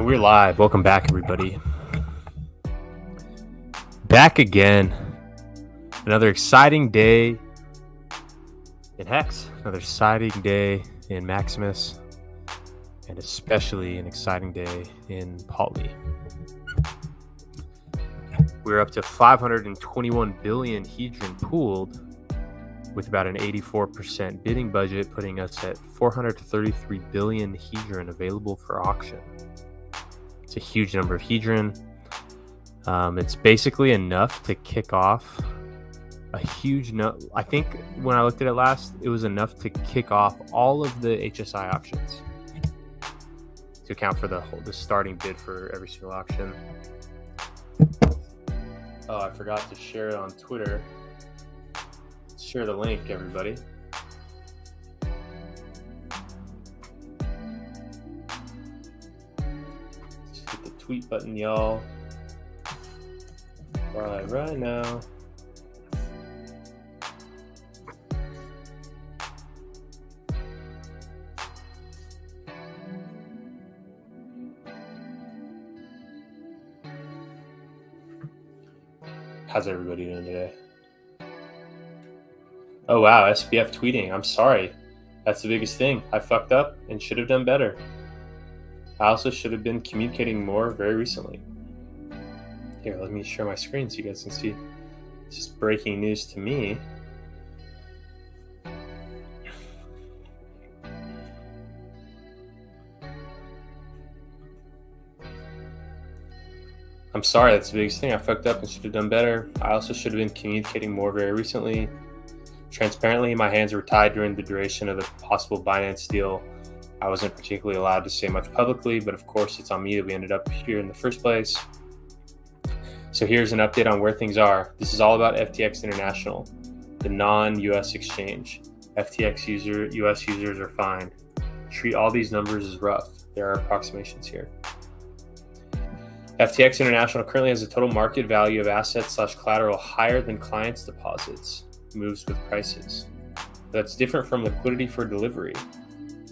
And we're live. Welcome back, everybody. Back again. Another exciting day in Hex. Another exciting day in Maximus. And especially an exciting day in Poly. We're up to 521 billion hedron pooled with about an 84% bidding budget, putting us at 433 billion hedron available for auction. It's a huge number of hedron. It's basically enough to kick off a huge I think when I looked at it last, it was enough to kick off all of the HSI auctions to account for the starting bid for every single auction. Oh, I forgot to share it on Twitter. Share the link, everybody. Just hit the tweet button, y'all. Right now. How's everybody doing today? Oh wow, SPF tweeting. I'm sorry. That's the biggest thing. I fucked up and should have done better. I also should have been communicating more very recently. Here, let me share my screen so you guys can see. This is breaking news to me. I'm sorry, that's the biggest thing. I fucked up and should have done better. I also should have been communicating more very recently. Transparently, my hands were tied during the duration of the possible Binance deal. I wasn't particularly allowed to say much publicly, but of course it's on me that we ended up here in the first place. So here's an update on where things are. This is all about FTX International, the non-US exchange. FTX US users are fine. Treat all these numbers as rough. There are approximations here. FTX International currently has a total market value of assets / collateral higher than clients' deposits. Moves with prices. That's different from liquidity for delivery.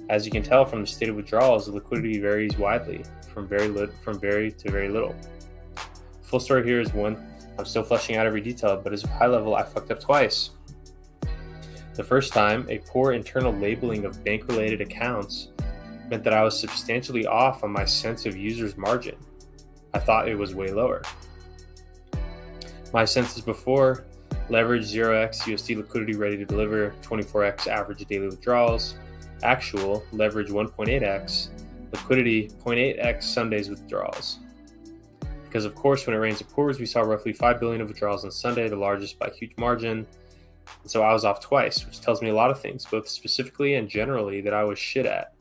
As you can tell from the stated withdrawals, the liquidity varies widely from very to very little. Full story here is one, I'm still fleshing out every detail, but as a high level, I fucked up twice. The first time, a poor internal labeling of bank-related accounts meant that I was substantially off on my sense of users' margin. I thought it was way lower. My senses before: leverage 0x USD liquidity ready to deliver, 24x average daily withdrawals. Actual leverage 1.8x, liquidity 0.8x Sunday's withdrawals. Because of course, when it rains it pours, we saw roughly 5 billion of withdrawals on Sunday, the largest by a huge margin. And so I was off twice, which tells me a lot of things, both specifically and generally, that I was shit at.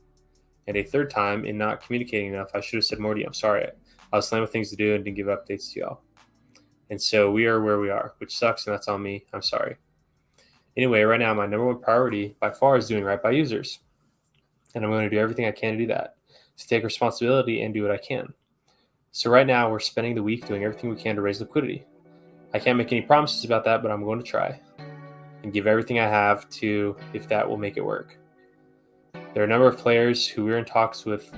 And a third time, in not communicating enough, I should have said more to you. I'm sorry. I was slammed with things to do and didn't give updates to y'all. And so we are where we are, which sucks, and that's on me. I'm sorry. Anyway, right now, my number one priority by far is doing right by users. And I'm going to do everything I can to do that, to take responsibility and do what I can. So right now, we're spending the week doing everything we can to raise liquidity. I can't make any promises about that, but I'm going to try and give everything I have to, if that will make it work. There are a number of players who we're in talks with,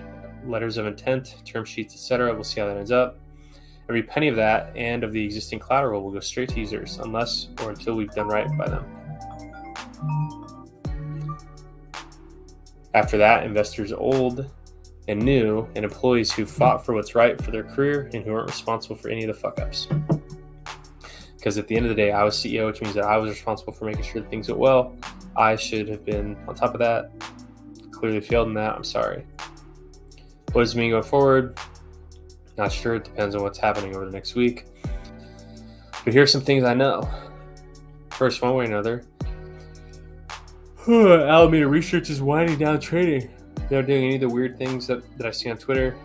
letters of intent, term sheets, etc. We'll see how that ends up. Every penny of that and of the existing collateral will go straight to users unless or until we've done right by them. After that, investors old and new and employees who fought for what's right for their career and who aren't responsible for any of the fuck-ups. Because at the end of the day, I was CEO, which means that I was responsible for making sure that things went well. I should have been on top of that. Clearly failed in that. I'm sorry. What does it mean going forward? Not sure. It depends on what's happening over the next week. But here's some things I know. First, one way or another, Alameda Research is winding down trading. They're not doing any of the weird things that I see on Twitter.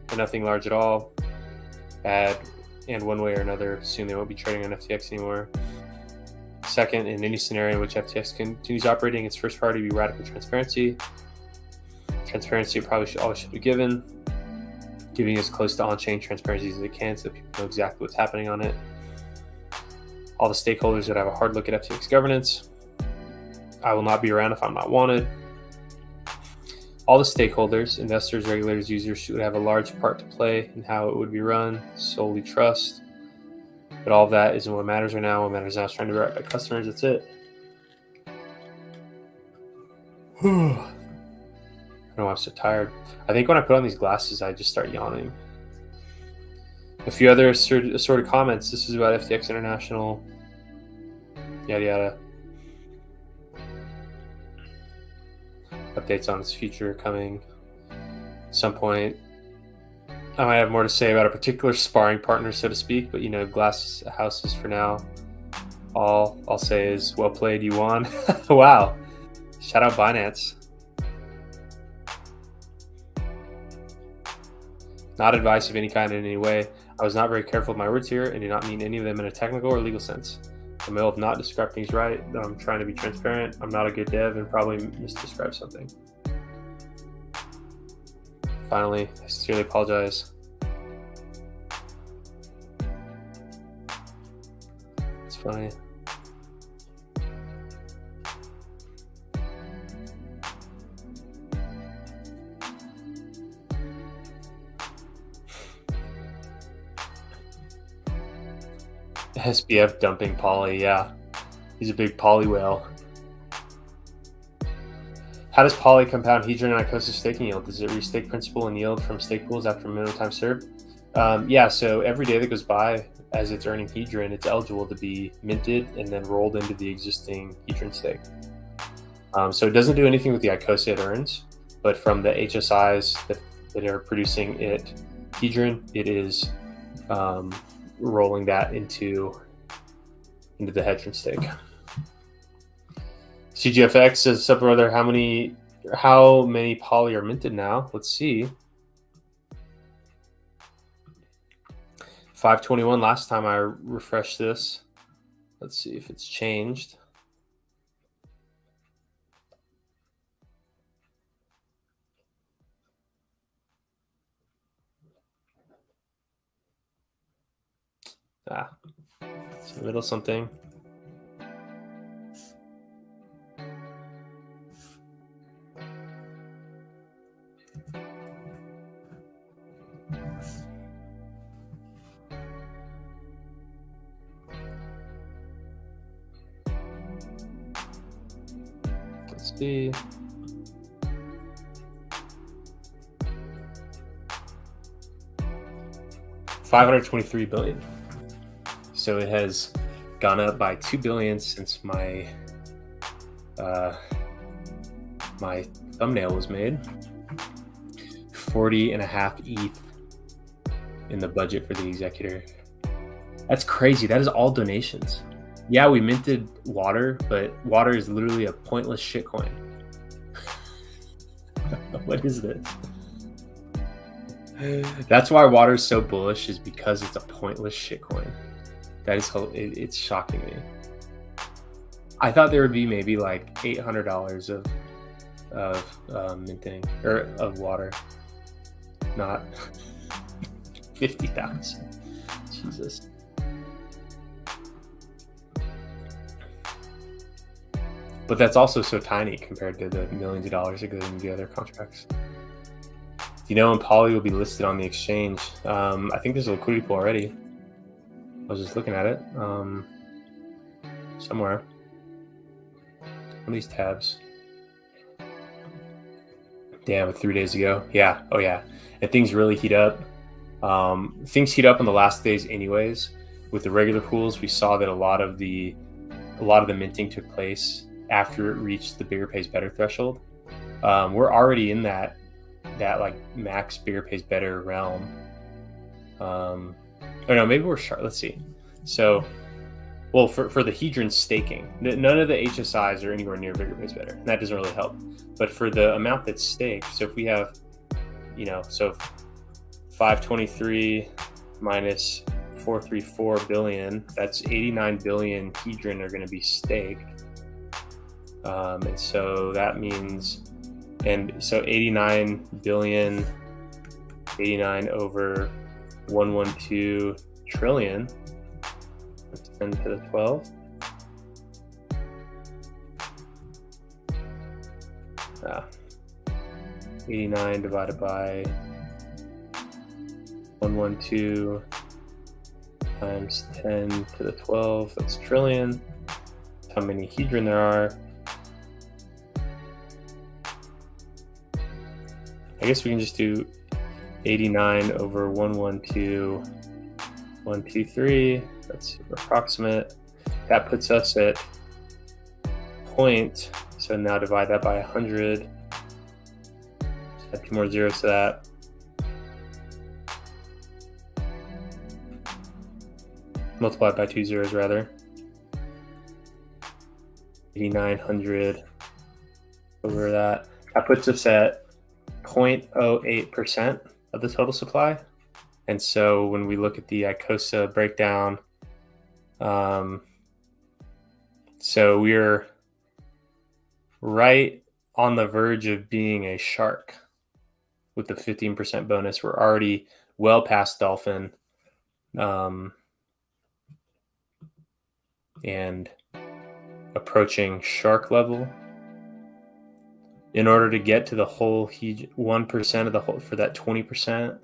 They're nothing large at all. Bad. And one way or another, soon they won't be trading on FTX anymore. Second, in any scenario in which FTX continues operating, its first priority would be radical transparency. Transparency probably always should be given. Giving as close to on-chain transparency as it can so that people know exactly what's happening on it. All the stakeholders would have a hard look at FTX governance. I will not be around if I'm not wanted. All the stakeholders, investors, regulators, users, should have a large part to play in how it would be run, solely trust. But all of that isn't what matters right now. What matters now is trying to be right by customers. That's it. I don't know why I'm so tired. I think when I put on these glasses, I just start yawning. A few other assorted comments. This is about FTX International. Yada yada. Updates on its future coming. At some point, I might have more to say about a particular sparring partner, so to speak. But glass houses for now. All I'll say is, well played, you won. Wow. Shout out Binance. Not advice of any kind in any way. I was not very careful with my words here and do not mean any of them in a technical or legal sense. I may have not described things right. I'm trying to be transparent. I'm not a good dev and probably misdescribed something. Finally, I sincerely apologize. It's funny. SBF dumping Poly, yeah. He's a big Poly whale. How does Poly compound Hedron and icosa staking yield? Does it restake principal and yield from stake pools after minimum time served? Yeah, so every day that goes by as it's earning Hedron, it's eligible to be minted and then rolled into the existing Hedron stake. So it doesn't do anything with the icosa it earns, but from the HSIs that are producing it Hedron, it is rolling that into the Hedron stake. CGFX says, "Sup brother, how many Poly are minted now?" Let's see. 521 last time I refreshed this. Let's see if it's changed. It's in the middle something. Let's see. $523 billion. So it has gone up by 2 billion since my my thumbnail was made. 40.5 ETH in the budget for the executor. That's crazy. That is all donations. Yeah, we minted water, but water is literally a pointless shitcoin. What is this? That's why water is so bullish, is because it's a pointless shitcoin. That is, it's shocking me. I thought there would be maybe like $800 of minting or of water, not 50,000. Jesus. But that's also so tiny compared to the millions of dollars that go into the other contracts. Do you know when Poly will be listed on the exchange? I think there's a liquidity pool already. I was just looking at it somewhere. One of these tabs. Damn, 3 days ago. Yeah. Oh yeah. And things really heat up. Things heat up on the last days, anyways. With the regular pools, we saw that a lot of the minting took place after it reached the bigger pays better threshold. We're already in that like max bigger pays better realm. Or no, maybe we're sharp. Let's see. So, well, for the Hedron staking, none of the HSIs are anywhere near bigger pays better. And that doesn't really help. But for the amount that's staked, so if we have, so 523 minus 434 billion, that's 89 billion Hedron are going to be staked. And so that means, and so 89 billion, 89 over 112 trillion, that's 10 to the 12. 89 divided by 112 times 10 to the 12, that's trillion. That's how many hedron there are. I guess we can just do 89 over 112.123. That's super approximate. That puts us at point. So now divide that by 100. Just add 2 more zeros to that. Multiply it by 2 zeros rather. 8,900 over that. That puts us at 0.08% of the total supply. And so when we look at the icosa breakdown, so we're right on the verge of being a shark with the 15% bonus. We're already well past dolphin. And approaching shark level. In order to get to the whole 1% of the whole, for that 20%,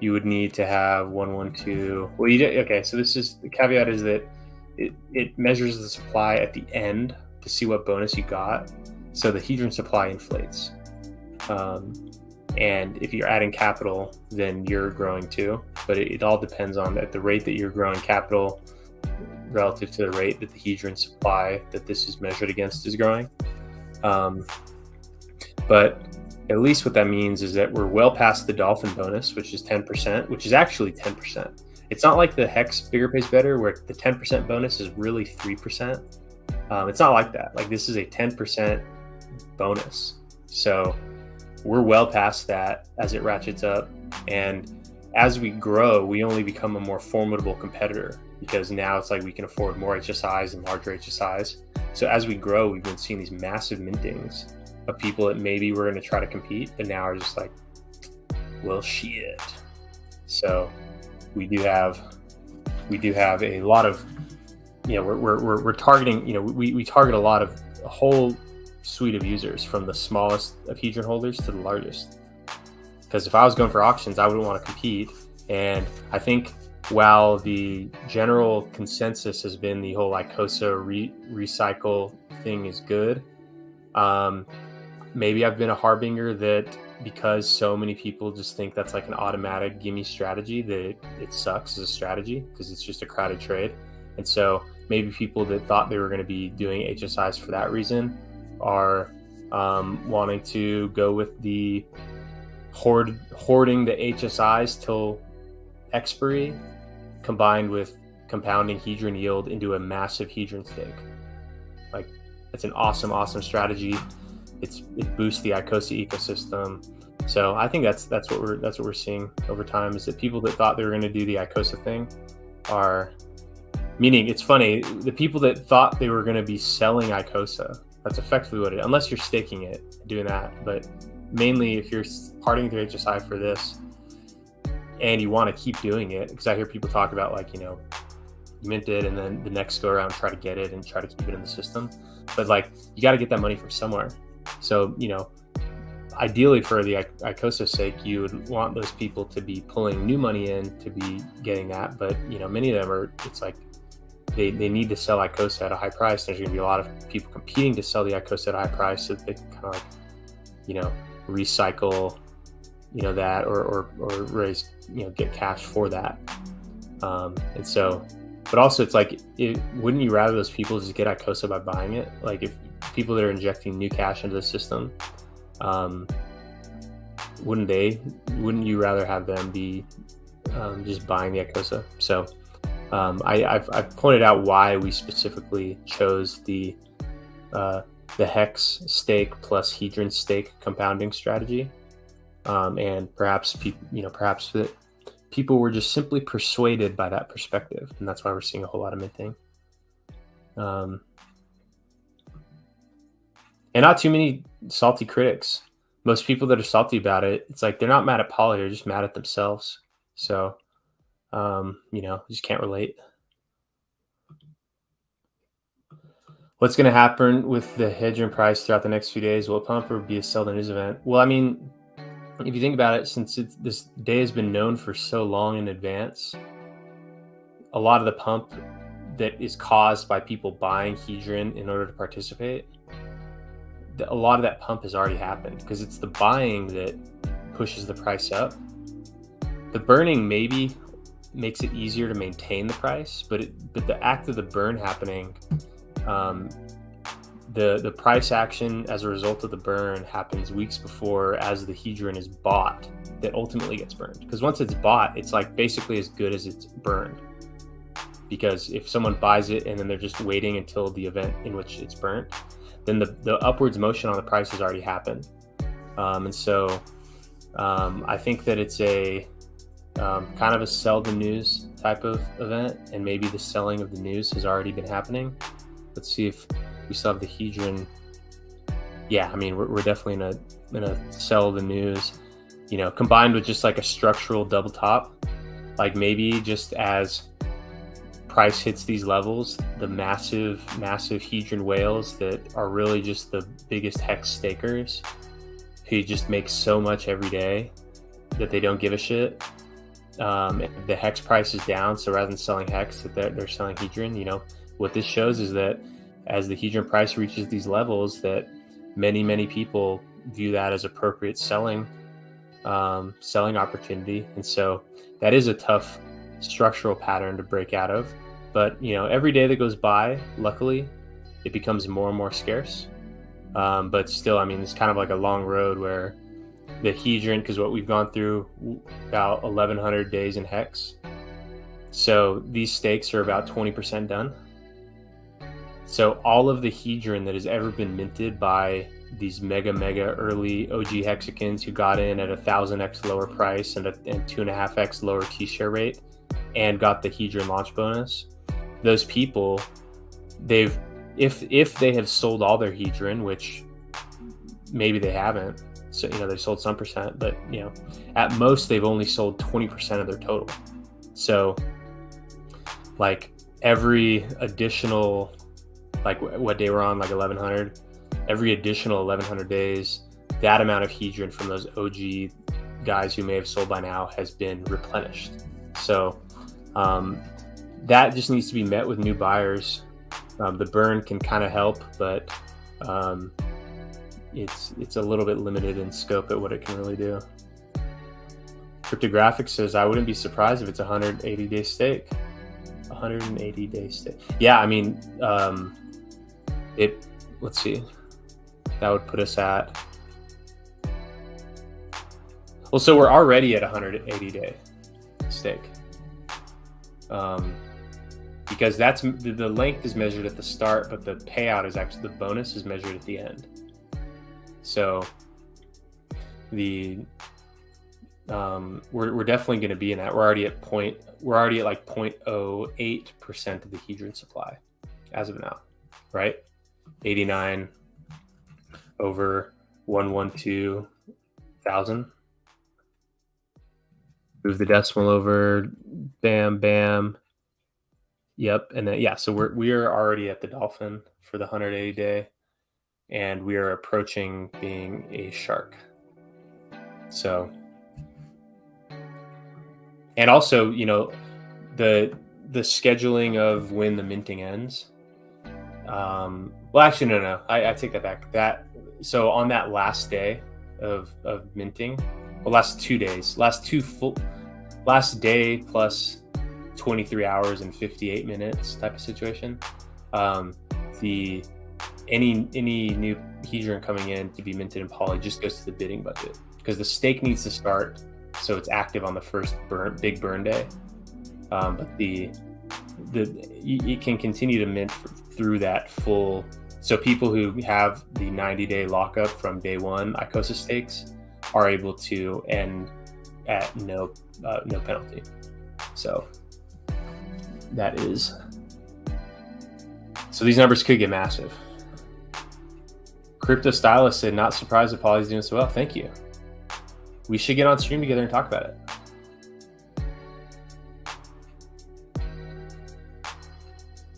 you would need to have 112. Well, okay, so this is the caveat is that it measures the supply at the end to see what bonus you got. So the hedron supply inflates. And if you're adding capital, then you're growing too. But it all depends on at the rate that you're growing capital relative to the rate that the hedron supply that this is measured against is growing. But at least what that means is that we're well past the dolphin bonus, which is 10%, which is actually 10%. It's not like the hex bigger pays better where the 10% bonus is really 3%. It's not like that. Like this is a 10% bonus. So we're well past that as it ratchets up. And as we grow, we only become a more formidable competitor because now it's like we can afford more HSIs and larger HSIs. So as we grow, we've been seeing these massive mintings of people that maybe we're going to try to compete, but now are just like, well, shit. So we do have a lot of, we're targeting, we target a whole suite of users from the smallest of hedron holders to the largest. Because if I was going for auctions, I wouldn't want to compete. And I think while the general consensus has been the whole icosa recycle thing is good, maybe I've been a harbinger that because so many people just think that's like an automatic gimme strategy, that it sucks as a strategy because it's just a crowded trade. And so maybe people that thought they were going to be doing HSIs for that reason are wanting to go with the hoarding the HSIs till expiry combined with compounding hedron yield into a massive hedron stake. Like it's an awesome strategy. It boosts the icosa ecosystem. So I think that's what we're seeing over time is that people that thought they were going to do the icosa thing are, meaning it's funny, the people that thought they were going to be selling icosa, that's effectively what it is, unless you're staking it, doing that. But mainly if you're parting through HSI for this and you want to keep doing it, because I hear people talk about minted and then the next go around try to get it and try to keep it in the system. But you got to get that money from somewhere. So, ideally for the icosa's sake, you would want those people to be pulling new money in to be getting that. But, many of them it's like they need to sell icosa at a high price. There's going to be a lot of people competing to sell the icosa at a high price so that they can kind of recycle, that or raise, get cash for that. And so, but also it's like, wouldn't you rather those people just get icosa by buying it? Like if people that are injecting new cash into the system, wouldn't you rather have them be just buying the icosa? So I've pointed out why we specifically chose the hex stake plus hedron stake compounding strategy, and perhaps that people were just simply persuaded by that perspective, and that's why we're seeing a whole lot of minting. And not too many salty critics. Most people that are salty about it, it's like they're not mad at Poly, they're just mad at themselves. So, you just can't relate. What's going to happen with the hedge price throughout the next few days? Will it pump or be a sell the news event? Well, I mean, if you think about it, since this day has been known for so long in advance, a lot of the pump that is caused by people buying Hedron in order to participate, a lot of that pump has already happened because it's the buying that pushes the price up. The burning maybe makes it easier to maintain the price, but the act of the burn happening, the price action as a result of the burn happens weeks before, as the Hedron is bought, that ultimately gets burned. Because once it's bought, it's like basically as good as it's burned. Because if someone buys it and then they're just waiting until the event in which it's burnt, then the upwards motion on the price has already happened. And so I think that it's a kind of a sell the news type of event, and maybe the selling of the news has already been happening. Let's see if we still have the Hedron. Yeah, I mean, we're definitely gonna sell the news, combined with just like a structural double top, like maybe just as price hits these levels, the massive Hedron whales that are really just the biggest hex stakers who just make so much every day that they don't give a shit. The hex price is down, so rather than selling hex, that they're selling Hedron. What this shows is that as the Hedron price reaches these levels, that many people view that as appropriate selling opportunity. And so that is a tough structural pattern to break out of. But every day that goes by, luckily, it becomes more and more scarce. But still, I mean, it's kind of like a long road where the Hedron, because what we've gone through about 1,100 days in hex. So these stakes are about 20% done. So all of the Hedron that has ever been minted by these mega early OG hexagons who got in at 1,000x lower price and 2.5x lower T-share rate and got the Hedron launch bonus, those people, if they have sold all their Hedron, which maybe they haven't, so they've sold some percent, but at most they've only sold 20% of their total. So like every additional, like what day we're on, like 1,100, every additional 1,100 days, that amount of Hedron from those OG guys who may have sold by now has been replenished. So that just needs to be met with new buyers. The burn can kind of help, but it's a little bit limited in scope at what it can really do. Cryptographic says, I wouldn't be surprised if it's a 180-day stake. 180-day stake. Yeah, I mean, let's see. That would put us at, well, so we're already at 180-day stake. Because that's the length is measured at the start, but the payout is actually, the bonus is measured at the end. So we're definitely going to be in that. We're already at like 0.08% of the Hedron supply as of now, right? 89 over 112,000. Move the decimal over, bam. Yep, and then so we are already at the dolphin for the 180 day, and we are approaching being a shark. So, and also, the scheduling of when the minting ends. Well, actually, no, I take that back. So on that last day of minting, well, last 2 days, last day plus 23 hours and 58 minutes type of situation. Any new Hedron coming in to be minted in Poly just goes to the bidding budget, because the stake needs to start so it's active on the first big burn day. But it can continue to mint through that full. So people who have the 90-day lockup from day one icosa stakes are able to end at no penalty. So that is. So these numbers could get massive. Crypto Stylist said, not surprised that Poly's doing so well. Thank you. We should get on stream together and talk about it.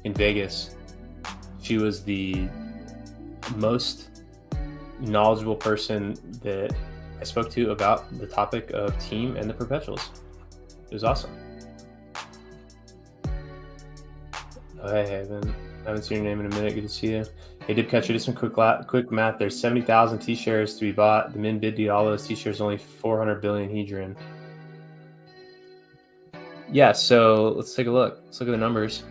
In Vegas. She was the most knowledgeable person that I spoke to about the topic of team and the perpetuals. It was awesome. Oh, hey, I haven't seen your name in a minute. Good to see you. Hey, Dipcatcher, just some quick math. There's 70,000 T-shares to be bought. The min bid to all those T-shares only 400 billion hedron. Yeah, so let's take a look. Let's look at the numbers.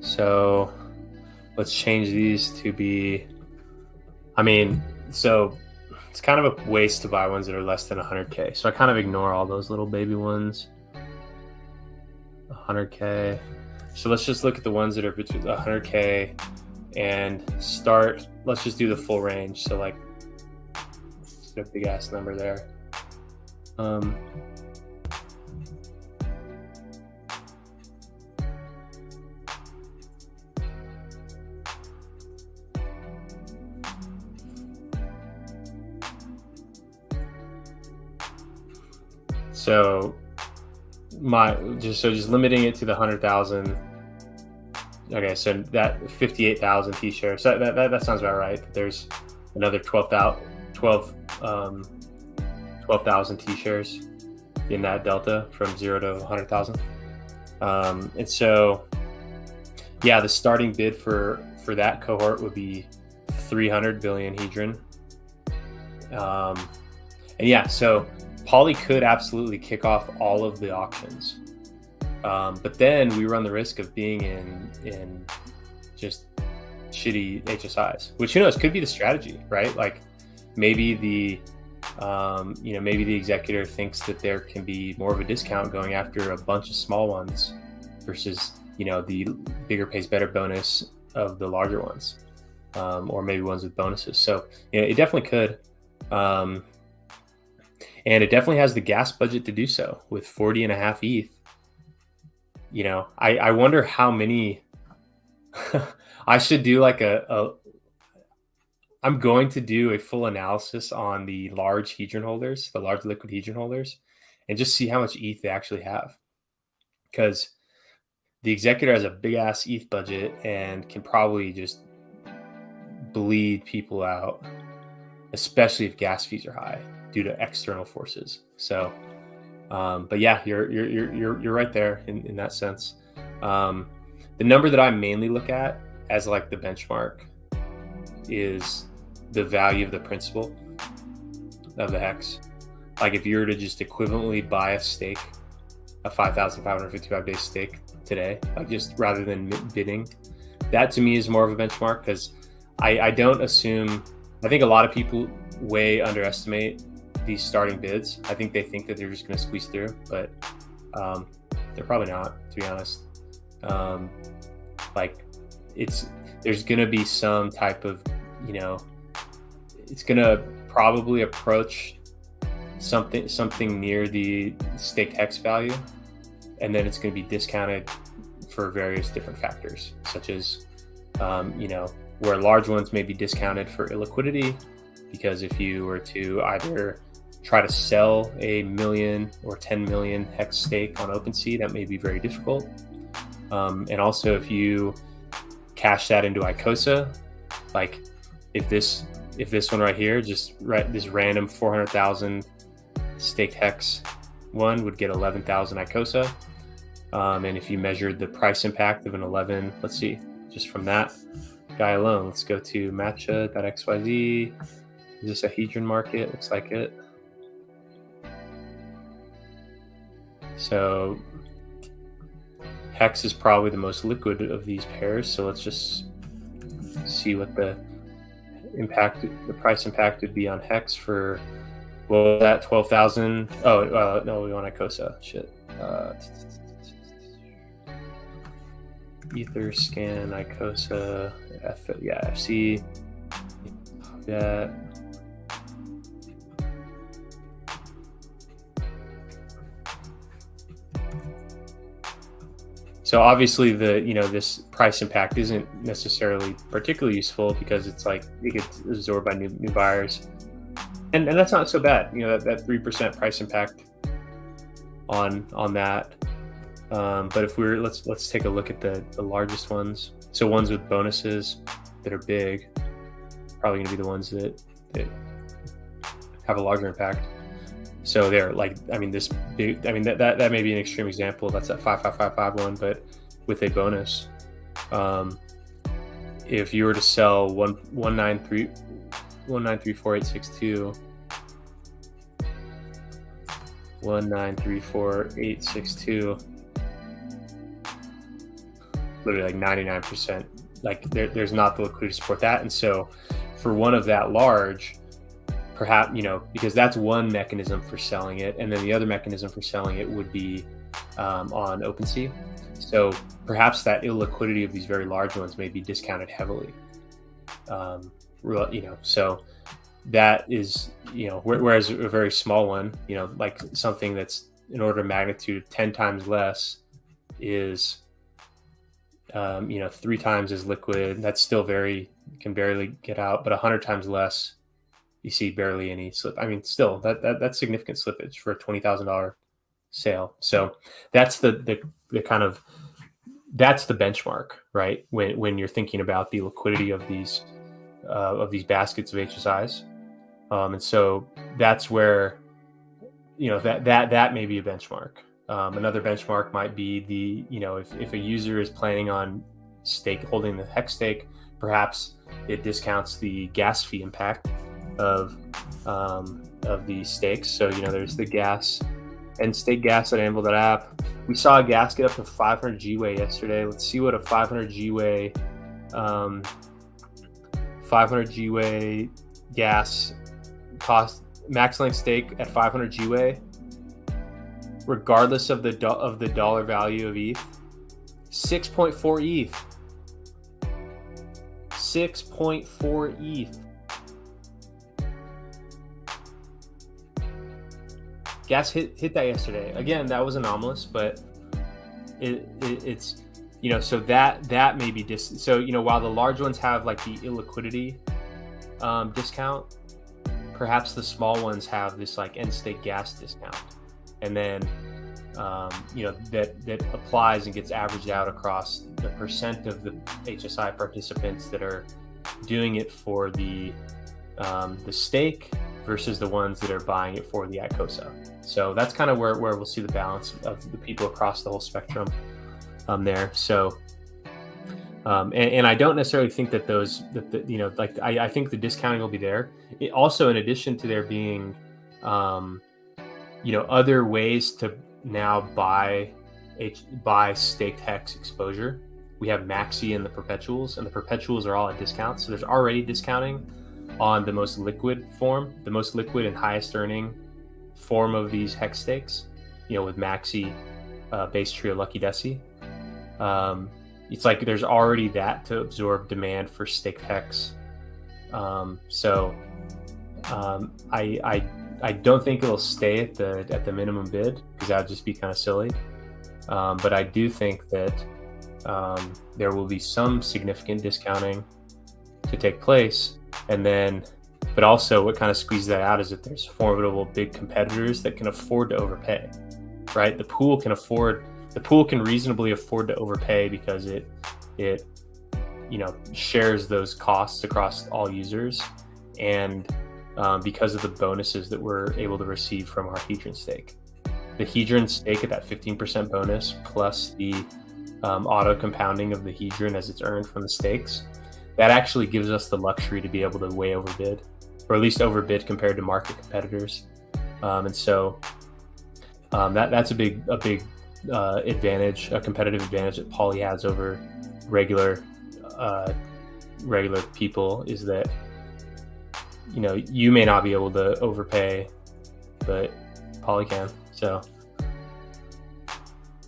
So let's change these to be, so it's kind of a waste to buy ones that are less than 100K. So I kind of ignore all those little baby ones. 100K. So let's just look at the ones that are between 100K and start. Let's just do the full range. So like a big ass number there. So just limiting it to the 100,000. Okay, so that 58,000 T-shares. So that sounds about right. There's another 12,000 T-shares in that delta from 0 to 100,000. And so, yeah, the starting bid for that cohort would be 300 billion hedron. And yeah, so Poly could absolutely kick off all of the auctions. But then we run the risk of being in just shitty HSIs, which, who knows, could be the strategy, right? Like maybe the executor thinks that there can be more of a discount going after a bunch of small ones versus, the bigger pays better bonus of the larger ones, or maybe ones with bonuses. So, it definitely could. And it definitely has the gas budget to do so with 40.5 ETH. I wonder how many I should do like I'm going to do a full analysis on the large hedron holders, the large liquid hedron holders, and just see how much ETH they actually have. Because the executor has a big ass ETH budget and can probably just bleed people out, especially if gas fees are high due to external forces. So, but yeah, you're right there in that sense. The number that I mainly look at as like the benchmark is the value of the principal of the hex. Like if you were to just equivalently buy a stake, a 5,555 day stake today, like just rather than bidding, that to me is more of a benchmark, because I don't assume, I think a lot of people way underestimate these starting bids. I think they think that they're just going to squeeze through, but they're probably not, to be honest. There's going to be some type of, it's going to probably approach something near the staked hex value, and then it's going to be discounted for various different factors, such as, where large ones may be discounted for illiquidity, because if you were to either try to sell a 1 million or 10 million hex stake on OpenSea, that may be very difficult. And also if you cash that into icosa, like if this one right here, this random 400,000 staked hex one would get 11,000 icosa. And if you measured the price impact of an 11, let's see, just from that guy alone, let's go to matcha.xyz. Is this a hedron market? Looks like it. So hex is probably the most liquid of these pairs. So let's just see what the price impact would be on hex for, well, that 12,000. Oh, no, we want icosa. Shit. Ether scan icosa FC. Yeah. So obviously this price impact isn't necessarily particularly useful, because it's like it gets absorbed by new buyers, and that's not so bad. That 3% price impact on that. But if we're let's take a look at the largest ones. So ones with bonuses that are big, probably going to be the ones that have a larger impact. So they're like, I mean, this big, I mean, that may be an extreme example. That's that 55551, but with a bonus. If you were to sell 1934862, 1934862, literally like 99%, like there's not the liquidity to support that. And so for one of that large, perhaps, because that's one mechanism for selling it, and then the other mechanism for selling it would be on OpenSea. So perhaps that illiquidity of these very large ones may be discounted heavily. So that is, whereas a very small one, like something that's an order of magnitude 10 times less is, 3 times as liquid. That's still can barely get out, but 100 times less, you see barely any slip. I mean, still that's significant slippage for a $20,000 sale. So that's the kind of, that's the benchmark, right? When you're thinking about the liquidity of these baskets of HSIs. And so that's where, that may be a benchmark. Another benchmark might be if a user is planning on holding the hex stake, perhaps it discounts the gas fee impact of the stakes. So there's the gas and stake gas at Anvil.app. We saw a gas get up to 500 GWay yesterday. Let's see what a 500 GWay gas cost. Max length stake at 500 GWay, regardless of the dollar value of ETH, 6.4 ETH. 6.4 ETH. Gas hit that yesterday. Again, that was anomalous, but it's so that may be while the large ones have like the illiquidity discount, perhaps the small ones have this like end state gas discount, and then that applies and gets averaged out across the percent of the HSI participants that are doing it for the stake versus the ones that are buying it for the icosa. So that's kind of where we'll see the balance of the people across the whole spectrum there. So and I don't necessarily think that I think the discounting will be there. It also, in addition to there being other ways to now buy staked hex exposure, we have Maxi and the perpetuals, and the perpetuals are all at discounts. So there's already discounting on the most liquid and highest earning form of these hex stakes, with Maxi, Base Trio, Lucky Desi. It's like there's already that to absorb demand for staked hex. I don't think it'll stay at the minimum bid, because that would just be kind of silly. But I do think that there will be some significant discounting to take place, but also what kind of squeezes that out is that there's formidable big competitors that can afford to overpay, right? The pool can reasonably afford to overpay because it shares those costs across all users, and because of the bonuses that we're able to receive from our Hedron stake. The Hedron stake at that 15% bonus plus the auto compounding of the Hedron as it's earned from the stakes, that actually gives us the luxury to be able to way overbid, or at least overbid compared to market competitors. And so that's a big advantage, a competitive advantage that Poly has over regular people, is that you may not be able to overpay, but Poly can. So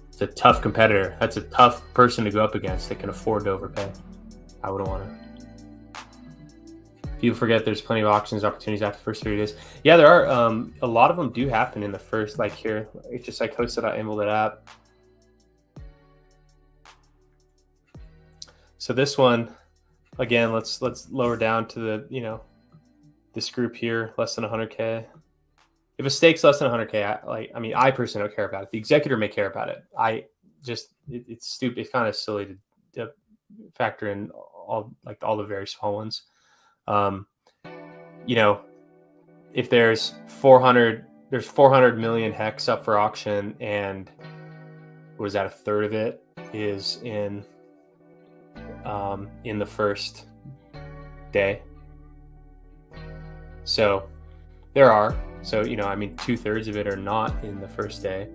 it's a tough competitor. That's a tough person to go up against that can afford to overpay. I wouldn't want to. People forget there's plenty of auctions opportunities after the first 30 days. Yeah, there are. A lot of them do happen in the first, like here, hsicosA.amble.app. So this one, again, let's lower down to the, this group here, less than 100K. if a stake's less than 100K, I personally don't care about it. The executor may care about it. It's stupid. It's kind of silly to factor in all the very small ones. If there's 400 million hex up for auction, and what is that? A third of it is in the first day. So there are. So, 2/3 of it are not in the first day.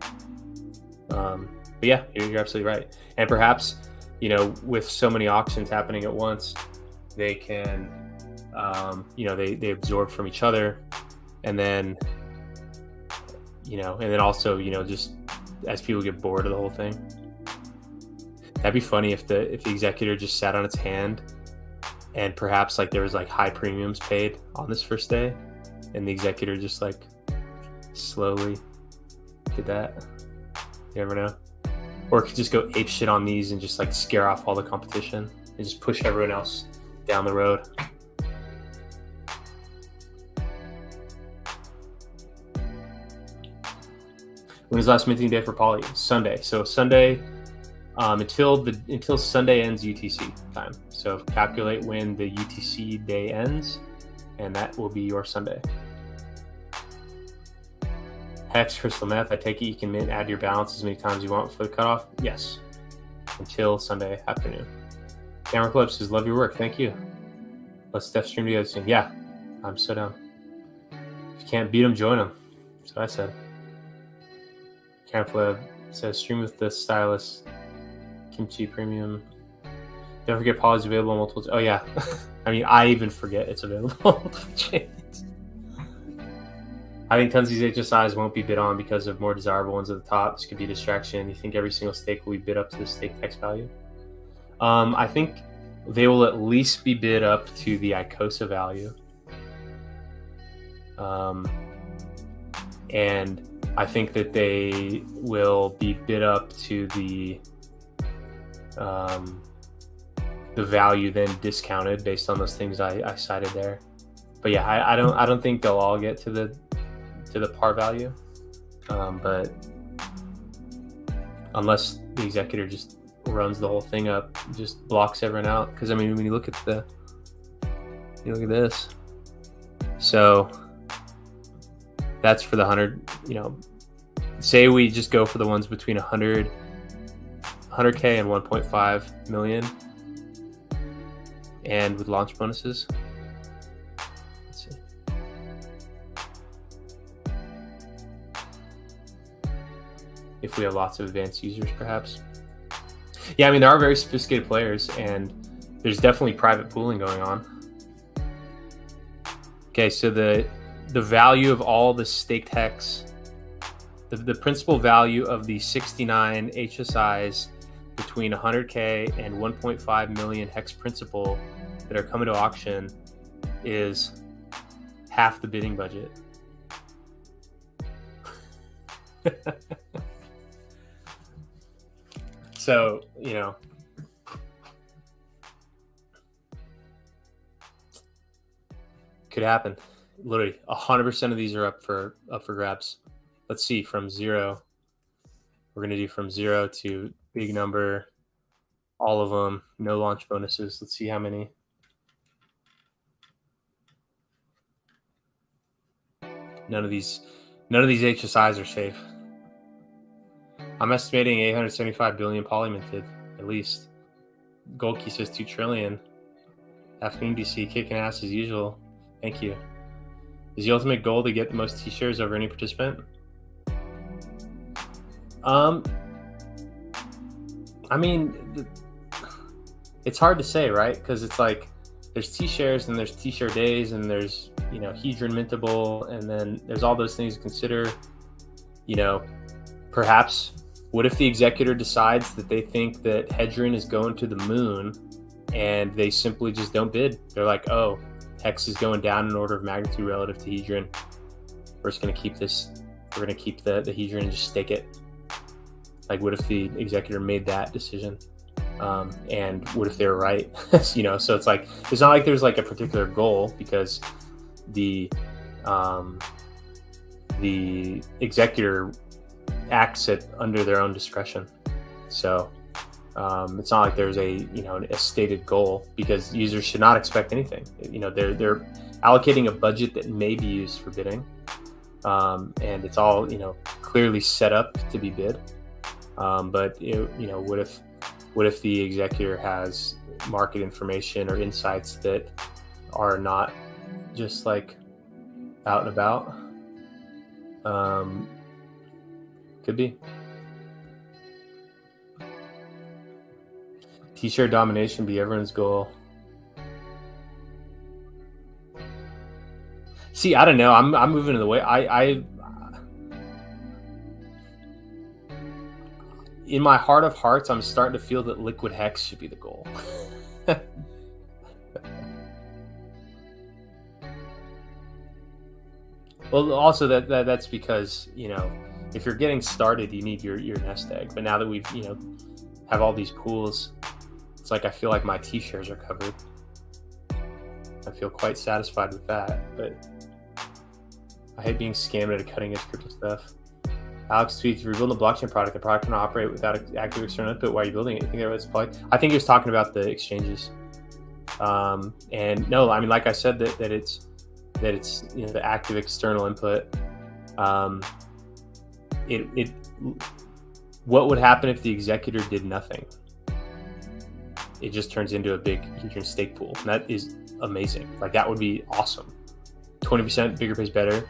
But yeah, you're absolutely right. And perhaps, with so many auctions happening at once, they can, they absorb from each other. And then, also, just as people get bored of the whole thing. That'd be funny if the executor just sat on its hand and perhaps there was high premiums paid on this first day, and the executor just slowly did that. You never know. Or it could just go ape shit on these and just scare off all the competition and just push everyone else down the road. When's the last minting day for Poly? Sunday. So Sunday until Sunday ends UTC time. So calculate when the UTC day ends, and that will be your Sunday. Hex crystal meth, I take it you can add your balance as many times as you want for the cutoff? Yes. Until Sunday afternoon. Camera Club says, love your work. Thank you. Let's Steph stream together soon. Yeah, I'm so down. If you can't beat them, join them. That's what I said. Camera Club says, stream with the stylus. Kimchi premium. Don't forget Poly's available on multiple. Oh yeah. I even forget it's available on multiple chains. I think tons of these HSIs won't be bid on because of more desirable ones at the top. This could be a distraction. You think every single stake will be bid up to the stake hex value? I think they will at least be bid up to the icosa value. And I think that they will be bid up to the value then discounted based on those things I cited there. But yeah, I don't think they'll all get to the par value, but unless the executor just runs the whole thing up, just blocks everyone out. Because when you look at this, so that's for the 100. Say we just go for the ones between 100K and 1.5 million, and with launch bonuses. Let's see. If we have lots of advanced users, perhaps. Yeah, there are very sophisticated players, and there's definitely private pooling going on. Okay, so the value of all the staked hex, the principal value of the 69 HSIs between 100K and 1.5 million hex principal that are coming to auction is half the bidding budget. So, could happen. Literally 100% of these are up for grabs. Let's see, from 0. We're going to do from 0 to big number, all of them, no launch bonuses. Let's see how many. None of these HSIs are safe. I'm estimating 875 billion poly minted, at least. Gold Key says 2 trillion. Afternoon DC kicking ass as usual. Thank you. Is the ultimate goal to get the most T-shares over any participant? It's hard to say, right? Because it's there's T-shares and there's T-share days and there's, Hedron mintable, and then there's all those things to consider. Perhaps, what if the executor decides that they think that Hedron is going to the moon and they simply just don't bid? They're like, oh, Hex is going down in order of magnitude relative to Hedron. We're just going to keep this. We're going to keep the Hedron and just stake it. What if the executor made that decision? And what if they were right? So it's it's not there's a particular goal, because the the executor acts under their own discretion. So it's not like there's a stated goal, because users should not expect anything. They're allocating a budget that may be used for bidding, and it's all clearly set up to be bid. But what if the executor has market information or insights that are not just like out and about? Could be. T-share domination be everyone's goal. See, I don't know. I'm moving in the way. I in my heart of hearts, I'm starting to feel that liquid hex should be the goal. Well, also that's because if you're getting started, you need your nest egg. But now that we've have all these pools, it's like I feel like my T-shares are covered. I feel quite satisfied with that, but I hate being scammed into cutting edge crypto stuff. Alex tweets, if you're building a blockchain product, the product can operate without active external input. Why are you building it? I think he was talking about the exchanges. And no, I mean, like I said, that it's the active external input. What would happen if the executor did nothing? It just turns into a big huge stake pool. And that is amazing. Like, that would be awesome. 20% bigger pays better.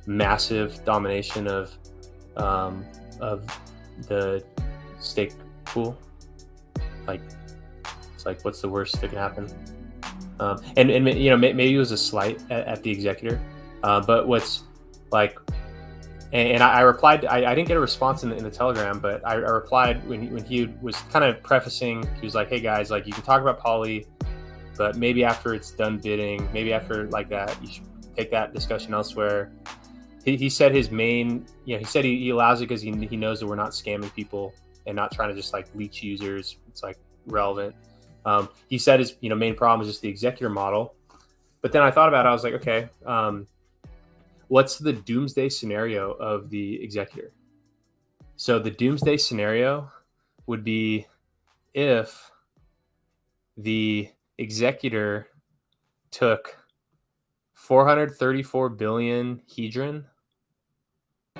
Massive domination of the stake pool. Like, it's like, what's the worst that can happen? And maybe it was a slight at the executor, but what's like, and I replied. I didn't get a response in the Telegram, but I replied when he was kind of prefacing. He was like, "Hey guys, like, you can talk about poly, but maybe after it's done bidding, maybe after like that, you should take that discussion elsewhere." He said his main, he said he allows it because he knows that we're not scamming people and not trying to just like leech users. It's like relevant. He said his main problem is just the executor model. But then I thought about it. I was like, okay, what's the doomsday scenario of the executor? So the doomsday scenario would be if the executor took 434 billion hedron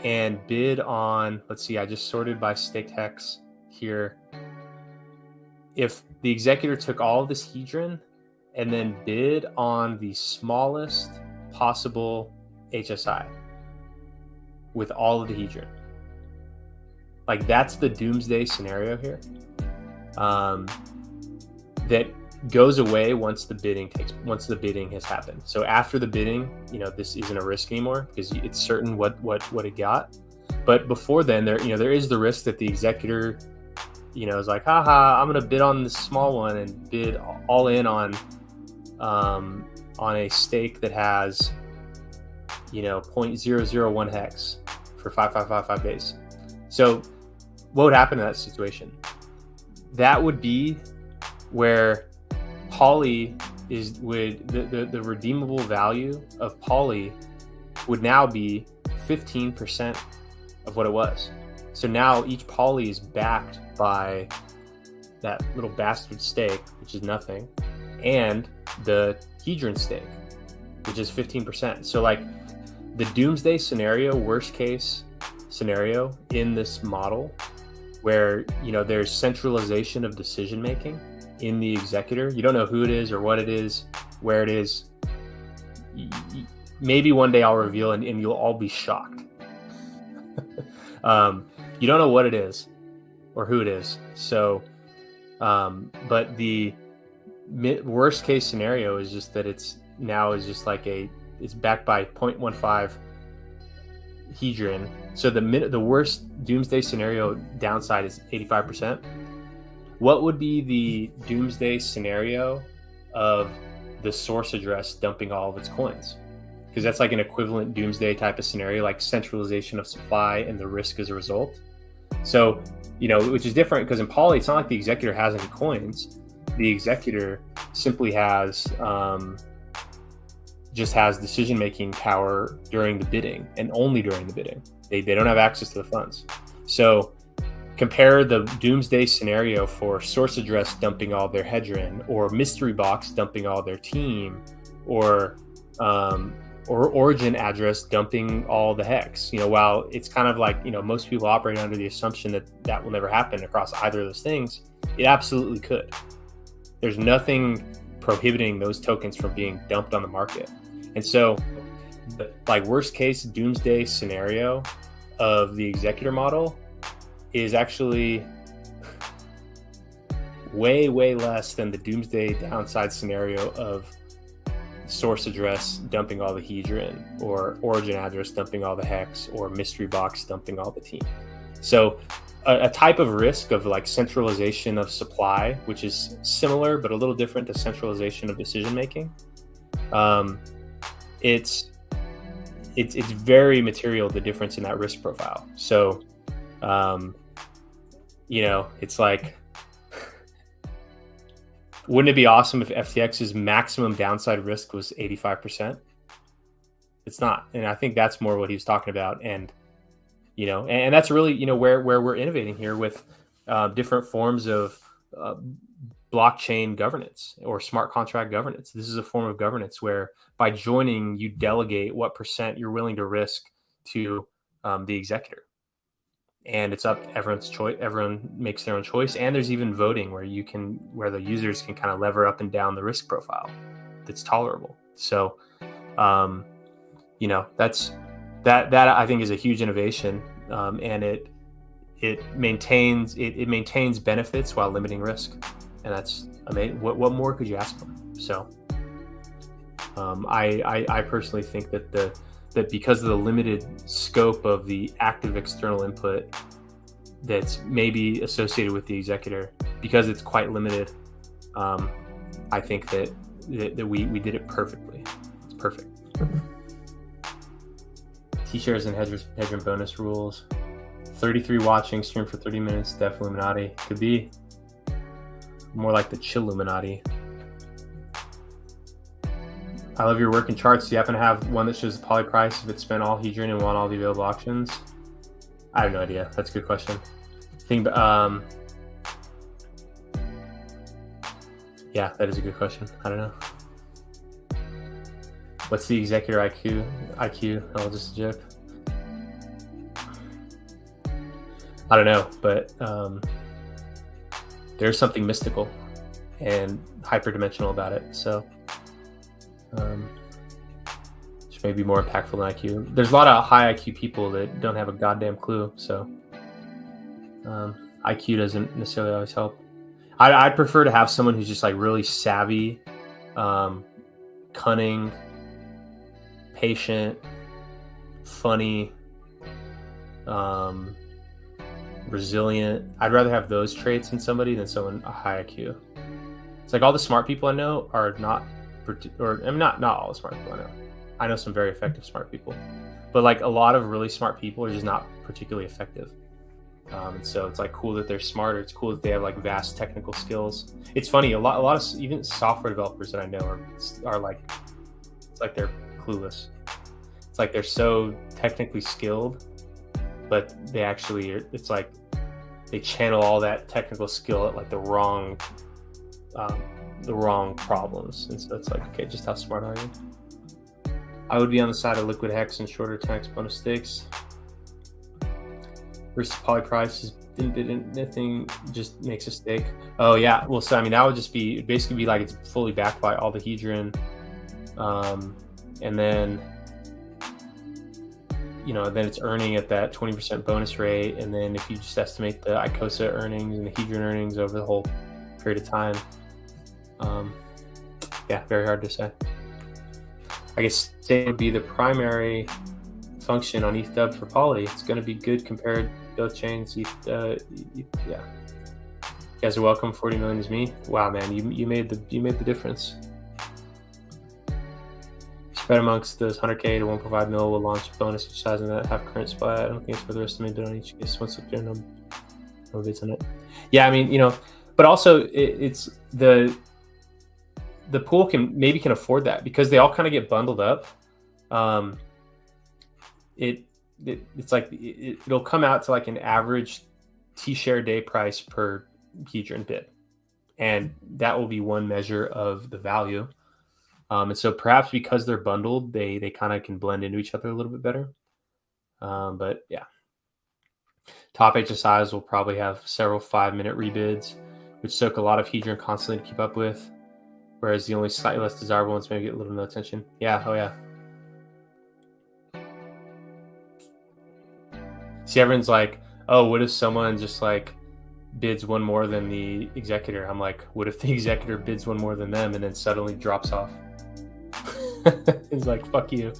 and bid on, let's see, I just sorted by staked hex here. If the executor took all of this hedron and then bid on the smallest possible HSI with all of the hedron, like, that's the doomsday scenario here. That goes away once the bidding has happened. So after the bidding, this isn't a risk anymore because it's certain what it got. But before then, there is the risk that the executor is like, haha, I'm gonna bid on this small one and bid all in on a stake that has 0.001 hex for 5555 days. So what would happen in that situation? That would be where poly the redeemable value of poly would now be 15% of what it was. So now each poly is backed by that little bastard stake, which is nothing, and the hedron stake, which is 15%. So like the doomsday scenario, worst case scenario in this model, where there's centralization of decision making in the executor. You don't know who it is or what it is, where it is. Maybe one day I'll reveal and you'll all be shocked. You don't know what it is or who it is. So, but the worst case scenario is just that it's backed by 0.15 hedron. So the worst doomsday scenario downside is 85%. What would be the doomsday scenario of the source address dumping all of its coins? Because that's like an equivalent doomsday type of scenario, like centralization of supply and the risk as a result. So, which is different because in poly, it's not like the executor has any coins. The executor simply has just has decision-making power during the bidding and only during the bidding. They don't have access to the funds. So compare the doomsday scenario for source address dumping all their hedron, or mystery box dumping all their team, or origin address dumping all the hex. While it's kind of like, most people operate under the assumption that will never happen across either of those things, it absolutely could. There's nothing prohibiting those tokens from being dumped on the market. And so, like, worst case doomsday scenario of the executor model is actually way, way less than the doomsday downside scenario of source address dumping all the hedron, or origin address dumping all the hex, or mystery box dumping all the team. So a type of risk of like centralization of supply, which is similar but a little different to centralization of decision making. It's very material, the difference in that risk profile. So it's like, wouldn't it be awesome if FTX's maximum downside risk was 85%? It's not. And I think that's more what he was talking about. And and that's really, where we're innovating here with different forms of blockchain governance or smart contract governance. This is a form of governance where by joining, you delegate what % you're willing to risk to the executor. And it's up to everyone's choice. Everyone makes their own choice. And there's even voting where the users can kind of lever up and down the risk profile that's tolerable. So, that's that I think is a huge innovation, and it maintains benefits while limiting risk, and that's amazing. What more could you ask for? So, I personally think that because of the limited scope of the active external input that's maybe associated with the executor, because it's quite limited, I think that we did it perfectly. It's perfect. T-shares and hedron bonus rules. 33 watching, stream for 30 minutes, Def Illuminati. Could be more like the Chill Illuminati. I love your work in charts. Do you happen to have one that shows the poly price if it spent all hedron and won all the available auctions? I have no idea. That's a good question. Yeah, that is a good question. I don't know. What's the executor IQ? Oh, just a joke. I don't know, but there's something mystical and hyperdimensional about it. So, which may be more impactful than IQ. There's a lot of high IQ people that don't have a goddamn clue. So, IQ doesn't necessarily always help. I'd prefer to have someone who's just like really savvy, cunning, patient, funny, resilient. I'd rather have those traits in somebody than someone a high IQ. It's like all the smart people I know are not all the smart people I know. I know some very effective smart people, but like a lot of really smart people are just not particularly effective. And so it's like cool that they're smarter. It's cool that they have like vast technical skills. It's funny, a lot of even software developers that I know are like, it's like they're clueless. It's like they're so technically skilled, but they actually it's like they channel all that technical skill at like the wrong problems. And so it's like, okay, just how smart are you? I would be on the side of liquid hex and shorter 10x bonus stakes versus poly price. Nothing just makes a stake. Oh yeah, well, so I mean that would just be basically be like it's fully backed by all the hedron, and then then it's earning at that 20% bonus rate, and then if you just estimate the icosa earnings and the hedron earnings over the whole period of time, yeah, very hard to say. I guess stake would be the primary function on ETH dub for poly. It's going to be good compared to both chains. Yeah. You guys are welcome. 40 million is me. Wow, man, you made the difference. Spread amongst those 100K to 1.5 mil will launch bonus exercise and that have current spot. I don't think it's for the rest of me, but on each case once up there, no bids on it. Yeah, I mean, but also it's the the pool can afford that because they all kind of get bundled up. It's like it'll come out to like an average T-share day price per hedron bid, and that will be one measure of the value. And so perhaps because they're bundled, they kind of can blend into each other a little bit better. But yeah, top HSIs will probably have several 5-minute rebids, which took a lot of hedron constantly to keep up with, whereas the only slightly less desirable ones maybe get a little no attention. Yeah, oh yeah. See, everyone's like, oh, what if someone just like bids one more than the executor? I'm like, what if the executor bids one more than them and then suddenly drops off? It's like, fuck you.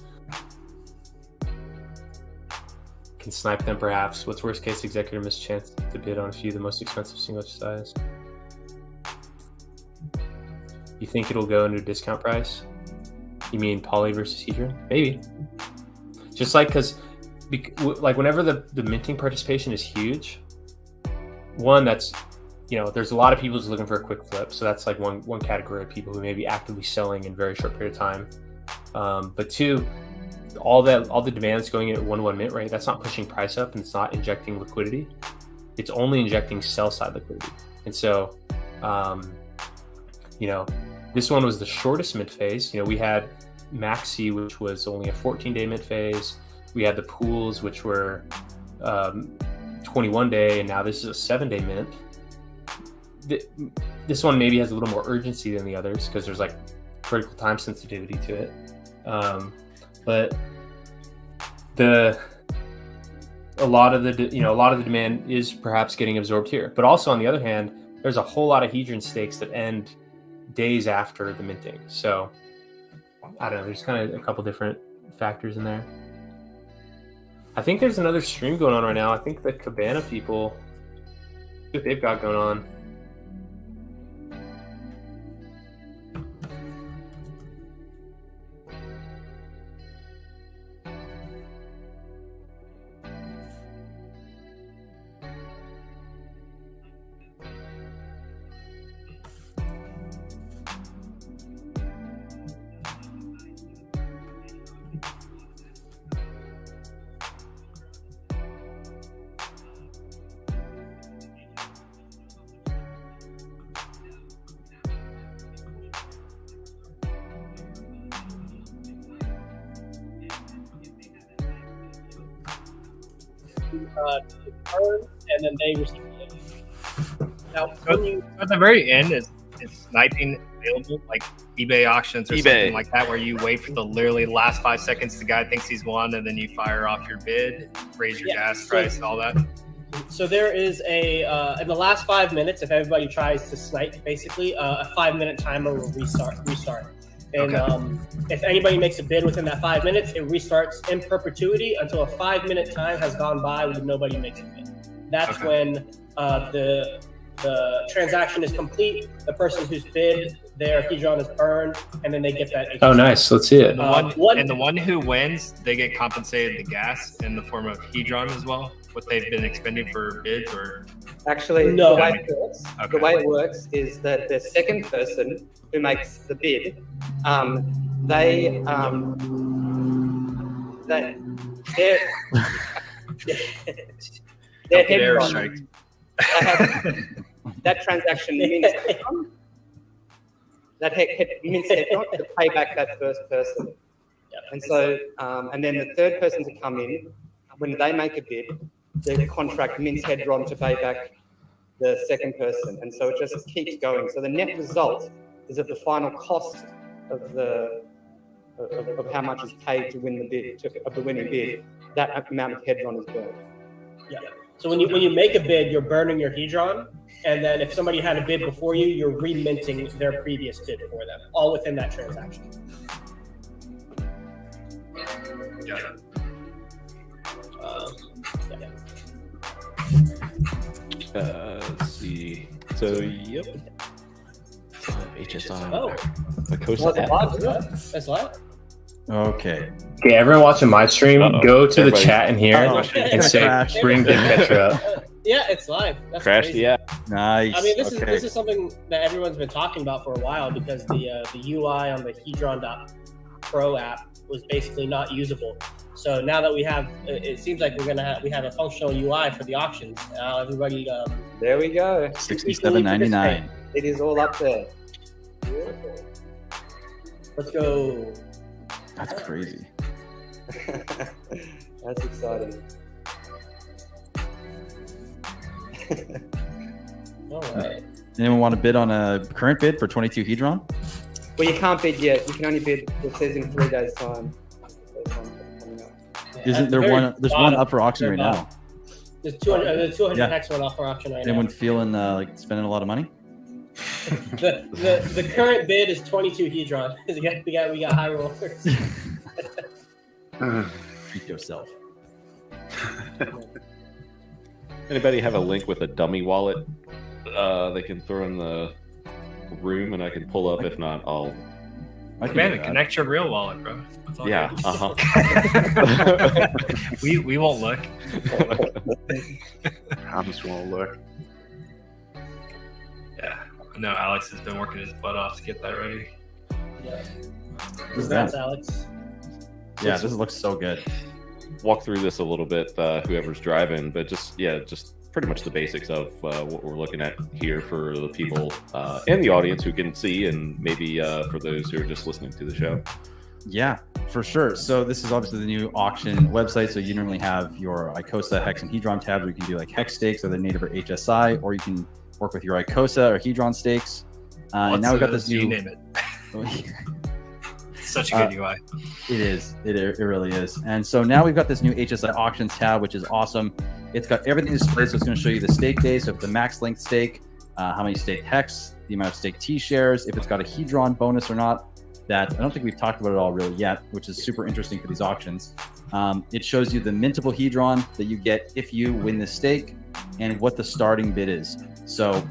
Can snipe them perhaps. What's worst case? Executor missed chance to bid on a few of the most expensive single size. You think it'll go into a discount price? You mean poly versus hedron? Maybe. Just like like whenever the minting participation is huge, one that's, there's a lot of people just looking for a quick flip. So that's like one category of people who may be actively selling in a very short period of time. But two, all the demand that's going in at 1-1 mint rate, that's not pushing price up and it's not injecting liquidity. It's only injecting sell side liquidity. And so, this one was the shortest mint phase. We had Maxi, which was only a 14-day mint phase. We had the pools, which were 21-day, and now this is a 7-day mint. This one maybe has a little more urgency than the others because there's like critical time sensitivity to it. But a lot of the demand is perhaps getting absorbed here. But also on the other hand, there's a whole lot of hedron stakes that end days after the minting. So I don't know. There's kind of a couple different factors in there. I think there's another stream going on right now. I think the Cabana people, what they've got going on. And then they receive it. Now, at the very end, is sniping available, like eBay auctions or something like that, where you wait for the literally last 5 seconds the guy thinks he's won, and then you fire off your bid, raise your gas price, and all that? So there is in the last 5 minutes, if everybody tries to snipe, basically, a 5-minute timer will restart. And if anybody makes a bid within that 5 minutes, it restarts in perpetuity until a 5-minute time has gone by when nobody makes a bid. That's when the transaction is complete. The person who's bid, their hedron is burned, and then they get that. Oh, nice. Let's see it. And the one who wins, they get compensated the gas in the form of hedron as well, what they've been expending for bids, or actually no. The way it works is that the second person who makes the bid, their hedron, that transaction means that means hedron to pay back that first person. Yep. And so, and then the third person to come in, when they make a bid, the contract mints hedron to pay back the second person. And so it just keeps going. So the net result is that the final cost of how much is paid to win the bid, of the winning bid, that amount of hedron is burned. Yeah. So when you make a bid, you're burning your hedron, and then if somebody had a bid before you, you're reminting their previous bid for them, all within that transaction. Yeah. Let's see. So, yep. HSI. Oh, icosa. that's live. Okay. Okay, everyone watching my stream, go to the chat in here Oh, and say, bring Petra up. Yeah, it's live. That's Crash crazy. the app. Nice. I mean, this Okay. is something that everyone's been talking about for a while because the UI on the Hedron.pro app was basically not usable. So now that we have, it seems like we have a functional UI for the auctions. Now everybody. There we go. $67.99. It is all up there. Beautiful. Let's go. That's crazy. That's exciting. All right. Anyone want to bid on a current bid for 22 Hedron? Well, you can't bid yet. You can only bid, it says, in 3 days' time. Isn't there one? There's one up for auction right now. There's 200 Yeah. hex one off for auction right Anyone now. feeling like spending a lot of money? The current bid is 22 Hedron. we got high rollers. Treat yourself. Anybody have a link with a dummy wallet they can throw in the room and I can pull up? If not, I'll. I can do Man, that. connect your real wallet, bro. That's all Yeah. good. we won't look. I just won't look. Yeah. I know Alex has been working his butt off to get that ready. Yeah. What's Congrats, that? Alex. Yeah, this looks so good. Walk through this a little bit, whoever's driving, but just pretty much the basics of what we're looking at here for the people in the audience who can see, and maybe for those who are just listening to the show. Yeah, for sure. So this is obviously the new auction website. So you normally have your icosa, hex, and hedron tabs where you can do like hex stakes, either native or HSI, or you can work with your icosa or hedron stakes. And now we've got this new. You name it. Such a good UI. It is. It really is. And so now we've got this new HSI auctions tab, which is awesome. It's got everything displayed. So it's going to show you the stake days, so the max length stake, how many staked hex, the amount of staked T shares, if it's got a hedron bonus or not. That I don't think we've talked about it all really yet, which is super interesting for these auctions. It shows you the mintable hedron that you get if you win the stake and what the starting bid is. So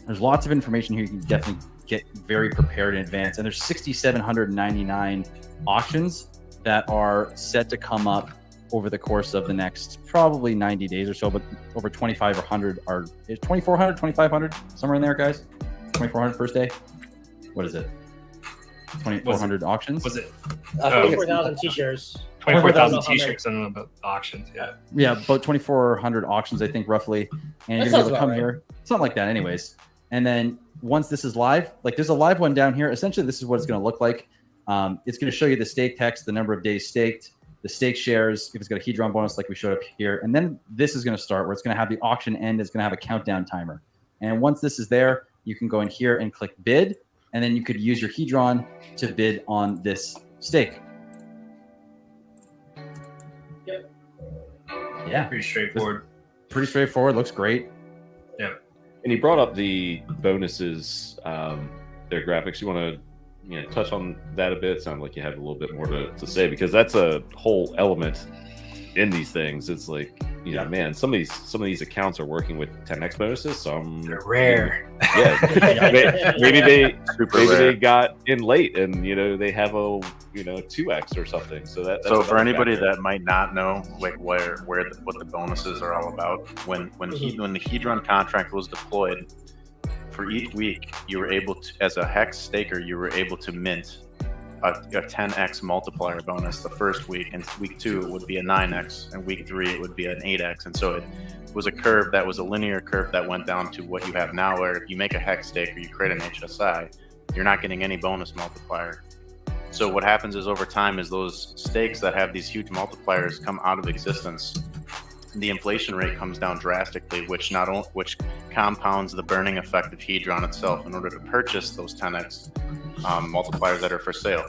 there's lots of information here. You can definitely get very prepared in advance. And there's 6,799 auctions that are set to come up over the course of the next probably 90 days or so, but over 2,500 are, is 2,400, 2,500, somewhere in there, guys? 2,400 first day? What is it? 2,400 auctions? Was it 24,000 t-shirts. 24,000 t-shirts? I don't know about auctions. Yeah. Yeah, about 2,400 auctions, I think, roughly. And That you're going sounds to come about right. here, something like that, anyways. And then once this is live, like there's a live one down here. Essentially, this is what it's going to look like. It's going to show you the stake text, the number of days staked, the stake shares, if it's got a hedron bonus like we showed up here. And then this is going to start where it's going to have the auction end. It's going to have a countdown timer. And once this is there, you can go in here and click bid. And then you could use your hedron to bid on this stake. Yep. Yeah, Pretty straightforward. pretty straightforward. Looks great. Yeah. And you brought up the bonuses, their graphics. You want to touch on that a bit? Sound like you have a little bit more to say, because that's a whole element in these things. It's like, man, some of these accounts are working with 10x bonuses. Some They're rare. Yeah, maybe they got in late, and they have a 2x or something. So that's So for another anybody factor. that might not know, like what the bonuses are all about, when the Hedron contract was deployed, for each week you were able to, as a hex staker, you were able to mint a 10x multiplier bonus the first week, and week 2 it would be a 9x, and week 3 it would be an 8x. And so it was a curve that was a linear curve that went down to what you have now, where if you make a hex stake or you create an HSI, you're not getting any bonus multiplier. So what happens is, over time, as those stakes that have these huge multipliers come out of existence, the inflation rate comes down drastically, which compounds the burning effect of Hedron itself in order to purchase those 10x multipliers that are for sale.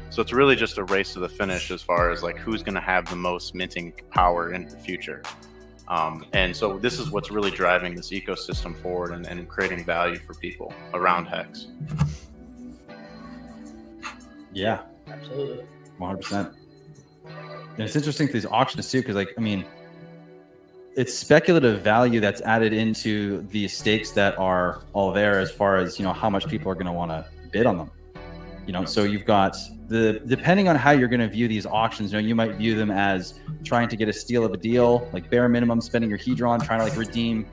So it's really just a race to the finish as far as like who's going to have the most minting power in the future. And so this is what's really driving this ecosystem forward and creating value for people around Hex. Yeah, Absolutely. 100%. And it's interesting to these auctions too, because it's speculative value that's added into the stakes that are all there, as far as how much people are going to want to bid on them. So you've got depending on how you're going to view these auctions, you view them as trying to get a steal of a deal, like bare minimum spending your Hedron, trying to like redeem,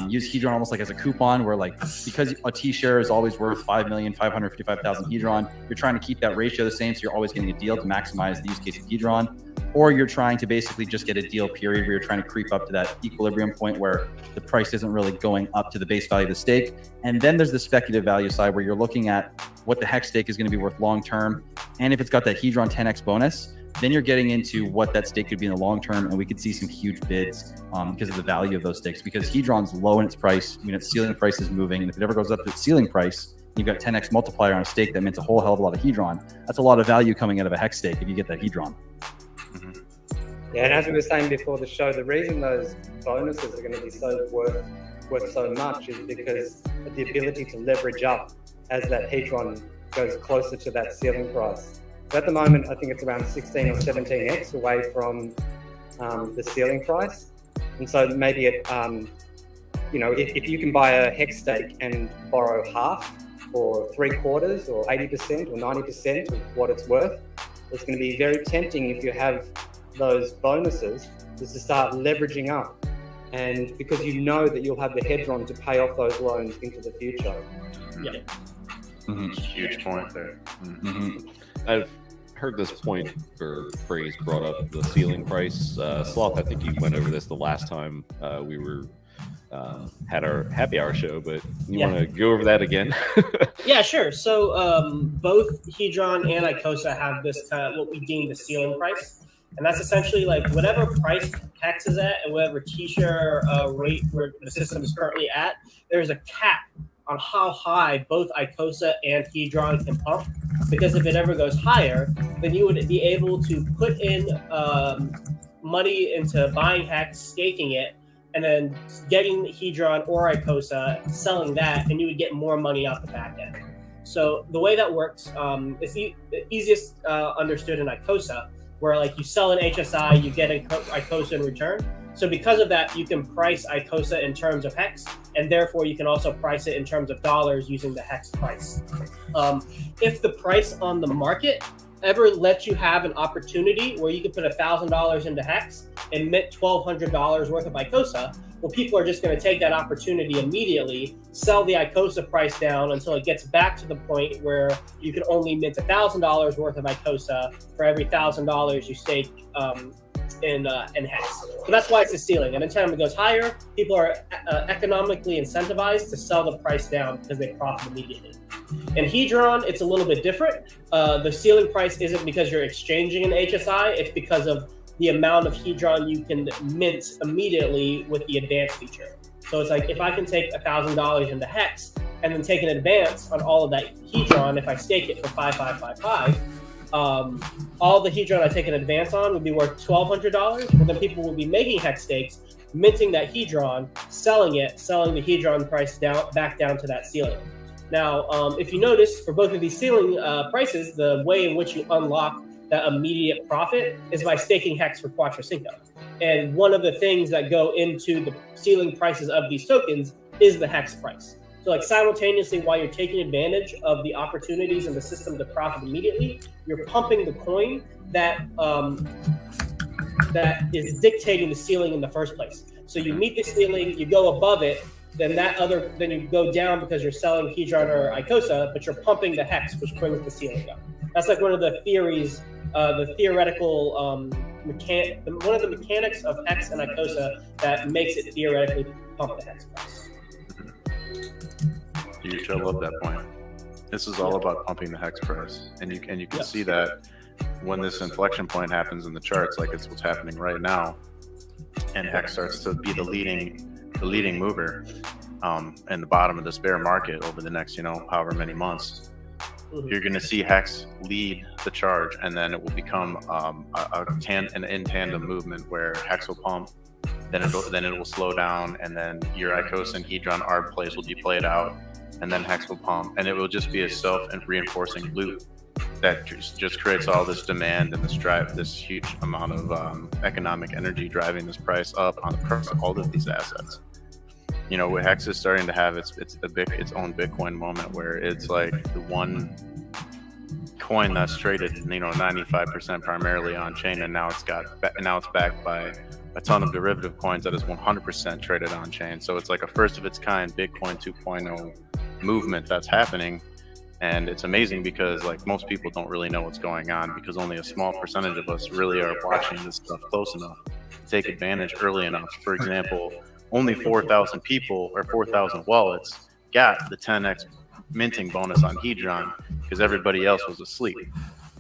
use Hedron almost like as a coupon, where like because a T share is always worth 5,555,000 Hedron, you're trying to keep that ratio the same, so you're always getting a deal to maximize the use case of Hedron. Or you're trying to basically just get a deal period where you're trying to creep up to that equilibrium point where the price isn't really going up to the base value of the stake. And then there's the speculative value side where you're looking at what the hex stake is going to be worth long term. And if it's got that Hedron 10x bonus, then you're getting into what that stake could be in the long term. And we could see some huge bids because of the value of those stakes, because Hedron's low in its price. Its ceiling price is moving. And if it ever goes up to its ceiling price, you've got 10x multiplier on a stake that means a whole hell of a lot of Hedron. That's a lot of value coming out of a hex stake if you get that Hedron. Yeah, and as we were saying before the show, the reason those bonuses are going to be so worth so much is because of the ability to leverage up as that Hedron goes closer to that ceiling price. So at the moment, I think it's around 16 or 17x away from the ceiling price. And so maybe it, if you can buy a hex stake and borrow half or 3/4 or 80% or 90% of what it's worth, it's going to be very tempting if you have those bonuses is to start leveraging up, and because you know that you'll have the Hedron to pay off those loans into the future. Yeah. Mm-hmm. Huge point there. Mm-hmm. I've heard this point or phrase brought up, the ceiling price. Sloth, I think you went over this the last time we were had our happy hour show, but you want to go over that again? Yeah, sure. So both Hedron and icosa have this what we deem the ceiling price. And that's essentially like whatever price hex is at and whatever T-share rate where the system is currently at, there's a cap on how high both icosa and Hedron can pump. Because if it ever goes higher, then you would be able to put in money into buying hex, staking it, and then getting Hedron or icosa, selling that, and you would get more money off the back end. So the way that works is the easiest understood in icosa, where like you sell an HSI, you get an icosa in return. So because of that, you can price icosa in terms of hex, and therefore you can also price it in terms of dollars using the hex price. If the price on the market ever lets you have an opportunity where you could put $1,000 into hex and mint $1,200 worth of icosa, well, people are just going to take that opportunity immediately, sell the icosa price down until it gets back to the point where you can only mint $1,000 worth of icosa for every $1,000 you stake in hex. So that's why it's a ceiling. And anytime it goes higher, people are economically incentivized to sell the price down because they profit immediately. In Hedron, it's a little bit different. The ceiling price isn't because you're exchanging an HSI, it's because of the amount of Hedron you can mint immediately with the advanced feature. So it's like if I can take $1,000 into hex and then take an advance on all of that Hedron, if I stake it for 5,555, all the Hedron I take an advance on would be worth $1,200, but then people will be making hex stakes, minting that Hedron, selling the Hedron price back down to that ceiling. Now, if you notice, for both of these ceiling prices, the way in which you unlock that immediate profit is by staking hex for Quattro Cinco. And one of the things that go into the ceiling prices of these tokens is the hex price. So like simultaneously, while you're taking advantage of the opportunities in the system to profit immediately, you're pumping the coin that is dictating the ceiling in the first place. So you meet the ceiling, you go above it, then you go down because you're selling Hedron or icosa, but you're pumping the hex, which brings the ceiling up. That's like one of the theories, the theoretical one of the mechanics of hex and icosa that makes it theoretically pump the hex price. I love that point. This is all about pumping the hex price, and you can see that when this inflection point happens in the charts, like it's what's happening right now, and hex starts to be the leading mover in the bottom of this bear market over the next however many months. You're going to see hex lead the charge, and then it will become an in tandem movement where hex will pump, then it will slow down, and then your icosa and Hedron arb plays will be played out, and then hex will pump, and it will just be a self and reinforcing loop that just creates all this demand and this huge amount of economic energy driving this price up on the price of all of these assets. Hex is starting to have its own Bitcoin moment where it's like the one coin that's traded, 95% primarily on chain, and now it's backed by a ton of derivative coins that is 100% traded on chain. So it's like a first of its kind Bitcoin 2.0 movement that's happening. And it's amazing because like most people don't really know what's going on, because only a small percentage of us really are watching this stuff close enough to take advantage early enough. For example, only 4,000 people or 4,000 wallets got the 10x minting bonus on Hedron because everybody else was asleep.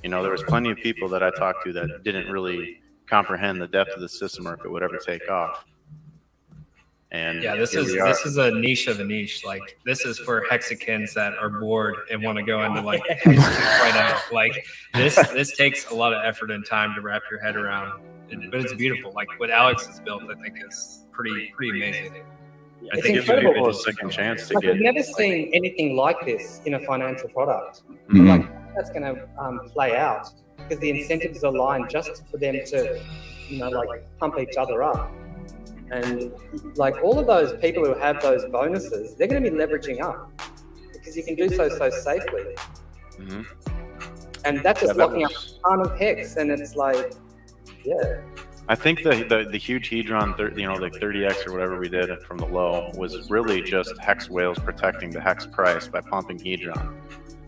There was plenty of people that I talked to that didn't really comprehend the depth of the system or if it would ever take off. And yeah, this is a niche of a niche. Like, this is for hexagons that are bored and want to go into like right now. Like this takes a lot of effort and time to wrap your head around, but it's beautiful. Like what Alex has built, I think is pretty amazing. I think it's incredible. A second chance to get. I've never seen anything like this in a financial product. Mm-hmm. Like that's going to play out because the incentives are aligned just for them to, like pump each other up. And like all of those people who have those bonuses, they're going to be leveraging up because you can do so safely. Mm-hmm. And that's just locking up a ton of hex. And it's like, yeah. I think the huge Hedron, like 30x or whatever we did from the low was really just hex whales protecting the hex price by pumping Hedron.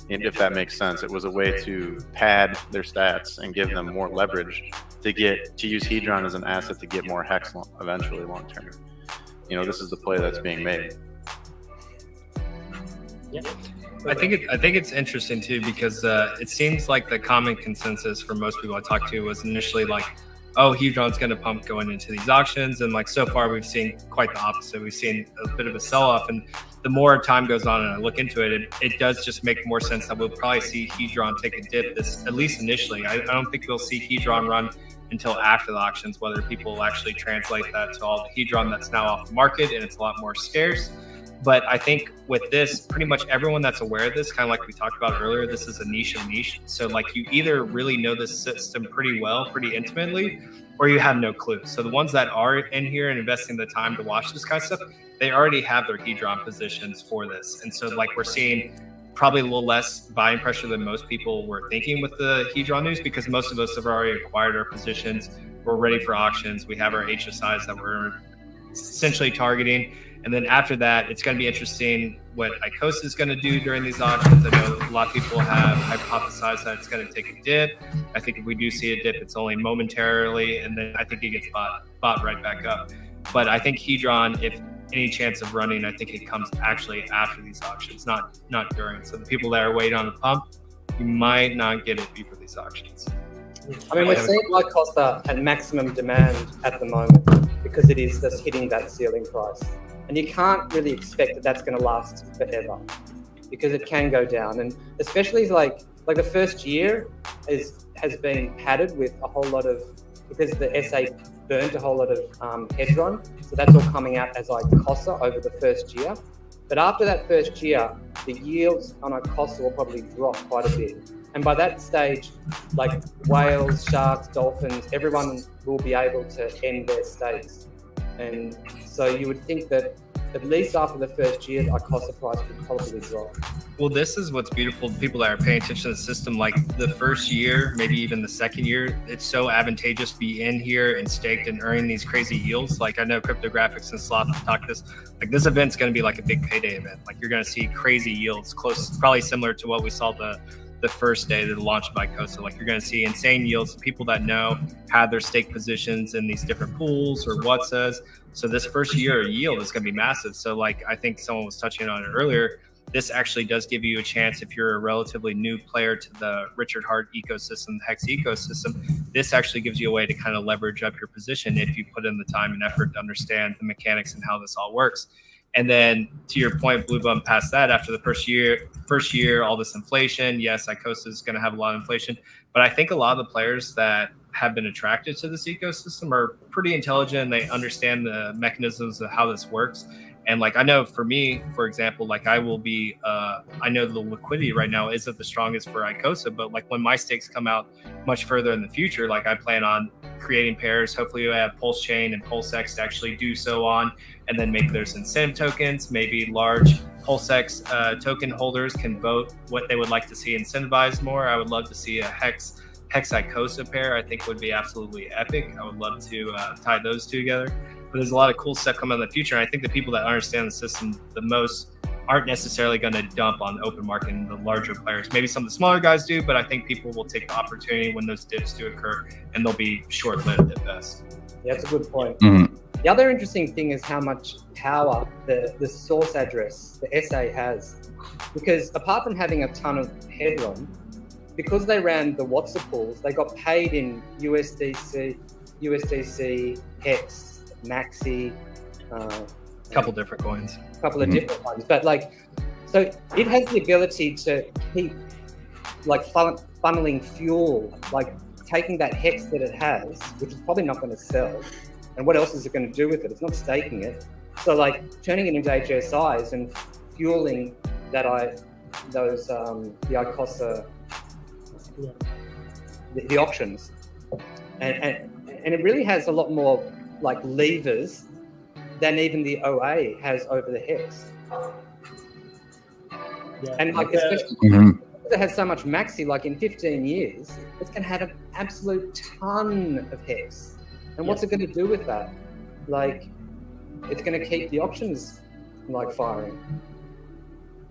And if that makes sense, it was a way to pad their stats and give them more leverage to use Hedron as an asset to get more hex eventually long term. This is the play that's being made. Yeah. I think it's interesting too because it seems like the common consensus for most people I talked to was initially like, oh, Hedron's going to pump going into these auctions, and like so far we've seen quite the opposite. We've seen a bit of a sell-off, and the more time goes on and I look into it, it does just make more sense that we'll probably see Hedron take a dip, at least initially. I don't think we'll see Hedron run until after the auctions, whether people will actually translate that to all the Hedron that's now off the market and it's a lot more scarce. But I think with this, pretty much everyone that's aware of this, kind of like we talked about earlier, this is a niche of niche. So like you either really know this system pretty well, pretty intimately, or you have no clue. So the ones that are in here and investing the time to watch this kind of stuff, they already have their Hedron positions for this. And so like we're seeing probably a little less buying pressure than most people were thinking with the Hedron news, because most of us have already acquired our positions. We're ready for auctions. We have our HSIs that we're essentially targeting. And then after that, it's going to be interesting what icosa is going to do during these auctions. I know a lot of people have hypothesized that it's going to take a dip. I think if we do see a dip, it's only momentarily, and then I think it gets bought right back up. But I think Hedron, if any chance of running, I think it comes actually after these auctions, not during. So the people that are waiting on the pump, you might not get it before these auctions. I mean, we're seeing icosa at maximum demand at the moment because it is just hitting that ceiling price. And you can't really expect that that's going to last forever because it can go down. And especially like the first year has been padded with a whole lot of, because the SA burnt a whole lot of Hedron. So that's all coming out as icosa over the first year. But after that first year, the yields on icosa will probably drop quite a bit. And by that stage, like whales, sharks, dolphins, everyone will be able to end their stakes. And so you would think that at least after the first year, the icosa price would probably drop. Well, this is what's beautiful. People that are paying attention to the system, like the first year, maybe even the second year, it's so advantageous to be in here and staked and earning these crazy yields. Like I know Cryptographics and Sloth talk this. Like this event's going to be like a big payday event. Like you're going to see crazy yields, close, probably similar to what we saw the first day of the launch of icosa. Like you're going to see insane yields. People that know have their stake positions in these different pools or what says. So this first year yield is going to be massive. So like I think someone was touching on it earlier, this actually does give you a chance if you're a relatively new player to the Richard Hart ecosystem, the Hex ecosystem. This actually gives you a way to kind of leverage up your position if you put in the time and effort to understand the mechanics and how this all works. And then to your point, Blue Bump past that after the first year, all this inflation. Yes, icosa is going to have a lot of inflation, but I think a lot of the players that have been attracted to this ecosystem are pretty intelligent and they understand the mechanisms of how this works. And like, I know for me, for example, like I will be, I know the liquidity right now isn't the strongest for icosa, but like when my stakes come out much further in the future, like I plan on creating pairs. Hopefully we have Pulse Chain and PulseX to actually do so on. And then maybe there's incentive tokens, maybe large PulseX token holders can vote what they would like to see incentivized more. I would love to see a Hex icosa pair. I think would be absolutely epic. I would love to tie those two together. But there's a lot of cool stuff coming in the future. And I think the people that understand the system the most aren't necessarily going to dump on the open market and the larger players. Maybe some of the smaller guys do, but I think people will take the opportunity when those dips do occur, and they'll be short-lived at best. Yeah, that's a good point. Mm-hmm. The other interesting thing is how much power the source address, the SA, has. Because apart from having a ton of headroom, because they ran the Watson pools, they got paid in USDC, Hex, Maxi, Couple different coins. Couple of different ones, but like, so it has the ability to keep like funneling fuel, like taking that hex that it has, which is probably not going to sell, and what else is it going to do with it? It's not staking it, so like turning it into HSIs and fueling the icosa, the auctions, and it really has a lot more like levers than even the OA has over the hex. Yeah. And like, especially Mm-hmm. it has so much maxi, like in 15 years, it's going to have an absolute ton of hex. And what's it going to do with that? Like, it's going to keep the auctions like firing.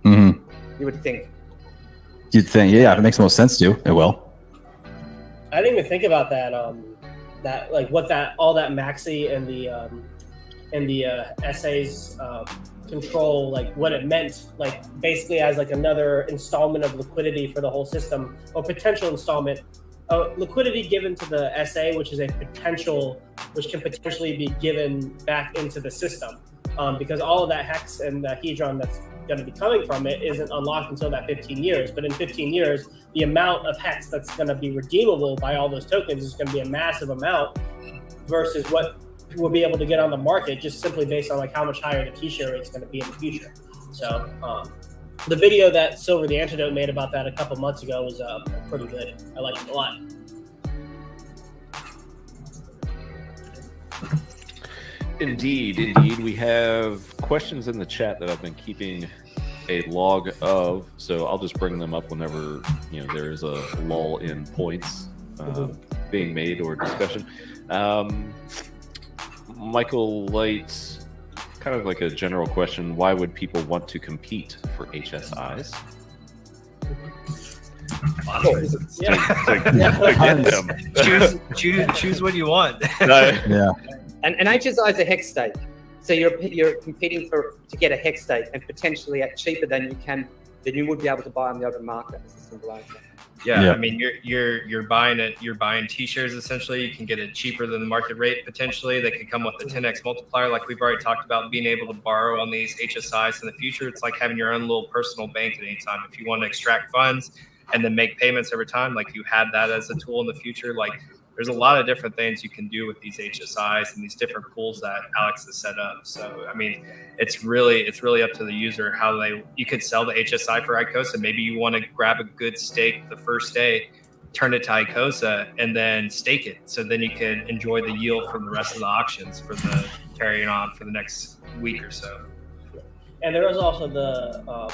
Mm-hmm. You would think. You'd think, yeah, if it makes the most sense to, it will. I didn't even think about that. That like what that all that maxi and the SA's control, like what it meant, like basically as like another installment of liquidity for the whole system, or potential installment liquidity given to the SA, which is which can potentially be given back into the system, because all of that hex and the hedron that's going to be coming from it isn't unlocked until that 15 years. But in 15 years, the amount of hex that's going to be redeemable by all those tokens is going to be a massive amount versus what we'll be able to get on the market, just simply based on like how much higher the T-share rate is going to be in the future. So the video that Silver the Antidote made about that a couple months ago was pretty good. I liked it a lot. Indeed. We have questions in the chat that I've been keeping a log of, so I'll just bring them up whenever there is a lull in points being made or discussion. Michael Light, kind of like a general question: why would people want to compete for HSIs? To get them. Choose what you want. Yeah. And HSI is a hex stake, so you're competing to get a hex stake, and potentially at cheaper than you would be able to buy on the open market. It's a simple answer. Yeah, I mean, you're buying it. You're buying T-shares essentially. You can get it cheaper than the market rate potentially. They could come with a 10x multiplier, like we've already talked about. Being able to borrow on these HSIs in the future, it's like having your own little personal bank at any time. If you want to extract funds and then make payments every time, like you had that as a tool in the future. Like there's a lot of different things you can do with these HSIs and these different pools that Alex has set up. So I mean, it's really up to the user how you could sell the HSI for icosa. Maybe you want to grab a good stake the first day, turn it to icosa, and then stake it. So then you can enjoy the yield from the rest of the auctions for the carrying on for the next week or so. And there is also the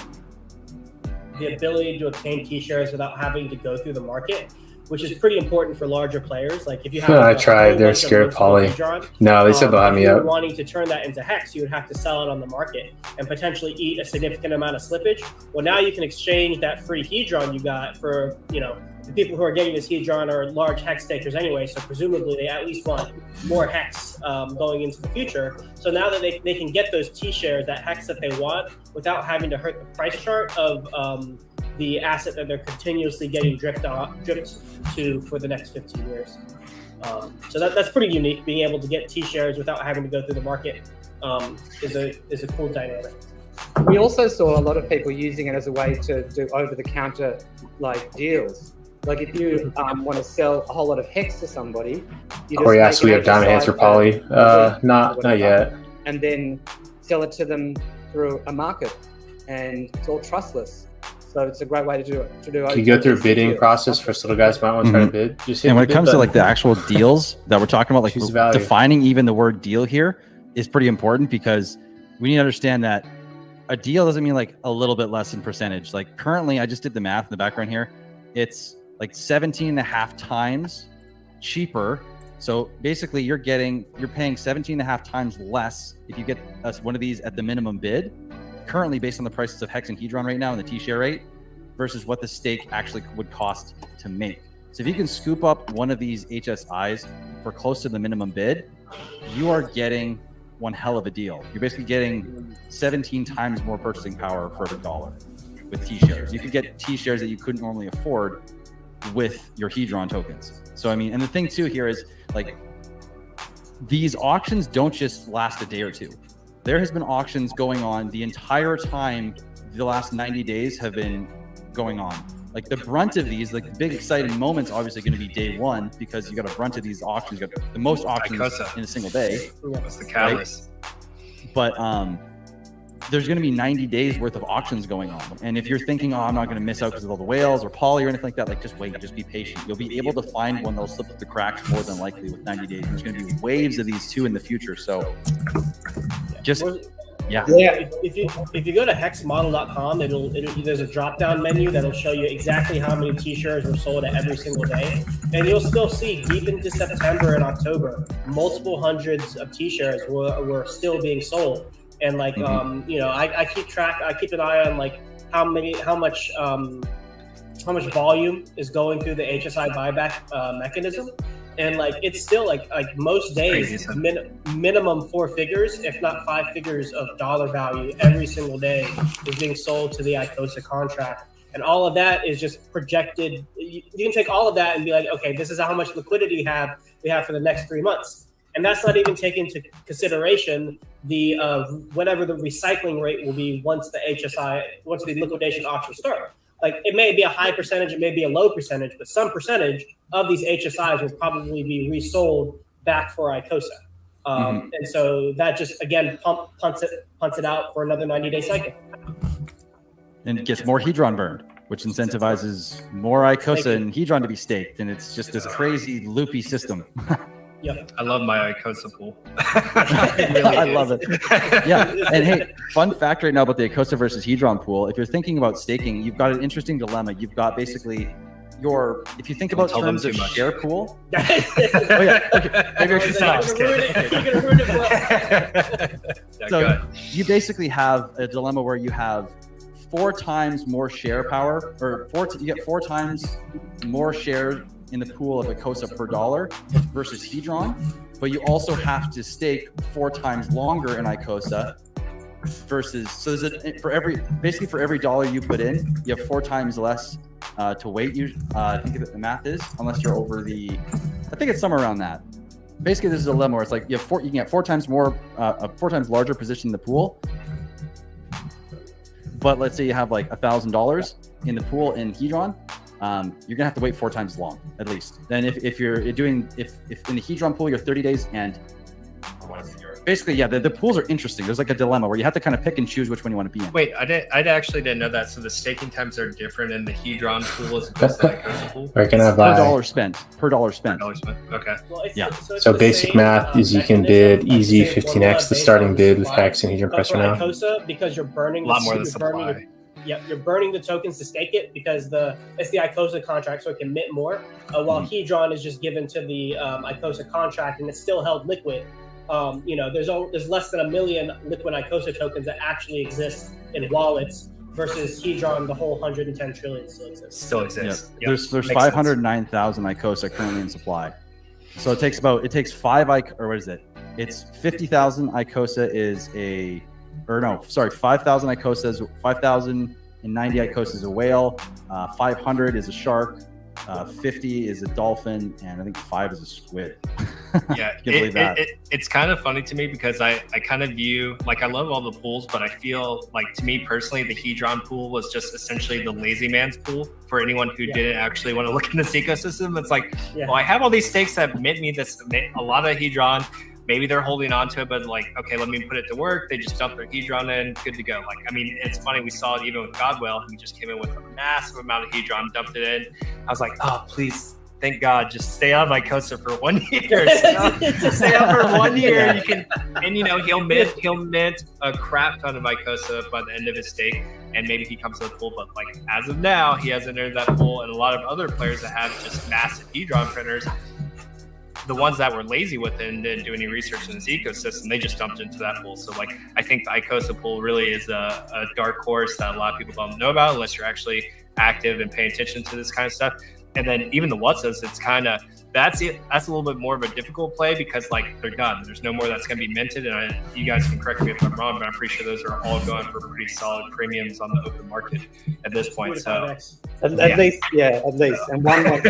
ability to obtain T-shares without having to go through the market, which is pretty important for larger players. Like if you have, I tried. They're scared of poly. No, they said they'll have me if up. you're wanting to turn that into hex, you would have to sell it on the market and potentially eat a significant amount of slippage. Well, now you can exchange that free hedron you got for, the people who are getting this hedron are large hex takers anyway, so presumably they at least want more hex going into the future. So now that they can get those T-shares, that hex that they want, without having to hurt the price chart of the asset that they're continuously getting dripped to for the next 15 years. So that's pretty unique. Being able to get T-shares without having to go through the market is a cool dynamic. We also saw a lot of people using it as a way to do over-the-counter like deals. Like if you want to sell a whole lot of hex to somebody, you Corey just asked, we have diamond hands for poly. Not yet. And then sell it to them through a market, and it's all trustless. So it's a great way to do it. Can you go through a bidding process for little guys might want to try to bid? And when it comes to like the actual deals that we're talking about, like defining even the word deal here is pretty important, because we need to understand that a deal doesn't mean like a little bit less in percentage. Like currently, I just did the math in the background here. It's like 17.5 times cheaper. So basically you're paying 17.5 times less if you get us one of these at the minimum bid, currently based on the prices of Hex and Hedron right now and the T-share rate, versus what the stake actually would cost to make. So if you can scoop up one of these HSIs for close to the minimum bid, you are getting one hell of a deal. You're basically getting 17 times more purchasing power for every dollar with T-shares. You could get T-shares that you couldn't normally afford with your Hedron tokens. So, I mean, and the thing too here is like, these auctions don't just last a day or two. There has been auctions going on the entire time the last 90 days have been going on. Like the brunt of these, like the big exciting moments, obviously going to be day one, because you got a brunt of these auctions. You got the most auctions in a single day. That's the catalyst. Right? But there's going to be 90 days worth of auctions going on. And if you're thinking, oh, I'm not going to miss out because of all the whales or poly or anything like that, like just wait, just be patient. You'll be able to find one that'll slip through the cracks more than likely with 90 days. There's going to be waves of these too in the future. So just, yeah. If you go to hexmodel.com, there's a drop down menu that'll show you exactly how many T-shirts were sold at every single day, and you'll still see deep into September and October, multiple hundreds of T-shirts were still being sold. And like I keep an eye on like how much volume is going through the HSI buyback mechanism. And like it's still like most days minimum 4 figures, if not 5 figures of dollar value every single day is being sold to the icosa contract. And all of that is just projected. You can take all of that and be like, okay, this is how much liquidity we have for the next 3 months. And that's not even taking into consideration the whatever the recycling rate will be once the liquidation auctions start. Like it may be a high percentage, it may be a low percentage, but some percentage of these HSIs will probably be resold back for icosa. And so that just again punts it out for another 90-day cycle. And it gets more Hedron burned, which incentivizes more icosa and Hedron to be staked. And it's just this crazy loopy system. Yep. I love my icosa pool. I love it. Yeah. And hey, fun fact right now about the icosa versus Hedron pool. If you're thinking about staking, you've got an interesting dilemma. You've got basically if you think about terms of share pool. Oh yeah. Okay. Maybe I should stop. So you basically have a dilemma where you have 4 times more share power, or you get 4 times more shares in the pool of icosa per dollar versus Hedron, but you also have to stake 4 times longer in icosa versus, so there's for every dollar you put in, you have 4 times less to wait. I think the math is, unless you're over I think it's somewhere around that. Basically, this is a dilemma where it's like you can get 4 times more, a 4 times larger position in the pool. But let's say you have like $1,000 in the pool in Hedron, you're gonna have to wait 4 times long at least. Then if in the Hedron pool you're 30 days and basically the pools are interesting. There's like a dilemma where you have to kind of pick and choose which one you want to be in. Wait, I actually didn't know that. So the staking times are different in the Hedron pool as opposed to the icosa pool. Where can I buy? Per dollar spent. Okay. Well, yeah. So basic math is you can bid easy 15x the starting bid with Hex and Hedron Press now. icosa, because you're burning a lot more than supply. You're burning the tokens to stake it because it's the icosa contract, so it can mint more. While Hedron is just given to the icosa contract and it's still held liquid. There's less than 1 million liquid icosa tokens that actually exist in wallets versus Hedron, the whole 110 trillion still exists. Yeah. Yep. There's 509,000 icosa currently in supply. So it takes 5 It's 50,000 icosa is 5,000 icosas, 5,090 icosas is a whale, 500 is a shark, 50 is a dolphin, and I think 5 is a squid. Yeah, Can't believe that. It's kind of funny to me because I kind of view, like, I love all the pools, but I feel like, to me personally, the Hedron pool was just essentially the lazy man's pool for anyone who didn't actually want to look in this ecosystem. It's like, well, I have all these stakes that mint me a lot of Hedron. Maybe they're holding on to it, but like, okay, let me put it to work. They just dump their Hedron in, good to go. Like, I mean, it's funny. We saw it even with Godwell. He just came in with a massive amount of Hedron, dumped it in. I was like, oh, please, thank God, just stay on icosa for 1 year. Stay on for 1 year. You can, and he'll mint a crap ton of icosa by the end of his stake, and maybe he comes to the pool. But like, as of now, he hasn't entered that pool, and a lot of other players that have just massive Hedron printers, the ones that were lazy with it and didn't do any research in this ecosystem, they just dumped into that pool. So like, I think the icosa pool really is a dark horse that a lot of people don't know about unless you're actually active and paying attention to this kind of stuff. And then even the Whatsas, it's kind of, that's a little bit more of a difficult play because like, they're done. There's no more that's going to be minted. And you guys can correct me if I'm wrong, but I'm pretty sure those are all going for pretty solid premiums on the open market at this point. So at least. And one more.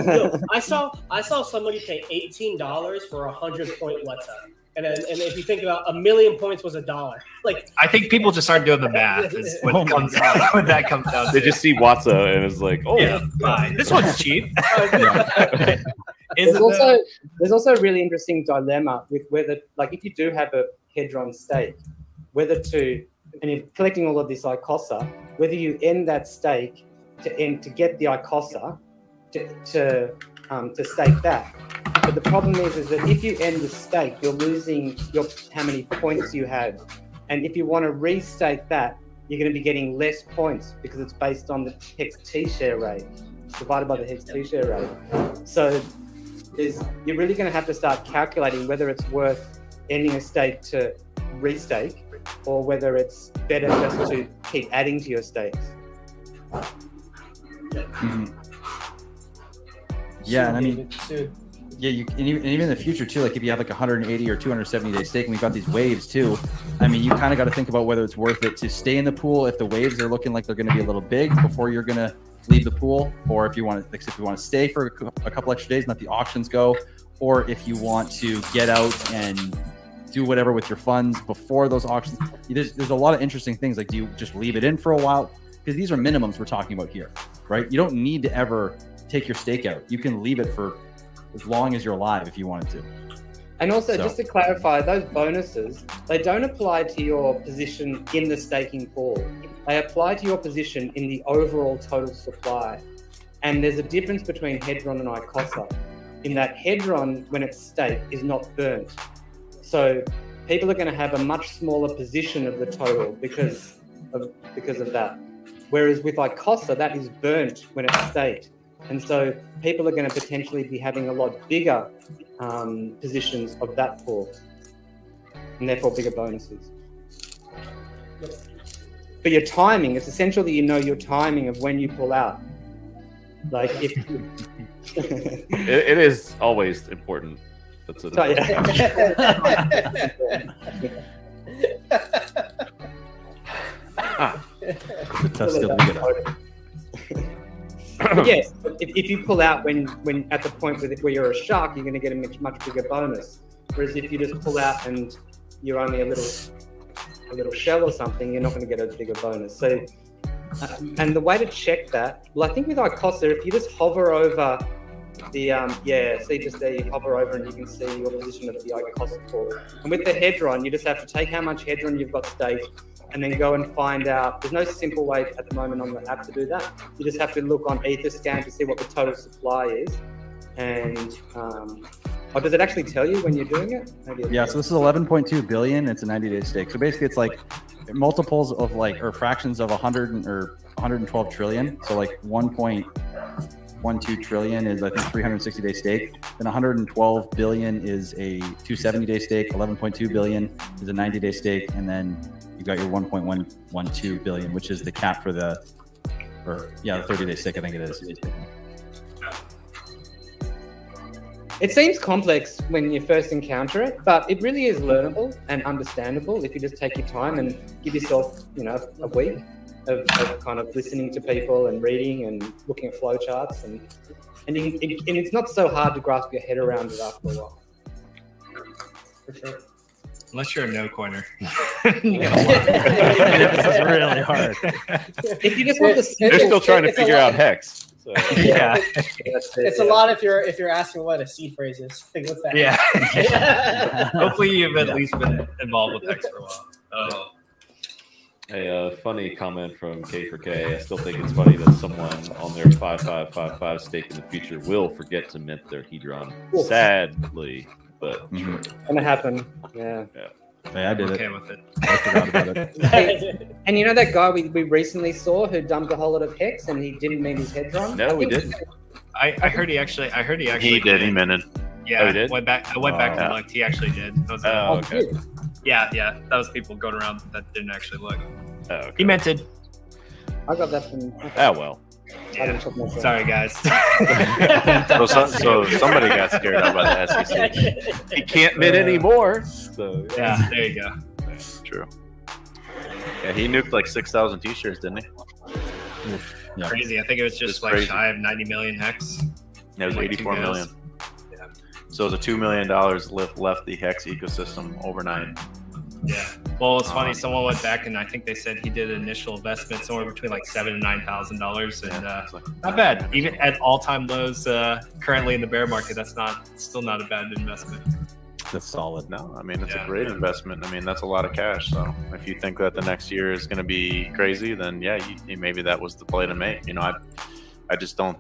Yo, I saw somebody pay $18 for 100 point Whatsapp. And if you think about 1,000,000 points was $1. Like, I think people just aren't doing the math. Is what comes out when that comes down. They just see Watsa and it's like, oh, yeah, fine. This one's cheap. There's also a really interesting dilemma with whether, like, if you do have a Hedron stake, whether to, and you're collecting all of this icosa, whether you end that stake to get the icosa to stake that. But the problem is that if you end the stake, you're losing how many points you have. And if you want to restake that, you're going to be getting less points because it's based on the hex T-share rate, divided by the hex T-share rate. So you're really going to have to start calculating whether it's worth ending a stake to restake or whether it's better just to keep adding to your stakes. Mm-hmm. Yeah, and I mean... Yeah, and even in the future too, like if you have like 180 or 270 day stake, and we've got these waves too. I mean, you kind of got to think about whether it's worth it to stay in the pool if the waves are looking like they're going to be a little big before you're going to leave the pool, or if you want to stay for a couple extra days and let the auctions go, or if you want to get out and do whatever with your funds before those auctions. There's a lot of interesting things. Like, do you just leave it in for a while? Because these are minimums we're talking about here, right? You don't need to ever take your stake out. You can leave it for as long as you're alive if you wanted to. And also, just to clarify, those bonuses, they don't apply to your position in the staking pool. They apply to your position in the overall total supply. And there's a difference between Hedron and icosa, in that Hedron, when it's staked, is not burnt. So people are going to have a much smaller position of the total because of that. Whereas with icosa, that is burnt when it's staked. And so people are going to potentially be having a lot bigger positions of that pool, and therefore bigger bonuses. But your timing, it's essential that you know your timing of when you pull out. Like if it is always important. That's it. Tough skill to get out. Yes, if you pull out when at the point where you're a shark, you're going to get a much bigger bonus. Whereas if you just pull out and you're only a little shell or something, you're not going to get a bigger bonus. So, and the way to check that, well, I think with icosa, if you just hover over the see just there, you hover over and you can see your position of the icosa pool. And with the Hedron, you just have to take how much Hedron you've got staked, and then go and find out. There's no simple way at the moment on the app to do that. You just have to look on Etherscan to see what the total supply is. And does it actually tell you when you're doing it? Yeah, so this is 11.2 billion. It's a 90-day stake. So basically, it's like multiples of or fractions of 112 trillion. So like 1.12 trillion is, I think, 360-day stake. Then 112 billion is a 270-day stake. 11.2 billion is a 90-day stake, and then you got your 1.112 billion, which is the cap for the 30-day stake, I think it is. It seems complex when you first encounter it, but it really is learnable and understandable if you just take your time and give yourself, a week. of kind of listening to people and reading and looking at flowcharts, and it's not so hard to grasp your head around it after a while. For sure. Unless you're a no coiner. This is really hard. If you just want the They're still trying to figure out hex. So. Yeah. It's a lot if you're asking what a seed phrase is. Like, what's that? Yeah. Hopefully you've at least been involved with hex for a while. A funny comment from K4K. I still think it's funny that someone on their 5555 stake in the future will forget to mint their Hedron. Sadly, but gonna happen. Yeah. Hey, I did okay it. with it. I forgot about it. And you know that guy we recently saw who dumped a whole lot of hex and he didn't mean his Hedron? No, we didn't. I heard he actually. He did. He minted. Yeah, Oh, he did? I went back and yeah. looked. He actually did. That was Okay. good. yeah. That was people going around that didn't actually look. Oh, okay. He minted. I got that from. Oh, well. I didn't check myself. Sorry, guys. So somebody got scared out by the SEC. He can't mint anymore. So, Yeah, there you go. That's true. Yeah, he nuked like 6,000 t-shirts, didn't he? Yeah. Crazy. I think it was just It's like crazy. shy of 90 million hex. It was Like 84 2 million. Yeah. So it was a $2 million left the hex ecosystem overnight. Yeah. Well, it's funny. Someone went back and I think they said he did an initial investment somewhere between like $7,000 and $9,000, and It's like, not bad. Even at all-time lows, currently in the bear market, that's still not a bad investment. That's solid. no, I mean, it's Yeah. a great investment. I mean, that's a lot of cash. So if you think that the next year is going to be crazy, then yeah, maybe that was the play to make. You know, I just tend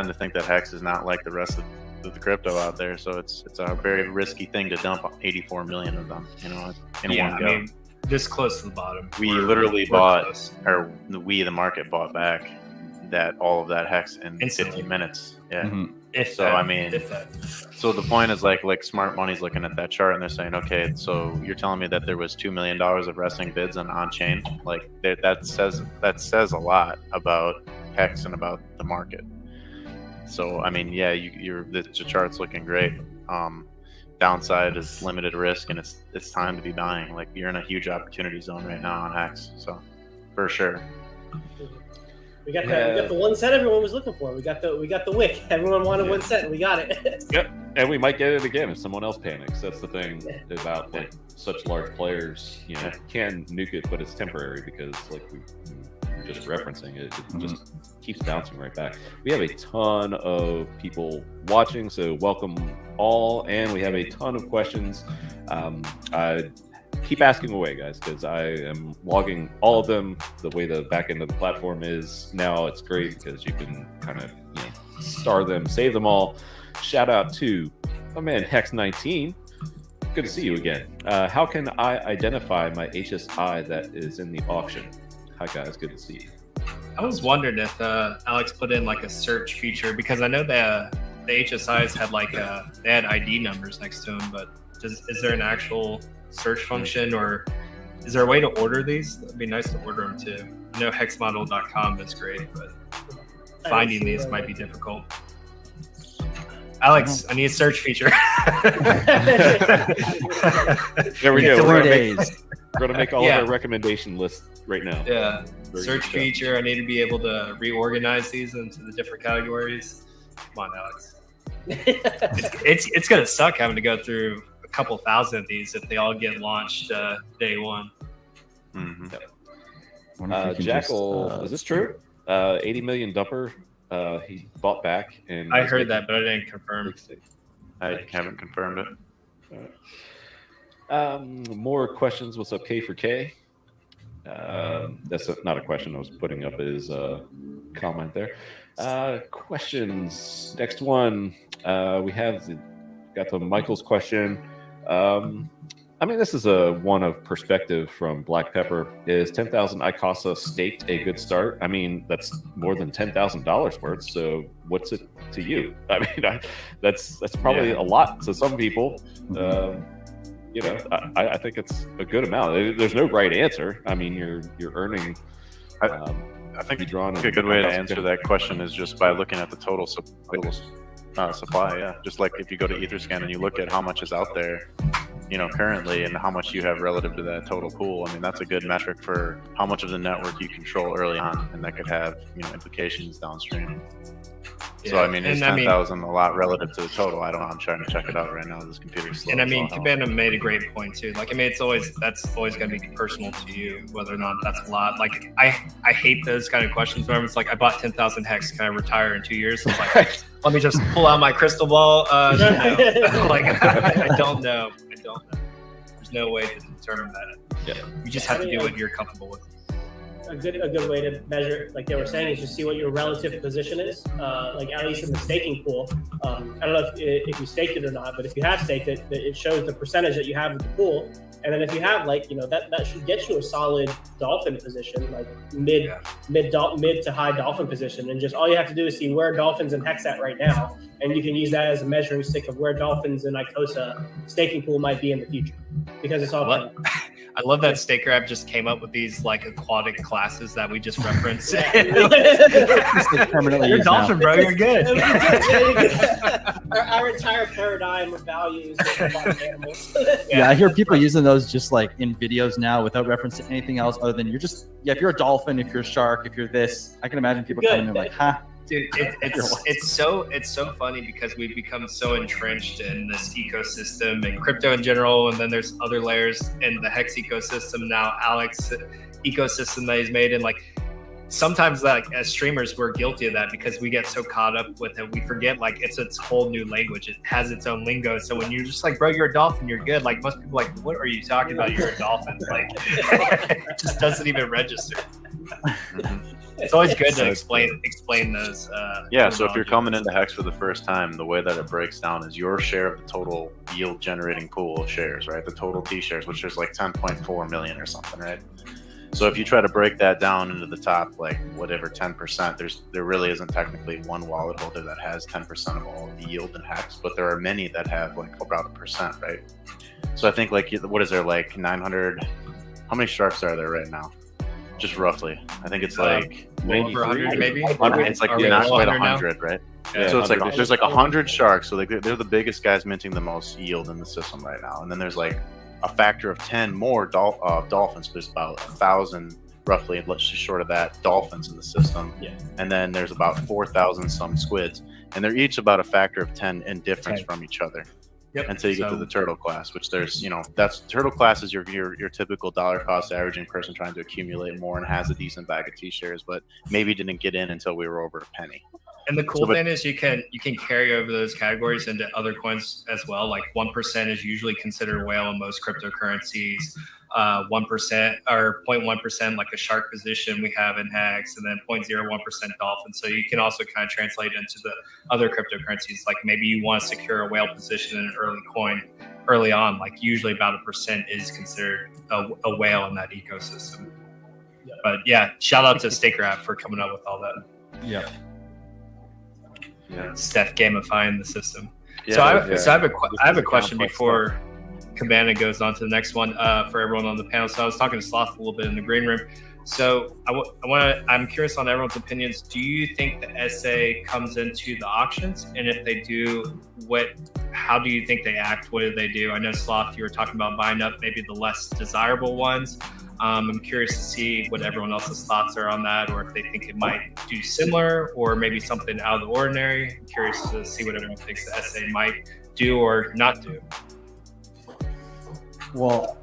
to think that hex is not like the rest of the crypto out there. So it's a very risky thing to dump 84 million of them, you know, in Yeah, one go. I mean, this close to the bottom. We We're- literally we're bought, close. or the market bought back all of that hex in Instantly. 15 minutes. Yeah. Mhm. If So, that, I mean, if that. So the point is like smart money's looking at that chart and they're saying, okay, so you're telling me that there was $2 million of resting bids on chain, like that says a lot about hex and about the market. So I mean, yeah, the chart's looking great. Downside is limited risk, and it's time to be buying. Like you're in a huge opportunity zone right now on hex, so for sure. We got the 1 cent everyone was looking for. We got the wick. Everyone wanted 1 cent. We got it. Yep, and we might get it again if someone else panics. That's the thing about like such large players. You know, can nuke it, but it's temporary because like we were just referencing it just keeps bouncing right back. We have a ton of people watching, so welcome all, and we have a ton of questions. I keep asking away, guys, because I am logging all of them. The way the back end of the platform is now, it's great because you can kind of star them, save them all. Shout out to my man Hex19. Good to see you again. How can I identify my HSI that is in the auction? Hi guys, good to see you. I was wondering if Alex put in like a search feature, because I know the HSIs had like they had ID numbers next to them, but is there an actual search function, or is there a way to order these? It'd be nice to order them too. I know hexmodel.com is great, but finding these might be difficult. Alex, I need a search feature. There we go. 3 days. We're gonna make all of our recommendation lists right now. Yeah, Very search good stuff. feature. I need to be able to reorganize these into the different categories. Come on, Alex. It's gonna suck having to go through a couple thousand of these if they all get launched day one. Mm-hmm. Wonder if you can Jackal, just, is this true? 80 million dumper. He bought back, and I heard that, but I didn't confirm. I haven't confirmed it. More questions. What's up, K4K? That's not a question. I was putting up his comment there. Questions. Next one. We got the Michael's question. I mean, this is a one of perspective from Black Pepper. Is 10,000 icosa staked a good start? I mean, that's more than $10,000 worth. So what's it to you? I mean, that's probably a lot to some people. I think it's a good amount. There's no right answer. I mean, you're earning. I think drawn a good way to answer that question is just by looking at the total supply. Yeah, just like if you go to Etherscan and you look at how much is out there, currently, and how much you have relative to that total pool. I mean, that's a good metric for how much of the network you control early on, and that could have implications downstream. So I mean, is 10,000 a lot relative to the total? I don't know. I'm trying to check it out right now. This computer's slow. And I mean, Cabana made a great point too. Like, I mean, that's always going to be personal to you whether or not that's a lot. Like, I hate those kind of questions where it's like, I bought 10,000 hex, can I retire in 2 years? It's like, let me just pull out my crystal ball. No. Like, I don't know. There's no way to determine that. Yeah. You just have to do what you're comfortable with. A good way to measure, like they were saying, is just see what your relative position is. Like at least in the staking pool, I don't know if you staked it or not, but if you have staked it, it shows the percentage that you have in the pool. And then if you have that should get you a solid dolphin position, like mid to high dolphin position. And just all you have to do is see where dolphins and hex at right now, and you can use that as a measuring stick of where dolphins and icosa staking pool might be in the future, because it's all. I love that Staker app just came up with these like aquatic classes that we just referenced. Permanently you're dolphin, bro. You're good. Our entire paradigm of values is about animals. Yeah, I hear people using those just like in videos now without reference to anything else other than if you're a dolphin, if you're a shark, if you're this. I can imagine people coming in like, huh? Dude, it's so funny because we've become so entrenched in this ecosystem and crypto in general, and then there's other layers in the hex ecosystem now, Alex ecosystem that he's made, and like sometimes like as streamers we're guilty of that because we get so caught up with it, we forget like it's its whole new language. It has its own lingo. So when you're just like, bro, you're a dolphin, you're good. Like most people are like, what are you talking about? You're a dolphin. Like it just doesn't even register. It's always good to explain those. So if you're coming into Hex for the first time, the way that it breaks down is your share of the total yield generating pool of shares, right? The total T shares, which is like 10.4 million or something, right? So if you try to break that down into the top, like whatever 10%, there really isn't technically one wallet holder that has 10% of all of the yield in Hex, but there are many that have like about 1%, right? So I think like, what is there, like 900? How many sharks are there right now? Just roughly. I think it's like maybe 100, maybe. It's like not quite 100, right? Yeah, so it's like there's like 100 sharks, so they're the biggest guys minting the most yield in the system right now. And then there's like a factor of 10 more dolphins. There's about 1,000 roughly, let's just short of that, dolphins in the system. Yeah. And then there's about 4,000 some squids, and they're each about a factor of 10 in difference from each other. Yep. Until you get to the turtle class, which there's, that's turtle class is your typical dollar cost averaging person trying to accumulate more and has a decent bag of T-shares, but maybe didn't get in until we were over a penny. And the cool thing is you can carry over those categories into other coins as well. Like 1% is usually considered a whale in most cryptocurrencies. 1% or 0.1% like a shark position we have in Hex, and then 0.01% dolphin. So you can also kind of translate into the other cryptocurrencies. Like maybe you want to secure a whale position in an early coin early on. Like usually about 1% is considered a whale in that ecosystem. Yeah. But yeah, shout out to Staker app for coming up with all that. Yeah. Steph gamifying the system. Yeah, So I have a question before Cabana goes on to the next one for everyone on the panel. So I was talking to Sloth a little bit in the green room. So I'm curious on everyone's opinions. Do you think the SA comes into the auctions? And if they do, how do you think they act? What do they do? I know Sloth, you were talking about buying up maybe the less desirable ones. I'm curious to see what everyone else's thoughts are on that, or if they think it might do similar or maybe something out of the ordinary. I'm curious to see what everyone thinks the SA might do or not do. Well,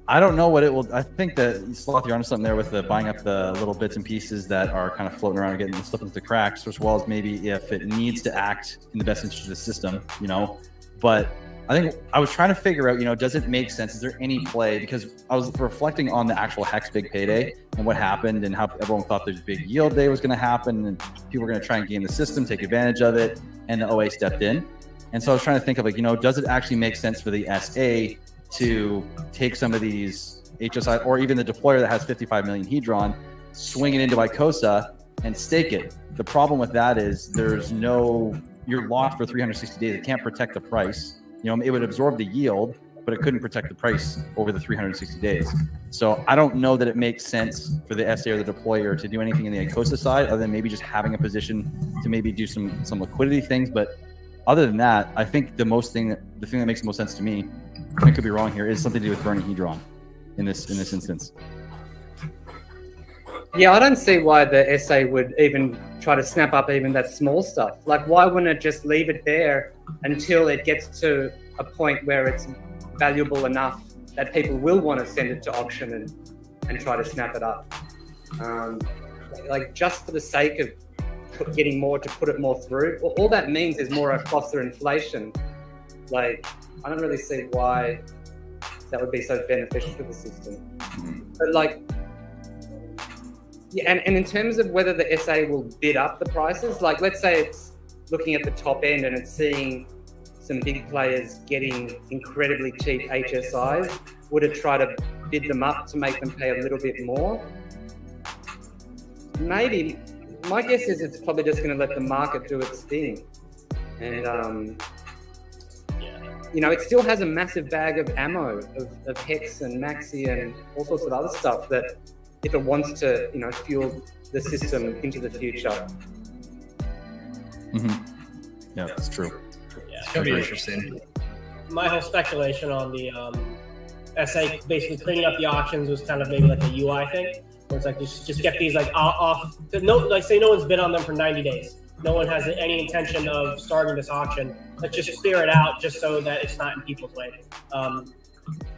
I don't know what it will. I think that Sloth, you're onto something there with the buying up the little bits and pieces that are kind of floating around and getting slipped into the cracks, as well as maybe if it needs to act in the best interest of the system, But I think I was trying to figure out, does it make sense? Is there any play? Because I was reflecting on the actual Hex big payday and what happened and how everyone thought there's big yield day was going to happen and people were going to try and game the system, take advantage of it, and the OA stepped in. And so I was trying to think of does it actually make sense for the SA to take some of these HSI or even the deployer that has 55 million Hedron, swing it into icosa and stake it. The problem with that is you're locked for 360 days. It can't protect the price. It would absorb the yield, but it couldn't protect the price over the 360 days. So I don't know that it makes sense for the SA or the deployer to do anything in the icosa side other than maybe just having a position to maybe do some liquidity things. But other than that, I think the thing that makes the most sense to me I could be wrong here, is something to do with burning Hedron in this instance. Yeah, I don't see why the SA would even try to snap up even that small stuff. Like, why wouldn't it just leave it there until it gets to a point where it's valuable enough that people will want to send it to auction and try to snap it up? Like, just for the sake of getting more to put it more through, all that means is more cost or inflation. Like, I don't really see why that would be so beneficial to the system. But like, yeah, and in terms of whether the SA will bid up the prices, like let's say it's looking at the top end and it's seeing some big players getting incredibly cheap HSIs, would it try to bid them up to make them pay a little bit more? Maybe. My guess is it's probably just going to let the market do its thing. And, you know, it still has a massive bag of ammo, of Hex and Maxi and all sorts of other stuff that if it wants to, you know, fuel the system into the future. Yeah, that's true. Yeah. It's gonna be interesting. My whole speculation on the SA basically cleaning up the auctions was kind of maybe like a UI thing, where it's like just get these like off. No, like say no one's bid on them for 90 days. No one has any intention of starting this auction. Let's just clear it out just so that it's not in people's way.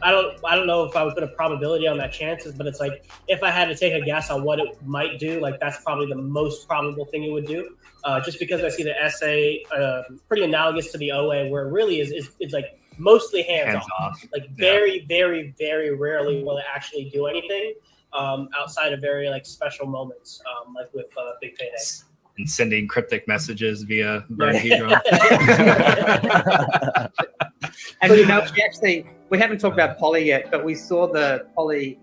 I don't know if I would put a probability on that chances, but it's like if I had to take a guess on what it might do, like that's probably the most probable thing it would do. Just because I see the SA pretty analogous to the OA, where it really is like mostly hands off. Like very, very, very rarely will it actually do anything outside of very like special moments, like with Big Payday. And sending cryptic messages via Burn Hedron. And you know, we haven't talked about Poly yet, but we saw the Poly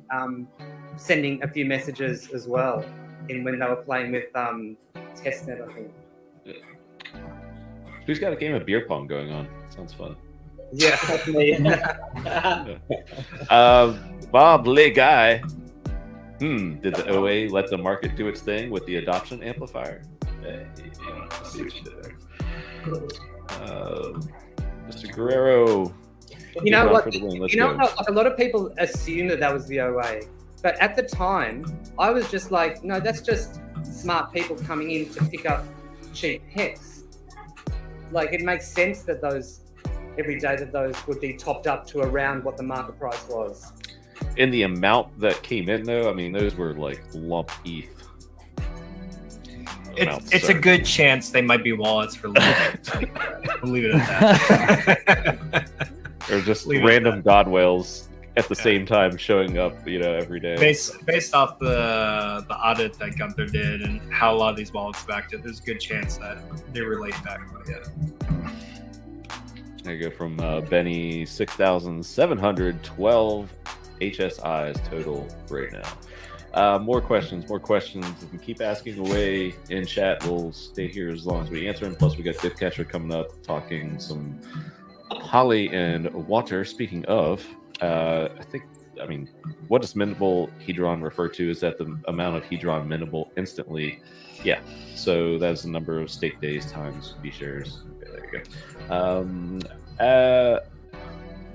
sending a few messages as well when they were playing with Testnet, I think. Who's got a game of beer pong going on? Sounds fun. Yeah, that's me. Bob Lee Guy. Did the OA let the market do its thing with the adoption amplifier? Let's see what you did there. Mr. Guerrero. You know what? Like a lot of people assume that was the OA, but at the time, I was just like, no, that's just smart people coming in to pick up cheap Hex. Like, it makes sense that those every day that those would be topped up to around what the market price was. In the amount that came in, though, I mean, those were like lump ETH. It's a good chance they might be wallets for Linux. We'll leave it at that. Or just random God whales at the same time showing up, every day. Based off the audit that Gunther did and how a lot of these wallets backed it, there's a good chance that they relate back. Yeah. There you go from Benny, 6,712 HSIs total right now. More questions. If you keep asking away in chat, we'll stay here as long as we answer them. Plus, we got Fifth Catcher coming up talking some Poly and water. Speaking of, what does mintable Hedron refer to? Is that the amount of Hedron mintable instantly? Yeah. So that's the number of stake days times B shares. Okay, there you go.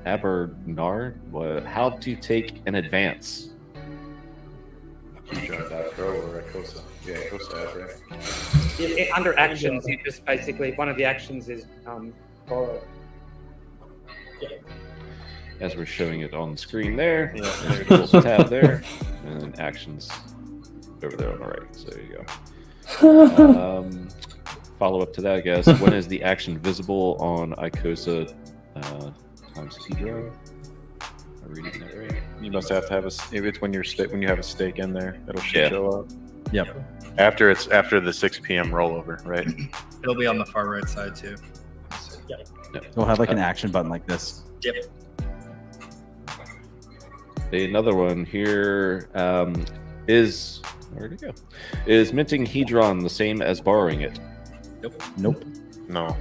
Abernard, how to take an advance? Hedron.pro or icosa. Yeah, icosa, right? Under actions, you just basically, one of the actions is borrow. As we're showing it on the screen there, there's a tab there, and then actions over there on the right. So there you go. Follow up to that, I guess. When is the action visible on icosa times Hedron? Am I reading that right? You must have to have maybe it's when you have a stake in there, it'll show up. Yep. After the 6 p.m. rollover, right? It'll be on the far right side too. Yep. We'll have like an action button like this. Yep. Another one here is where'd it go? Is minting Hedron the same as borrowing it? Nope. No.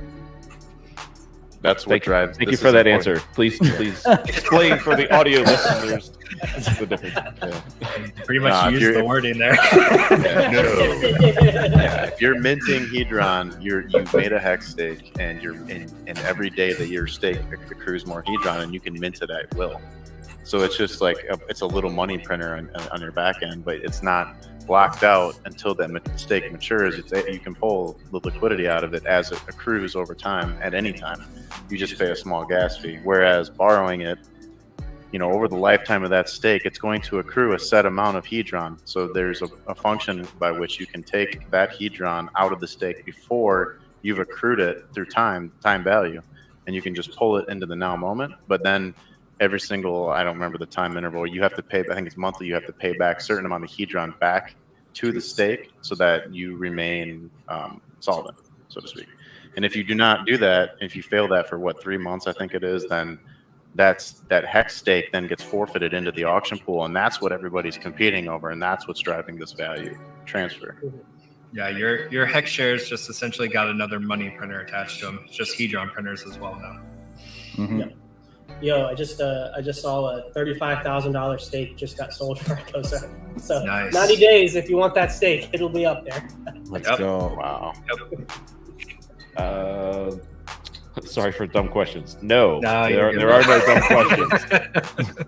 That's what drives. Thank you for that answer. Please explain for the audio listeners. That's the difference. Yeah. Pretty much if use the you're- wording there. Yeah, if you're minting Hedron, you've made a hex stake, and and every day that your stake accrues more Hedron, and you can mint it at will. So it's just like it's a little money printer on your back end, but it's not blocked out until that stake matures. You can pull the liquidity out of it as it accrues over time at any time. You just pay a small gas fee. Whereas borrowing it, over the lifetime of that stake, it's going to accrue a set amount of Hedron. So there's a function by which you can take that Hedron out of the stake before you've accrued it through time value, and you can just pull it into the now moment. But then every single, I don't remember the time interval, you have to pay, I think it's monthly, you have to pay back a certain amount of Hedron back to the stake so that you remain solvent, so to speak. And if you do not do that, if you fail that for 3 months, I think it is, then that hex stake then gets forfeited into the auction pool, and that's what everybody's competing over, and that's what's driving this value transfer. Yeah, your hex shares just essentially got another money printer attached to them. It's just Hedron printers as well now. Mm-hmm. Yeah. Yo, I just saw a $35,000 stake just got sold for icosa. So Nice. 90 days, if you want that stake, it'll be up there. Let's Yep. go. Wow. Sorry for dumb questions. No, No, there are no dumb questions.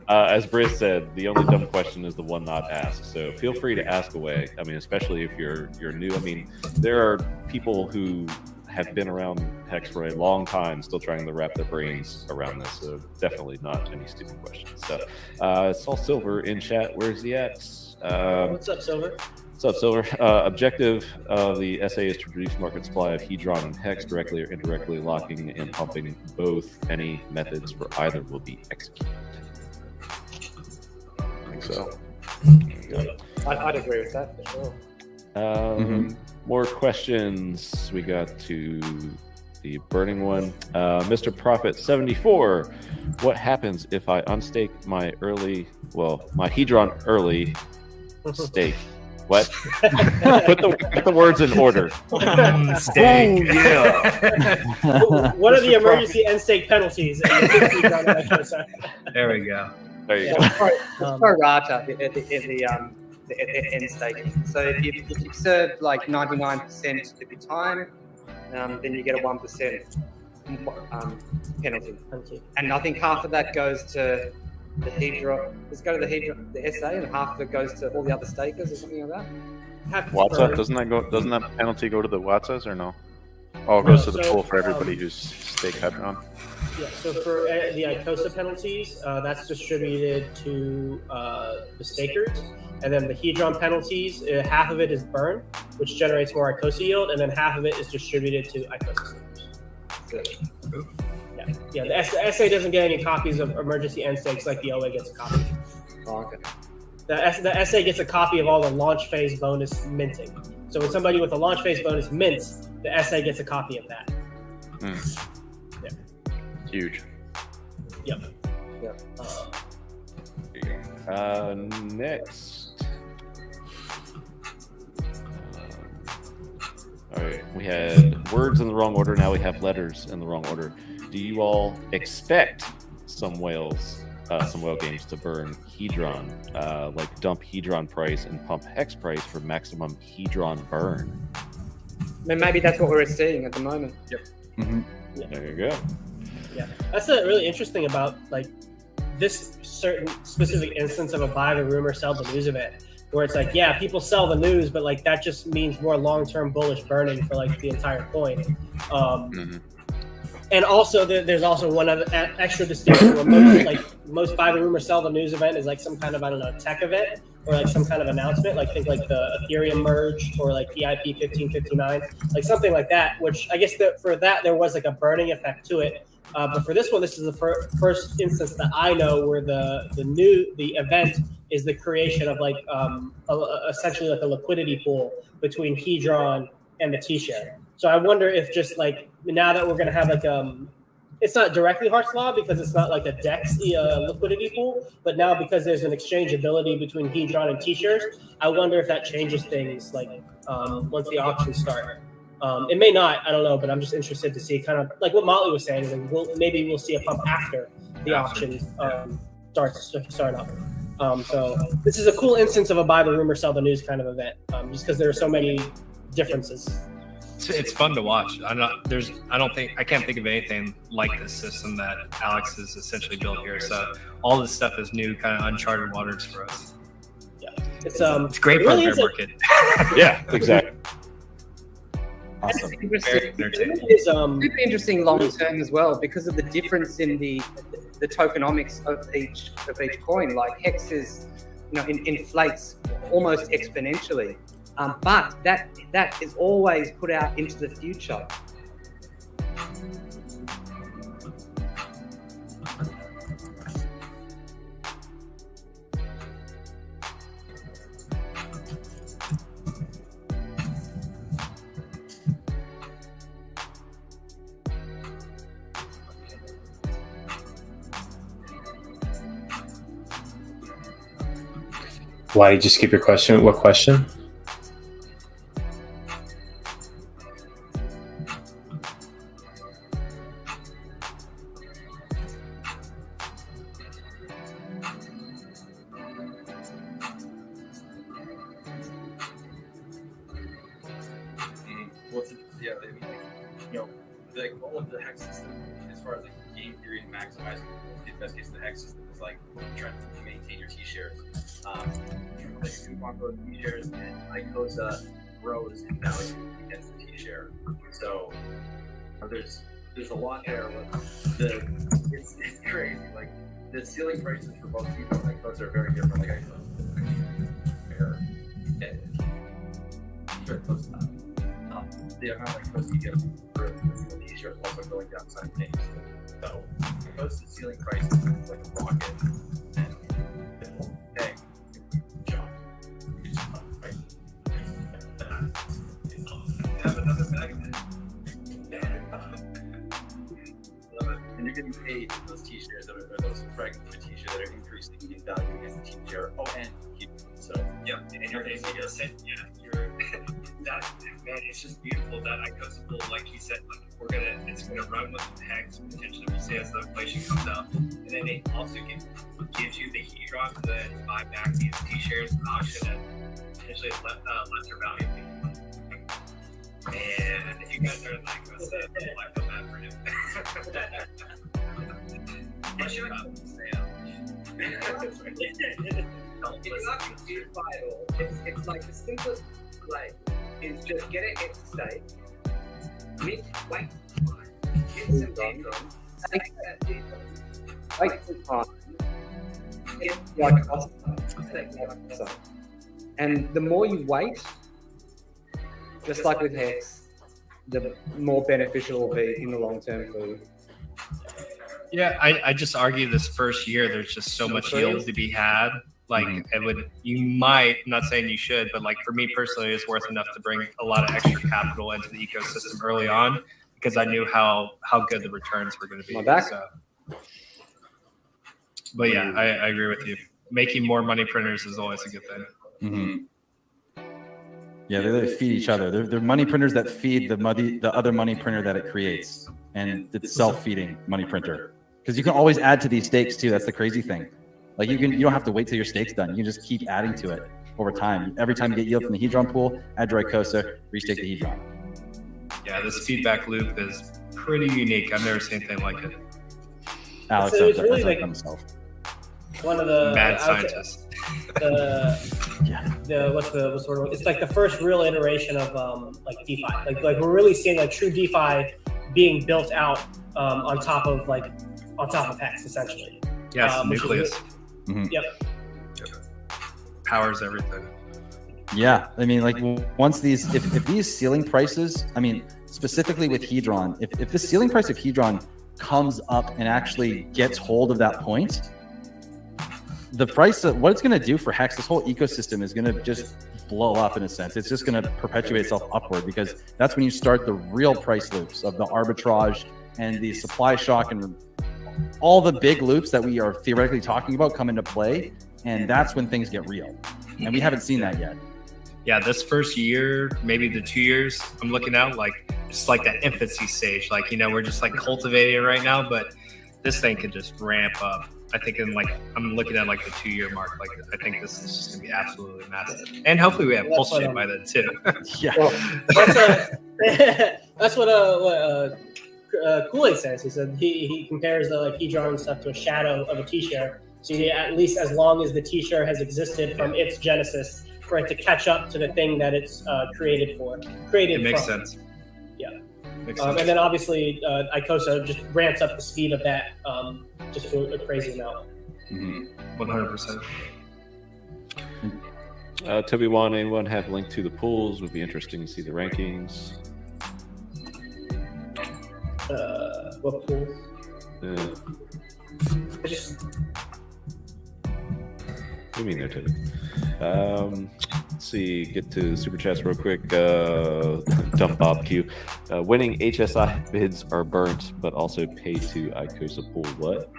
As Briz said, the only dumb question is the one not asked. So feel free to ask away. I mean, especially if you're new. I mean, there are people who have been around Hex for a long time, still trying to wrap their brains around this. So definitely not any stupid questions. So it's all Silver in chat. Where's he at? What's up, Silver? What's up, Silver? Objective of the SA is to reduce market supply of Hedron and Hex directly or indirectly, locking and pumping both. Any methods for either will be executed. I think so. I'd agree with that for sure. More questions. We got to the burning one. Mr. Profit 74. What happens if I unstake my Hedron early stake? What? put the words in order. Stake. Oh, yeah. What are the emergency end stake penalties? There we go. There you Yeah, go. it's pro rata at the end stake. So if you serve like 99% of your time, then you get a 1% penalty. And I think half of that goes to the Hedron. Let's go to the SA, and half of it goes to all the other stakers or something like that. WhatsApp, doesn't that penalty go to the WhatsApp or no? Oh, it goes to the pool for everybody who's stake Hedron. Yeah, so for the icosa penalties, that's distributed to the stakers. And then the Hedron penalties, half of it is burn, which generates more icosa yield, and then half of it is distributed to icosa stakers. Yeah, the SA doesn't get any copies of emergency end stakes like the OA gets a copy. Oh, okay. The SA gets a copy of all the launch phase bonus minting. So when somebody with a launch phase bonus mints, the SA gets a copy of that. Yeah. Huge. Yep. Next. All right, we had words in the wrong order. Now we have letters in the wrong order. Do you all expect some whale games to burn Hedron, like dump Hedron price and pump Hex price for maximum Hedron burn? Maybe that's what we're seeing at the moment. Yep. Mm-hmm. There you go. Yeah, that's really interesting about like this certain specific instance of a buy the rumor, sell the news event, where it's like, yeah, people sell the news, but like that just means more long-term bullish burning for like the entire coin. And also, there's also one other extra distinction where most buy the rumor, sell the news event is like some kind of, I don't know, tech event or like some kind of announcement, like think like the Ethereum merge or like PIP 1559, like something like that. Which I guess for that there was like a burning effect to it. But for this one, this is the first instance that I know where the event is the creation of like essentially like a liquidity pool between Hedron and the T-share. So I wonder if just like now that we're going to have like it's not directly Hart's Law because it's not like a DEX liquidity pool, but now because there's an exchangeability between Hedron and T-shares, I wonder if that changes things like once the auctions start. It may not, I don't know, but I'm just interested to see kind of like what Motley was saying. Maybe we'll see a pump after the auction start up. So this is a cool instance of a buy the rumor, sell the news kind of event, just because there are so many differences. It's fun to watch. I can't think of anything like this system that Alex has essentially built here. So all this stuff is new, kind of uncharted waters for us. Yeah, it's great for the bear market. Yeah, exactly. Awesome. Very entertaining. It's Super interesting long term as well because of the difference in the tokenomics of each coin. Like Hex is, inflates almost exponentially, but that is always put out into the future. Why did you skip your question? What question? Like all of the hex system, as far as like game theory and maximizing the best case of the hex system is like trying to maintain your T-shares. Like coupon growth T-shares and icosa grows in value against the T-share. So there's a lot there. It's crazy. Like the ceiling prices for both people and icosa are very different. Like icosa, very close to that. The amount of icosa you get for the T-shirt also going down simultaneously. So icosa ceiling price is like a rocket, and hey, jump. Have another bag of it. And you're getting paid for those T-shirts that are those fragments of T-shirt that are increasing in value against the T-shirt. Oh, and so yeah, and you're paying you're that man. It's just beautiful that icosa will, like you said, like it's gonna run with the hex potentially. We'll see as the inflation comes out, and then it also gives you the hedron to then buy back these T-shares in auction at potentially lesser value. And if you guys are like icosa, I feel bad for him. It's not confused by it all. It's like the simplest play is just get it at stake, wait, get some income, take that income, wait for time, get the icosa, take the icosa. And the more you wait, just like with Hex, the more beneficial it will be in the long term for you. Yeah, I just argue this first year there's just so much yield to be had. Like you might, I'm not saying you should, but like for me personally, it's worth enough to bring a lot of extra capital into the ecosystem early on because I knew how good the returns were going to be. So. But yeah, I agree with you. Making more money printers is always a good thing. Mm-hmm. Yeah, they feed each other. They're money printers that feed the other money printer that it creates, and it's self-feeding money printer. Because you can always add to these stakes too. That's the crazy thing. Like you don't have to wait till your stake's done. You can just keep adding to it over time. Every time you get yield from the hedron pool, add your icosa, restake the hedron. Yeah, this feedback loop is pretty unique. I've never seen anything like it. Alex, it's really like himself. One of the mad scientists. What's the word? It's like the first real iteration of like DeFi. Like we're really seeing like true DeFi being built out on top of Hex essentially. Yeah, nucleus. Yep. Powers everything. Yeah, I mean, like once these, if these ceiling prices, I mean, specifically with hedron, if the ceiling price of hedron comes up and actually gets hold of that point, the price of what it's going to do for Hex, this whole ecosystem is going to just blow up in a sense. It's just going to perpetuate itself upward because that's when you start the real price loops of the arbitrage and the supply shock and all the big loops that we are theoretically talking about come into play. And that's when things get real. And we haven't seen that yet. Yeah, this first year, maybe the 2 years I'm looking at, like it's like that infancy stage. Like, we're just like cultivating it right now, but this thing could just ramp up I think I'm looking at like the 2-year mark. Like I think this is just gonna be absolutely massive, and hopefully we have pulse chain by then too. Yeah. Well, that's what Kool-Aid says. He said he compares the like Hedron stuff to a shadow of a T-share. So at least as long as the T-share has existed from its genesis, for it to catch up to the thing that it's created for. It makes sense. Yeah. Makes sense. And then obviously icosa just ramps up the speed of that just to a crazy amount. 100%. Toby Wan, anyone have a link to the pools? Would be interesting to see the rankings. What pools? What do you mean there, Toby? Let's see, get to super chats real quick. Dump Bob Q. Winning HSI bids are burnt, but also paid to icosa pool. What?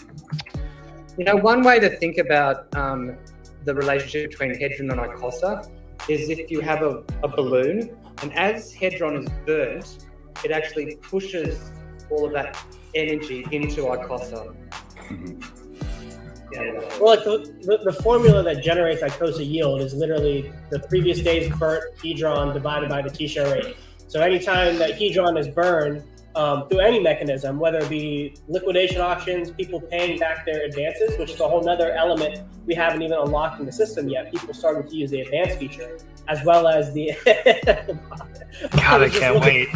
One way to think about the relationship between Hedron and icosa is if you have a balloon, and as Hedron is burnt, it actually pushes all of that energy into icosa. Well, like the formula that generates icosa yield is literally the previous day's burnt hedron divided by the T-share rate. So anytime that hedron is burned through any mechanism, whether it be liquidation auctions, people paying back their advances, which is a whole nother element we haven't even unlocked in the system yet. People starting to use the advanced feature, as well as the... God, I can't wait.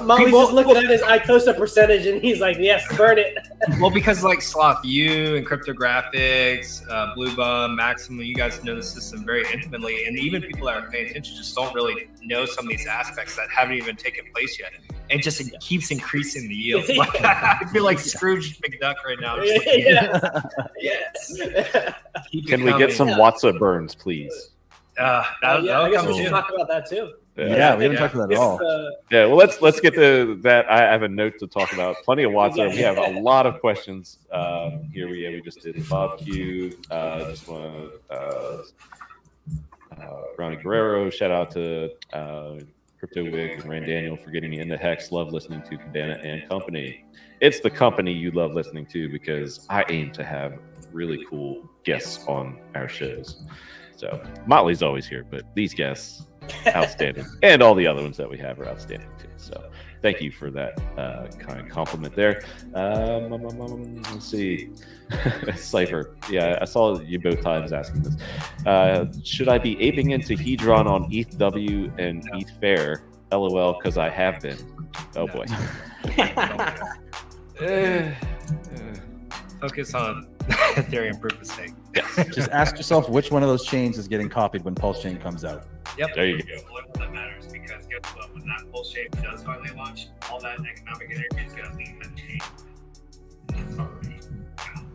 Molly's just looking at his icosa percentage, and he's like, yes, burn it. Well, because like Sloth, you and Cryptographics, Blue Bum, Maximum, you guys know the system very intimately, and even people that are paying attention just don't really know some of these aspects that haven't even taken place yet. It just keeps increasing the yield. Like, I feel like Scrooge McDuck right now. Just like, yes. Can we get some Watsa burns, please? I guess we should talk about that too. Yeah, we haven't talked about that at all. Yeah, well, let's get to that. I have a note to talk about. Plenty of Watsa. We have a lot of questions. Here we just did Bob Q. Just want to Ronnie Guerrero. Shout out to CryptoWig and Rand Daniel for getting me into Hex. Love listening to Cadena and Company. It's the company you love listening to because I aim to have really cool guests on our shows. So Motley's always here, but these guests, outstanding. And all the other ones that we have are outstanding too. So thank you for that kind compliment there. Let's see. Cypher. Yeah, I saw you both times asking this. Should I be aping into Hedron on ETHW and ETH Fair? LOL, because I have been. Oh boy. Focus on Ethereum proof of stake. Yes. Just ask yourself which one of those chains is getting copied when Pulse Chain comes out. Yep. There you go. That matters because guess what? When that pulse shape does finally launch, all that economic energy is going to leave that chain. It's already out.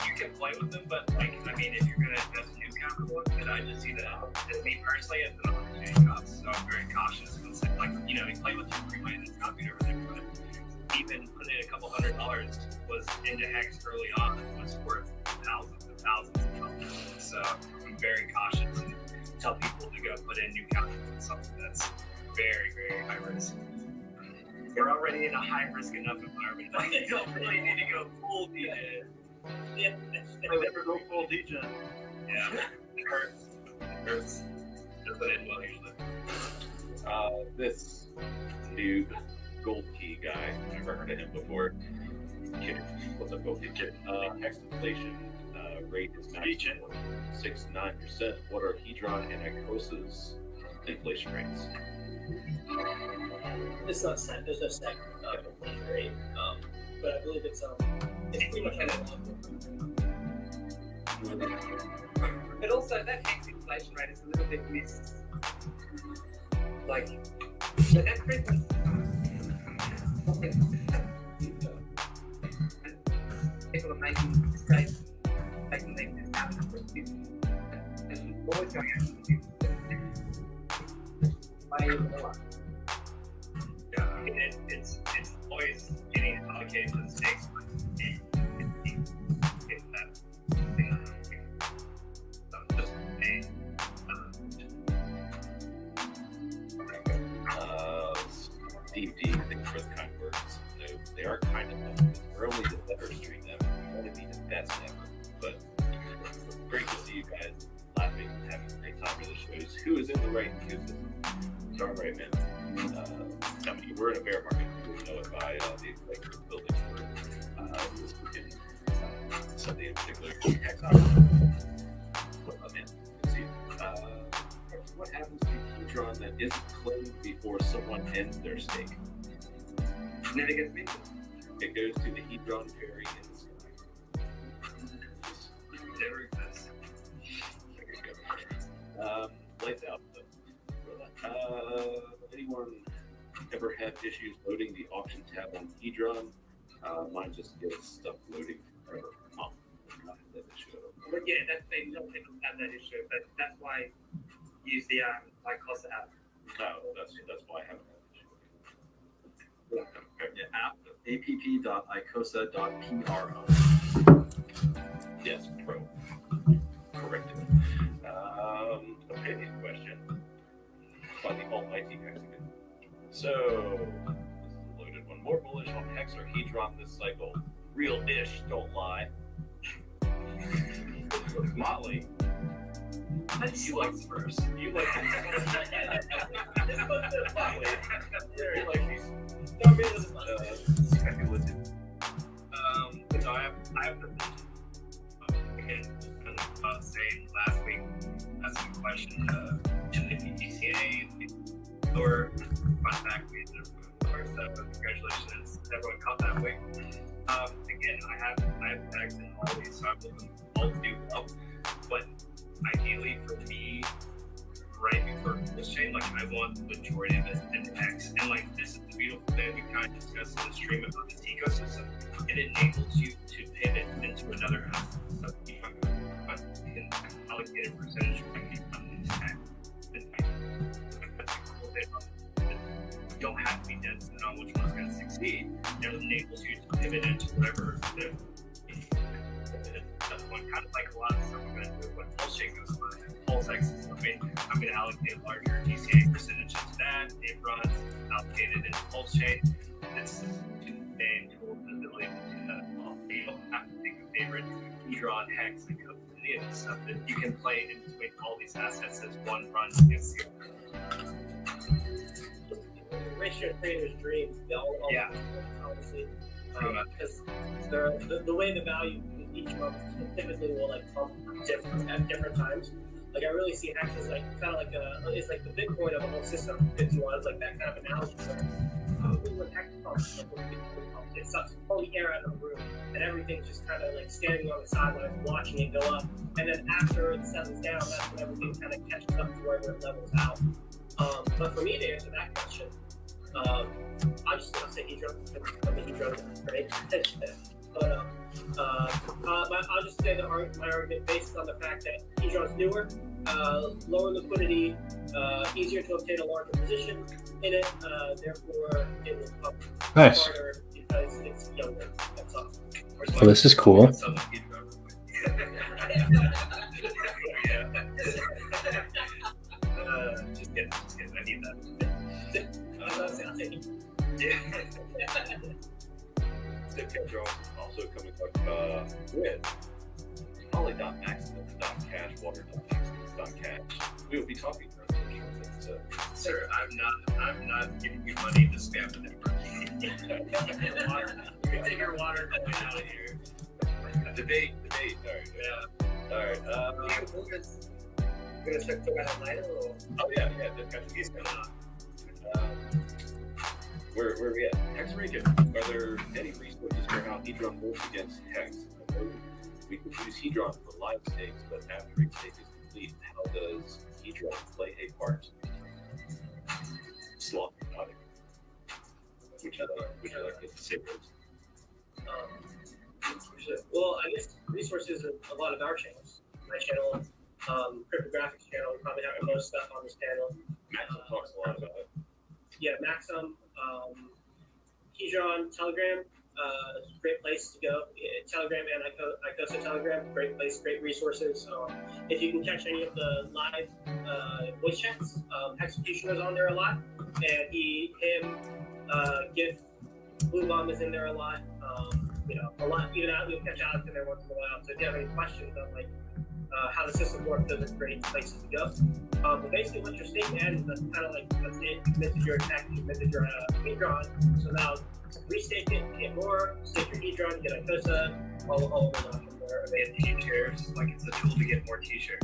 You can play with them, but like, I mean, if you're going to invest new capital, then I just see that as me personally as an opportunity cost. So I'm very cautious when saying, like, you play with your free money that's copied over there, but even putting in a couple $100 was into Hex early on was worth thousands and thousands of dollars. So I'm very cautious and tell people to go put in new capital in something that's very, very high risk. You're already in a high risk enough environment. You don't really need to go full degen. I never go full degen. Yeah, it hurts. It hurts. Doesn't end well usually. This new Gold Key guy, I've never heard of him before. What's up, Gold Key? Hex inflation rate is 9.69%. What are Hedron and icosa's inflation rates? It's not set. There's no set inflation rate, but I believe it's pretty much But also, that Hex inflation rate is a little bit missed. Like, the net presence. People are making mistakes, making things happen. And always going out to way lower. Yeah, I mean, it's always getting allocated to the stakes. deep. I think for the kind words. They are kind enough. We're only the better stream ever. We want to be the best ever. But great to see you guys laughing and having a great time with the shows. Who is in the right? Who's in darn right, man. I mean, we're in a bear market. We know it by the like building for this weekend. Sunday in particular. What happens to Hedron that isn't closed before someone ends their stake? Never gets minted. It goes to the Hedron fairy in the sky. Never exists. Lights out. Anyone ever have issues loading the auction tab on Hedron? Mine just gets stuck loading forever. But yeah, they don't have that issue, but that's why use the icosa app. No, that's why I haven't had an issue. Yeah, app.icosa.pro. Yes, pro. Corrected. Opinion question by the almighty Mexican. So, this is a loaded one. More bullish on Hex or Hedron this cycle? Real ish, don't lie. Motley. You like Spurs. You like Motley. You like these speculative. So I have the again, saying last week, asking a question, should the PTCA or front back be so congratulations, everyone caught that week. Again, I have tags in all these, so I'm looking all to do well, but ideally for me, right before this chain, like I want the majority of it in X, and like this is the beautiful thing we kind of discussed in the stream about this ecosystem. It enables you to pivot into another asset. So you can allocate a percentage from these tags. That's a cool thing. You don't have to be dead set on which one's going to succeed. It enables you to pivot into whatever the one, kind of like a lot of stuff I'm going to do when Pulse Chain goes live. Pulse X is coming. I'm going to allocate a larger DCA percentage into that. It runs allocated in Pulse Chain. It's a cool ability to do that. You don't have to pick a favorite Hedron, Hex, and any of this stuff. That you can play in between all these assets as one runs against the other. Ratio traders' dreams. Yeah. Obviously, because the way the value each month typically will like pump different at different times. Like I really see Hex as like kind of like it's like the Bitcoin of the whole system. If you want, like that kind of analogy. So, when Hex pumps, it sucks all the air out of the room, and everything's just kind of like standing on the sidelines watching it go up. And then after it settles down, that's when everything kind of catches up to where it levels out. But for me to answer that question, I just want to say Hedron. I'm a Hedron, right? But I'll just say that my argument based on the fact that Hedron's newer, lower liquidity, easier to obtain a larger position in it, therefore it will come harder because it's younger. That's all. Well, this is cool. Just kidding. I need that. I'll take it. The control also coming up with poly.maximus.cash, water.maximus.cash. We will be talking about this. Sir, I'm not giving you money to spam the network. You can take your water going out of here. Debate. All right. We're gonna start talking about it later, or? Oh yeah. The question is coming on. Where are we at? Hex region. Are there any resources for how Hedron works against Hex? We could use Hedron for live stakes, but after each stake is complete, how does Hedron play a part? Slot nodding. Which I like to say first. Well, I guess resources are a lot of our channels. My channel, cryptographics channel, we probably have the most stuff on this channel. Maxim talks a lot about it. Yeah, Maxim, Hedron, Telegram, great place to go. Telegram and icosa Telegram, great place, great resources. If you can catch any of the live voice chats, Executioner's on there a lot, and him, Gift, Blue Bomb is in there a lot. A lot. Even you'll catch Alex in there once in a while. So if you have any questions on like how the system works, those are great places to go. But basically, what your stake adds, that's kind of like that's it. You minted your attack, you minted your Hedron. So now restake it, get more, stake your Hedron, get icosa, all of those options there. They have T-shares, like it's a tool to get more T-shares.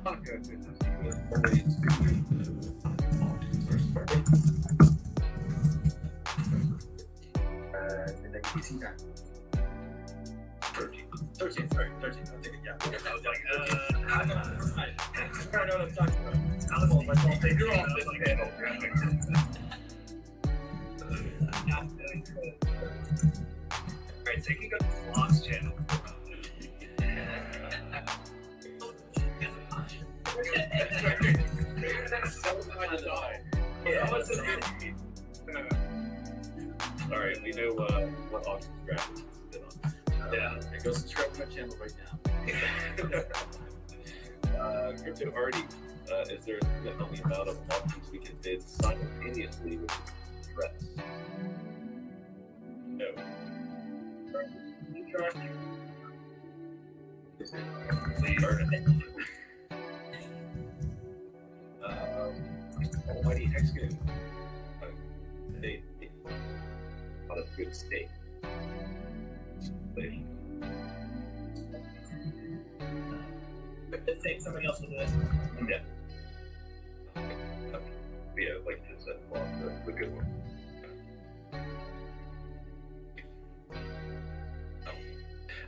Not good. And then PC time. 13, sorry, 13. I'll take it, yeah. I was like, I know what I'm talking about. My fault. You're off this panel. Alright, so you can go to the Lost channel. Alright, we know what auction graphics is on. Yeah, go subscribe to my channel right now. Crypto already, is there a limit on the amount of auctions we can bid simultaneously with press? No. Almighty Hexagon, they on a good state. Let's take somebody else will do it. Yeah. Yeah, like you said, the good one.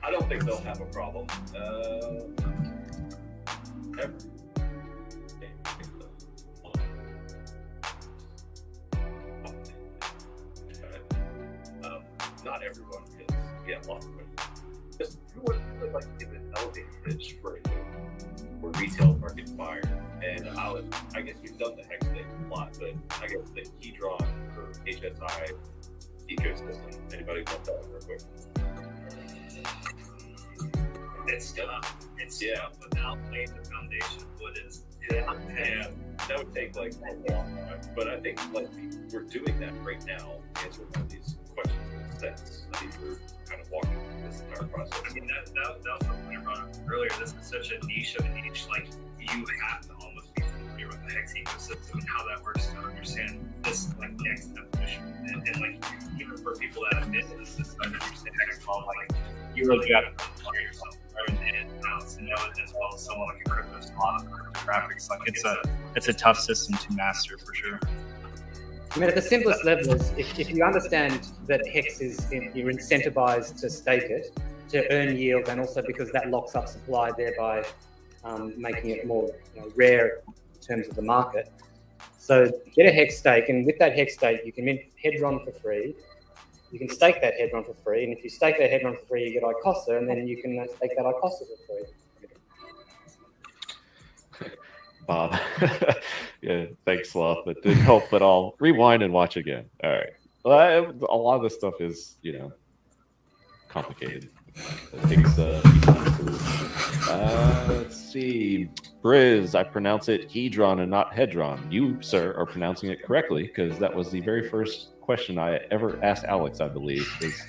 I don't think they'll have a problem. Ever. Not everyone is. Yeah, lots of them. Just who would like to give an elevator pitch for retail market buyer? And I guess we've done the hex thing a lot, but I guess the Hedron for HSI ecosystem. Anybody want that real quick? It's tough without laying the foundation of what is. Yeah, that would take like a long time. But I think like we're doing that right now, answering one of these questions in a sense. I think we're kind of walking through this entire process. I mean, that was something I brought up earlier. This is such a niche of a niche. Like, you have to almost be familiar with the hex ecosystem and how that works to understand this like next definition. And like, even for people that have been in the system, understand hex law, like, you really got to familiar yourself right in and out to know it, as well as someone like a crypto spot of cryptographics. Like, it's a tough system to master for sure. I mean, at the simplest level is if you understand that hex is you're incentivized to stake it to earn yield, and also because that locks up supply, thereby making it more rare in terms of the market. So get a hex stake, and with that hex stake, you can mint Hedron for free. You can stake that Hedron for free, and if you stake that Hedron for free, you get icosa, and then you can stake that icosa for free. Bob. Yeah, thanks, Sloth. That didn't help at all. Rewind and watch again. All right. Well, a lot of this stuff is, complicated. It takes let's see. Briz, I pronounce it Hedron and not Hedron. You, sir, are pronouncing it correctly, because that was the very first question I ever asked Alex, I believe, is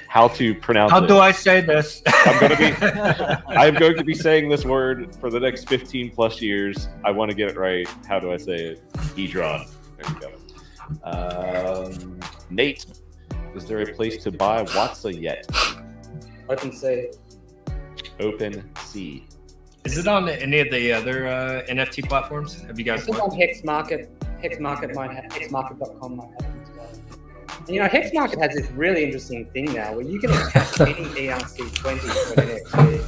how to pronounce it. How do I say this? I'm going to be saying this word for the next 15 plus years. I want to get it right. How do I say it? Hedron. There we go. Nate, is there a place to buy Watsa yet? OpenSea. OpenSea. Is it on any of the other NFT platforms? Have you guys? I think on Hexmarket. Hexmarket might have. Hexmarket.com might have. Hexmarket has this really interesting thing now where you can attach any ERC20 to an NFT.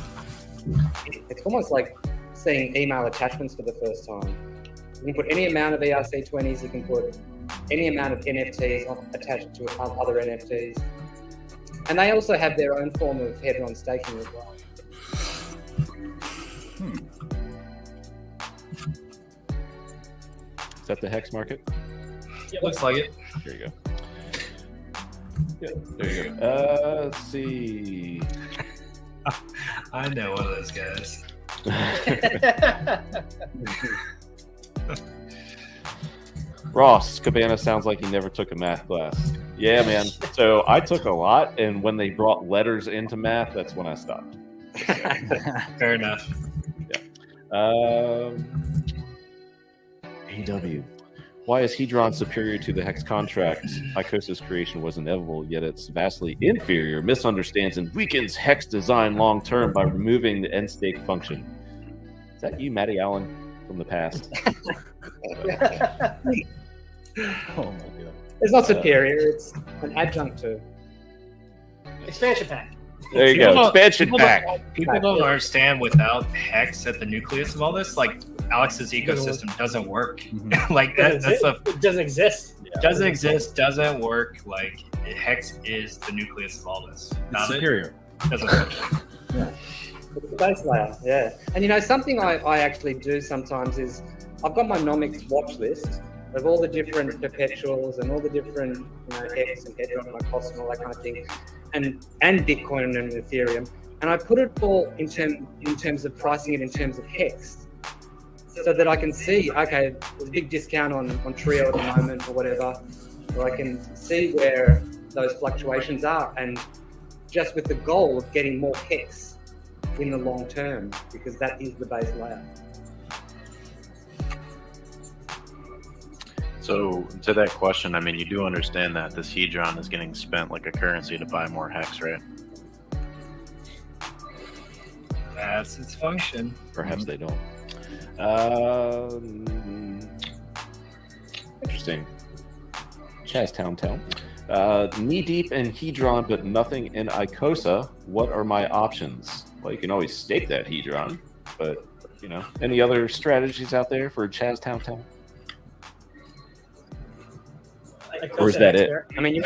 It's almost like seeing email attachments for the first time. You can put any amount of ERC20s, you can put any amount of NFTs attached to other NFTs. And they also have their own form of Hedron staking as well. Is that the Hex market? Yeah, looks like it. Here you go. Yeah, there you go. Let's see. I know one of those guys. Ross Cabana sounds like he never took a math class. Yeah, man. So I took a lot, and when they brought letters into math, that's when I stopped. Fair enough. AW. Why is Hedron superior to the hex contract? Icosa's creation was inevitable, yet it's vastly inferior, misunderstands, and weakens hex design long term by removing the end stake function. Is that you, Matty Allen, from the past? Oh my god. It's not superior. It's an adjunct to. Expansion pack. There you go. Expansion pack. People don't understand without hex at the nucleus of all this, like Alex's ecosystem doesn't work. Like that's It doesn't exist. doesn't exist, doesn't work. Like hex is the nucleus of all this. It's superior. Doesn't work. It's the base layer, yeah. And you know, something I actually do sometimes is I've got my nomics watch list of all the different perpetuals and all the different, you know, hex and hedron and icosa and all that kind of thing, and Bitcoin and Ethereum, and I put it all in terms of pricing it in terms of hex, so that I can see, okay, there's a big discount on Trio at the moment or whatever, or I can see where those fluctuations are, and just with the goal of getting more hex in the long term, because that is the base layer. So to that question, I mean, you do understand that this Hedron is getting spent like a currency to buy more hex, right? That's its function. Perhaps they don't. Interesting. Town. Knee deep in Hedron, but nothing in Icosa. What are my options? Well, you can always stake that Hedron, but you know, any other strategies out there for Town? Or is that it? I mean, you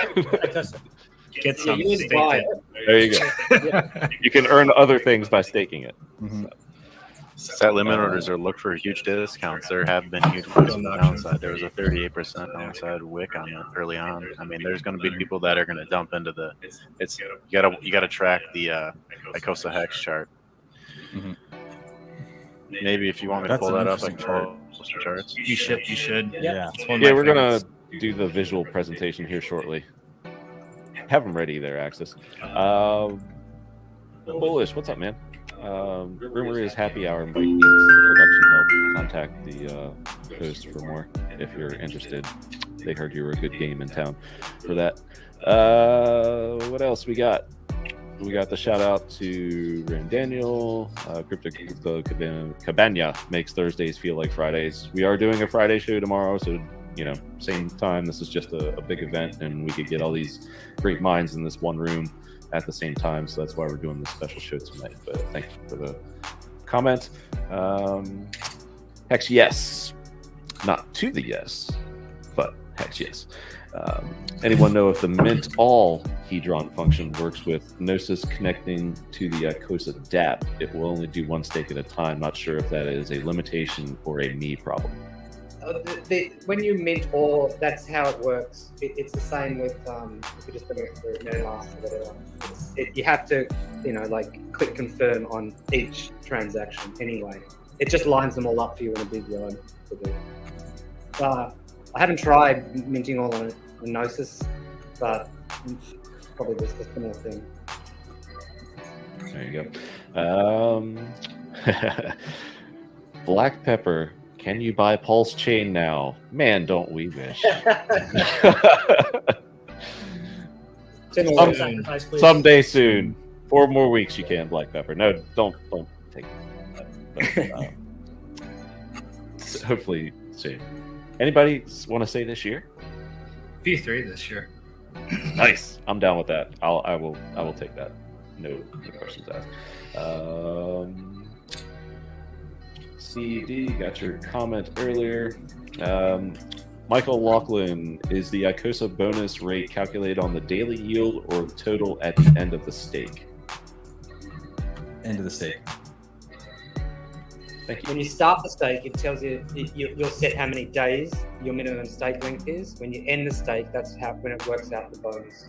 Get some you stake buy it. There you go. You can earn other things by staking it. Set limit orders or look for huge discounts. There have been huge ones on the downside. There was a 38% downside wick on it early on. I mean, there's going to be people that are going to dump into the. It's you gotta track the Icosa hex chart. Maybe if you want me to That's pull an that up, I interesting can pull some charts. You should. Yeah. It's one of my Yeah, we're favorites. gonna do the visual presentation here shortly. Have them ready there, Axis. Bullish, what's up, man? Rumor is happy hour might need some production help. Contact the host for more if you're interested. They heard you were a good game in town for that. What else we got? We got the shout out to Rand Daniel. Crypto Cabana makes Thursdays feel like Fridays. We are doing a Friday show tomorrow, so you know, same time. This is just a big event, and we could get all these great minds in this one room at the same time. So that's why we're doing this special show tonight. But thank you for the comment. Hex yes, not to the yes, but hex yes. Anyone know if the mint all Hedron function works with Gnosis connecting to the Icosa DApp? It will only do one stake at a time. Not sure if that is a limitation or a me problem. When you mint all, that's how it works. It's the same with if you just put it through MetaMask or whatever. You have to, you know, like click confirm on each transaction anyway. It just lines them all up for you in a big yellow to do. I haven't tried minting all on Gnosis, but probably just a similar thing. There you go. Black Pepper. Can you buy Pulse Chain now? Man, don't we wish. Someday soon. 4 more weeks you can, Black Pepper. No, don't take it. But, hopefully soon. Anybody want to say this year? V3 this year. Nice. I'm down with that. I will take that. No questions asked. CD, got your comment earlier. Michael Laughlin, is the Icosa bonus rate calculated on the daily yield or the total at the end of the stake? End of the stake. Thank you. When you start the stake, it tells you you'll set how many days your minimum stake length is. When you end the stake, that's when it works out the bonus.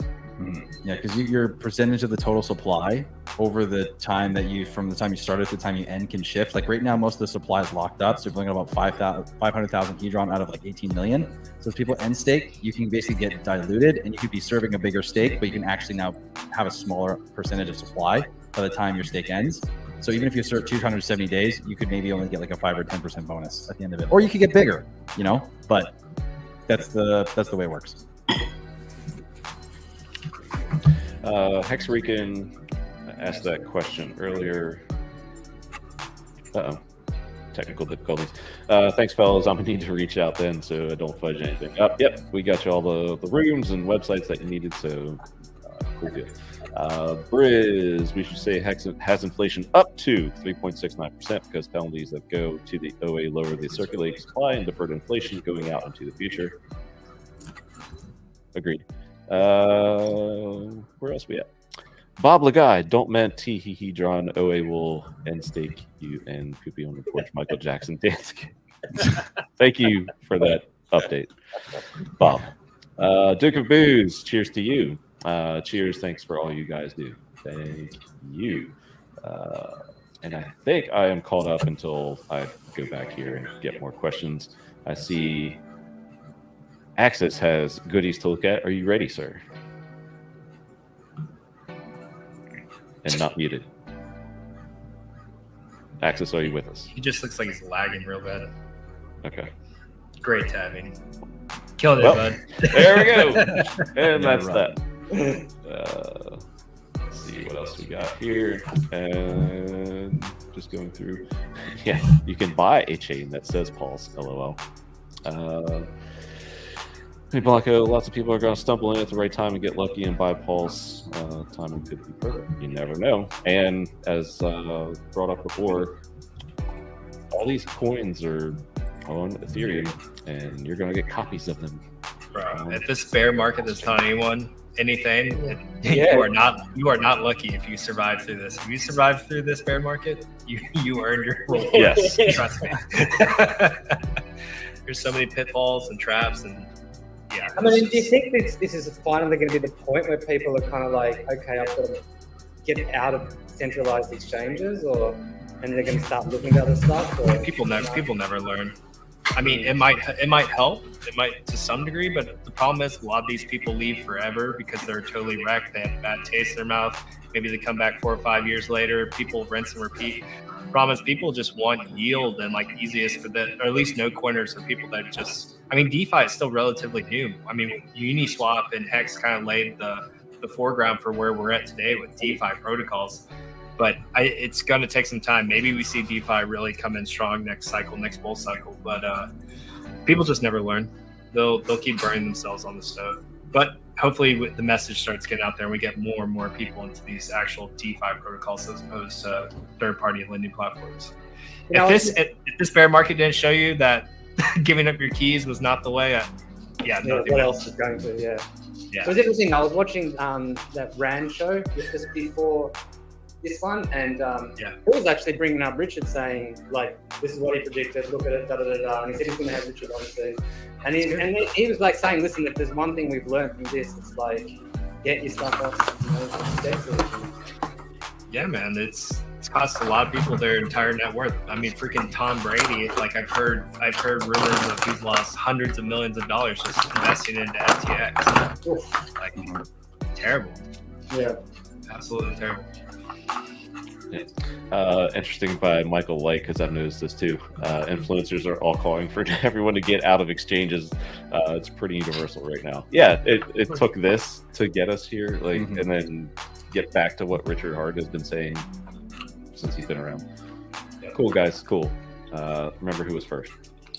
Yeah, because your percentage of the total supply over the time that from the time you started to the time you end can shift. Like right now, most of the supply is locked up. So if you're looking at about 500,000 hedron out of like 18 million. So as people end stake, you can basically get diluted and you could be serving a bigger stake, but you can actually now have a smaller percentage of supply by the time your stake ends. So even if you serve 270 days, you could maybe only get like a 5 or 10% bonus at the end of it. Or you could get bigger, but that's the way it works. Hexarican asked that question earlier. Technical difficulties. Thanks, fellas. I'm gonna need to reach out then, so I don't fudge anything up. Yep, we got you all the rooms and websites that you needed, so cool deal. Briz, we should say Hex has inflation up to 3.69% because penalties that go to the OA lower the circulating supply and deferred inflation going out into the future. Agreed. Where else we at? Bob Lagai, don't meant Tehedron. OA will end stake you and poopy on the porch. Michael Jackson dance. Thank you for that update, Bob. Duke of Booze, cheers to you. Cheers, thanks for all you guys do. Thank you. And I think I am caught up until I go back here and get more questions. I see Axis has goodies to look at. Are you ready, sir? And not muted. Axis, are you with us? He just looks like he's lagging real bad. Okay. Great tabbing. Killed it, bud. There we go. And that's that. Let's see what else we got here. And just going through. Yeah, you can buy a chain that says Pulse, LOL. Hey, Blanco, lots of people are going to stumble in at the right time and get lucky and buy Pulse. Timing could be perfect. You never know. And as brought up before, all these coins are on Ethereum, and you're going to get copies of them. Bro, at this bear market that's telling anyone anything, you are not lucky if you survive through this. If you survive through this bear market, you earned your reward. Yes. Trust me. There's so many pitfalls and traps and I mean, do you think this is finally going to be the point where people are kind of like, okay, I've got to get out of centralized exchanges, and they're going to start looking at other stuff? Or people never learn. I mean, it might help. It might to some degree, but the problem is a lot of these people leave forever because they're totally wrecked. They have a bad taste in their mouth. Maybe they come back 4 or 5 years later. People rinse and repeat. The problem is people just want yield and like easiest for that, or at least no coiners or people that just. I mean, DeFi is still relatively new. I mean, Uniswap and Hex kind of laid the foreground for where we're at today with DeFi protocols. But it's going to take some time. Maybe we see DeFi really come in strong next bull cycle. But people just never learn. They'll keep burning themselves on the stove. But hopefully the message starts getting out there and we get more and more people into these actual DeFi protocols as opposed to third-party lending platforms. If this bear market didn't show you that giving up your keys was not the way, what else is going to? Yeah. It was interesting. I was watching that Rand show just before this one, and he was actually bringing up Richard saying, like, this is what he predicted, look at it, and he said he's going to have Richard on soon. And he was like saying, listen, if there's one thing we've learned from this, it's like, get your stuff off. Yeah, man, it's cost a lot of people their entire net worth. I mean, freaking Tom Brady, like I've heard rumors of he's lost hundreds of millions of dollars just investing into FTX. Like, terrible. Yeah. Absolutely terrible. Interesting by Michael Light, because I've noticed this too. Influencers are all calling for everyone to get out of exchanges. It's pretty universal right now. Yeah, it took this to get us here, like, and then get back to what Richard Hart has been saying since he's been around. Cool, guys. Cool. Remember who was first.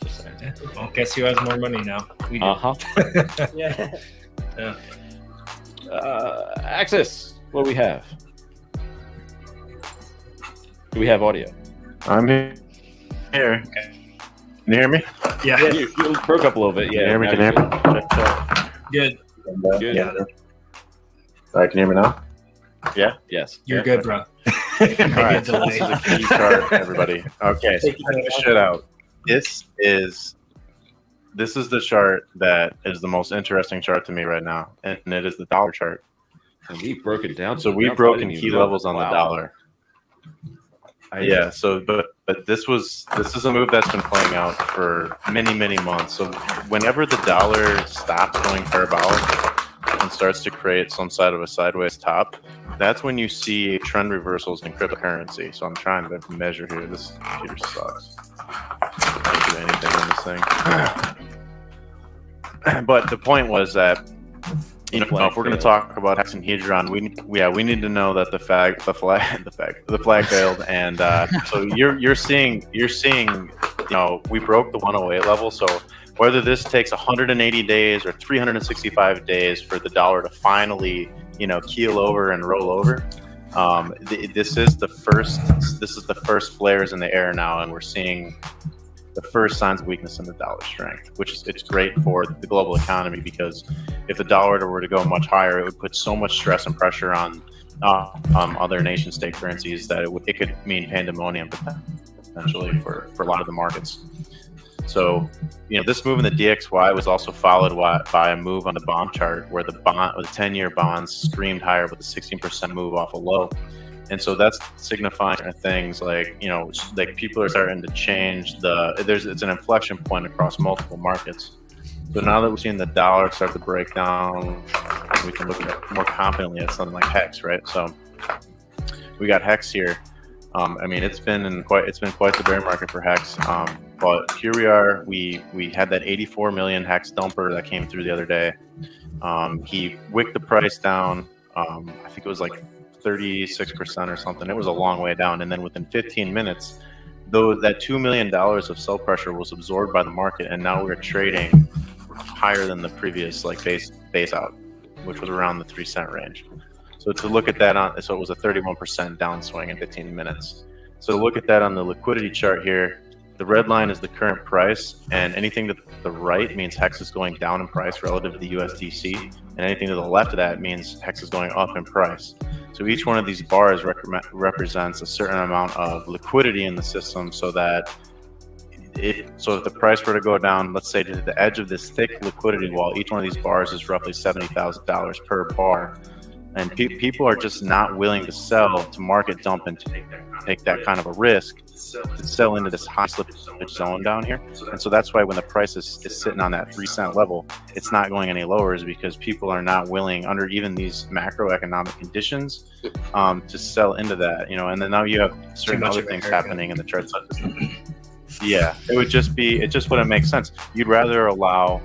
Just saying. Well, guess who has more money now? Yeah. Axis, what do we have? Do we have audio? I'm here. Okay. Can you hear me? Yeah. You broke up a little bit. Yeah. Can you hear me? Check. Good. Good. Yeah. All right, can you hear me now? Yeah? Yes. You're good, bro. All right, so this is a key chart, everybody. Okay, so check this shit out. This is the chart that is the most interesting chart to me right now, and it is the dollar chart. And we've broken down. So we've broken key levels on the dollar. Yeah. So, but this is a move that's been playing out for many months. So whenever the dollar stops going parabolic and starts to create some side of a sideways top, that's when you see trend reversals in cryptocurrency. So I'm trying to measure here. This computer sucks. I can't do anything on this thing. But the point was that, if we're going to talk about Hex and Hedron, we need to know that the flag failed, and so you're seeing, we broke the 108 level. So whether this takes 180 days or 365 days for the dollar to finally, keel over and roll over, this is the first flares in the air now, and we're seeing the first signs of weakness in the dollar strength, it's great for the global economy, because if the dollar were to go much higher, it would put so much stress and pressure on other nation state currencies that it could mean pandemonium potentially for a lot of the markets. So, this move in the DXY was also followed by a move on the bond chart where the 10-year bonds screamed higher with a 16% move off a low. And so that's signifying things like, like people are starting to change it's an inflection point across multiple markets. So now that we're seeing the dollar start to break down, we can look at more confidently at something like Hex, right? So we got Hex here. It's been quite the bear market for Hex. But here we are. We had that 84 million Hex dumper that came through the other day. He wicked the price down. I think it was like 36% or something. It was a long way down, and then within 15 minutes, that $2 million of sell pressure was absorbed by the market, and now we're trading higher than the previous base out, which was around the 3-cent range. So to look at that so it was a 31% downswing in 15 minutes. So look at that on the liquidity chart here. The red line is the current price, and anything to the right means Hex is going down in price relative to the USDC, and anything to the left of that means Hex is going up in price. So each one of these bars represents a certain amount of liquidity in the system, so that if the price were to go down, let's say to the edge of this thick liquidity wall, each one of these bars is roughly $70,000 per bar. And people are just not willing to sell, to market dump, and take that kind of a risk to sell into this high slippage zone down here. And so that's why when the price is sitting on that 3-cent level, it's not going any lower, is because people are not willing, under even these macroeconomic conditions, to sell into that. And then now you have certain other things happening in the chart. Yeah, it just wouldn't make sense. You'd rather allow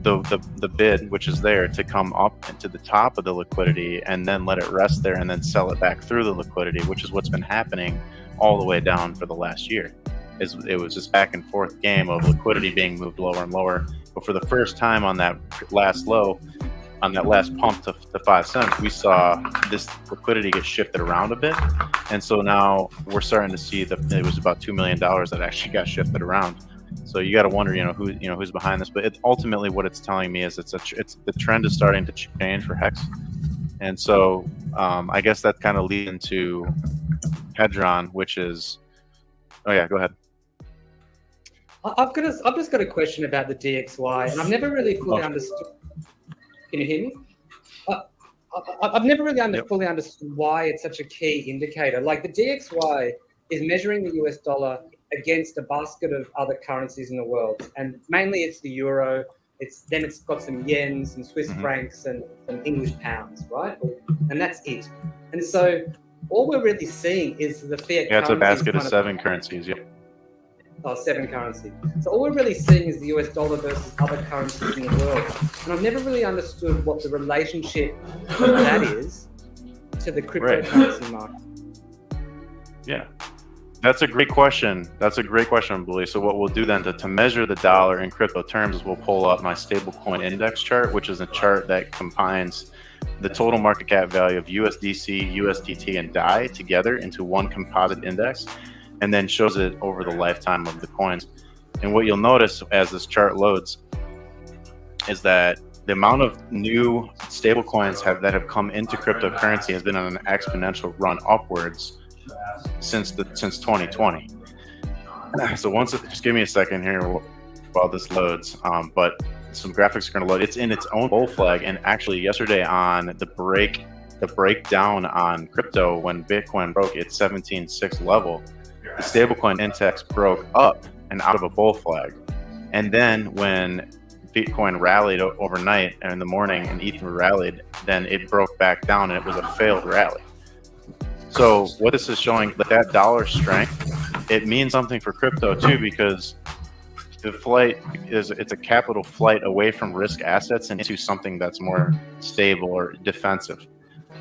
the bid, which is there, to come up into the top of the liquidity and then let it rest there and then sell it back through the liquidity, which is what's been happening all the way down for the last year. It was this back and forth game of liquidity being moved lower and lower. But for the first time on that last low, on that last pump to 5 cents, we saw this liquidity get shifted around a bit. And so now we're starting to see that it was about $2 million that actually got shifted around. So you got to wonder, who's behind this. But ultimately, what it's telling me is the trend is starting to change for Hex, and so I guess that kind of leads into Hedron, which is. Oh yeah, go ahead. I've just got a question about the DXY, and I've never really fully understood. Can you hear me? I've never really fully understood why it's such a key indicator. Like the DXY is measuring the US dollar against a basket of other currencies in the world, and mainly it's the euro. It's got some yens and Swiss francs and English pounds, right? And that's it. And so all we're really seeing is the fiat. Yeah, it's a basket of 7 currencies. Yeah. 7 currencies. So all we're really seeing is the US dollar versus other currencies in the world. And I've never really understood what the relationship of that is to the cryptocurrency market. Yeah. That's a great question. Bully. So what we'll do then to measure the dollar in crypto terms is we'll pull up my stablecoin index chart, which is a chart that combines the total market cap value of USDC, USDT, and DAI together into one composite index, and then shows it over the lifetime of the coins. And what you'll notice as this chart loads is that the amount of new stablecoins that have come into cryptocurrency has been on an exponential run upwards since 2020. So just give me a second here while this loads. But some graphics are going to load. It's in its own bull flag, and actually yesterday on the break the breakdown on crypto when Bitcoin broke its 17.6 level, the stablecoin index broke up and out of a bull flag. And then when Bitcoin rallied overnight and in the morning and Ether rallied, then it broke back down and it was a failed rally. So what this is showing, that dollar strength, it means something for crypto too, because the flight it's a capital flight away from risk assets and into something that's more stable or defensive.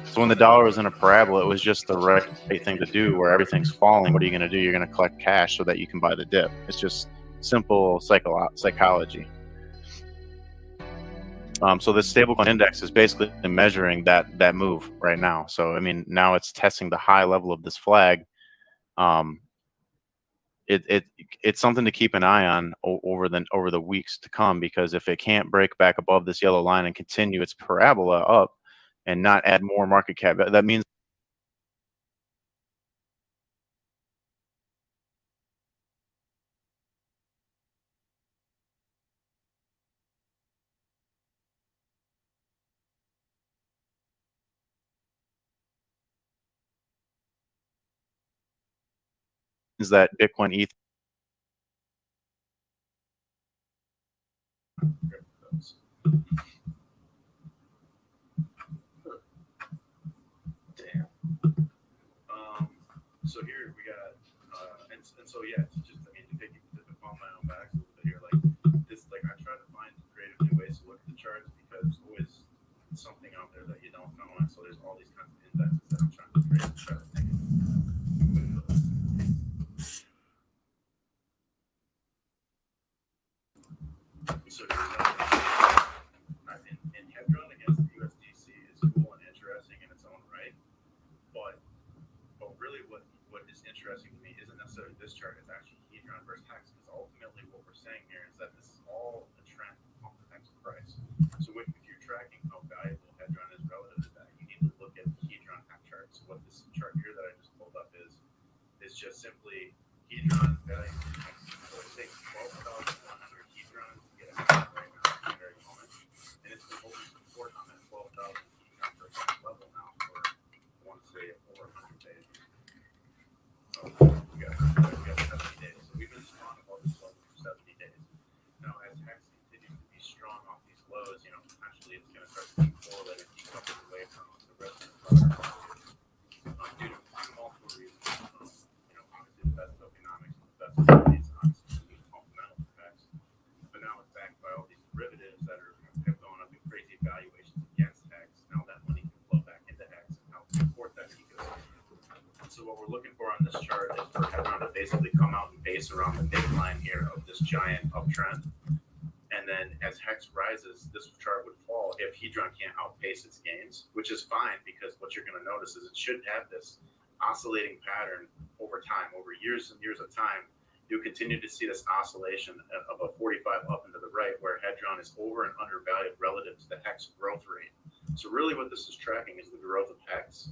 So when the dollar was in a parabola, it was just the right thing to do. Where everything's falling, what are you going to do? You're going to collect cash so that you can buy the dip. It's just simple psychology. So this stablecoin index is basically measuring that move right now. So I mean, now it's testing the high level of this flag. It's something to keep an eye on over the weeks to come, because if it can't break back above this yellow line and continue its parabola up and not add more market cap, that means that Bitcoin ETH So here we got, and so yeah, it's just, I mean, to take it upon my own back a little bit here, like this, like I try to find creative new ways to look at the charts, because there's always something out there that you don't know, and so there's all these kinds of indexes that I'm trying to create to try to think of. So in Hedron against the USDC is cool and interesting in its own right, but really what is interesting to me isn't necessarily this chart, it's actually Hedron versus Hex, because ultimately what we're saying here is that this is all a trend of the Hex price. So if you're tracking how valuable Hedron is relative to that, you need to look at the Hedron Hex chart. So what this chart here that I just pulled up is just simply Hedron value. So it takes 12,100 Hedrons to get a Hex right now at the very moment, and it's been holding support on that 12,000 Hedron per Hex level now for, I want to say, over 100 days. We got 70 days. So we've been strong above this level for 70 days. Now, as Hex continues to be strong off these lows, you know, potentially it's going to start to correlate and decouple away from the rest of the product due to multiple reasons. You know, obviously the best tokenomics, the best is obviously fundamental effects. But now it's backed by all these derivatives that have gone up in crazy valuations against Hex. Now that money can flow back into Hex and help support that ecosystem. So what we're looking for on this chart is for Hedron to basically come out and base around the midline here of this giant uptrend. And then as Hex rises, this chart would fall if Hedron can't outpace its gains, which is fine, because what you're going to notice is it should have this oscillating pattern over time, over years and years of time. You'll continue to see this oscillation of a 45 up and to the right, where Hedron is over and undervalued relative to the Hex growth rate. So really what this is tracking is the growth of Hex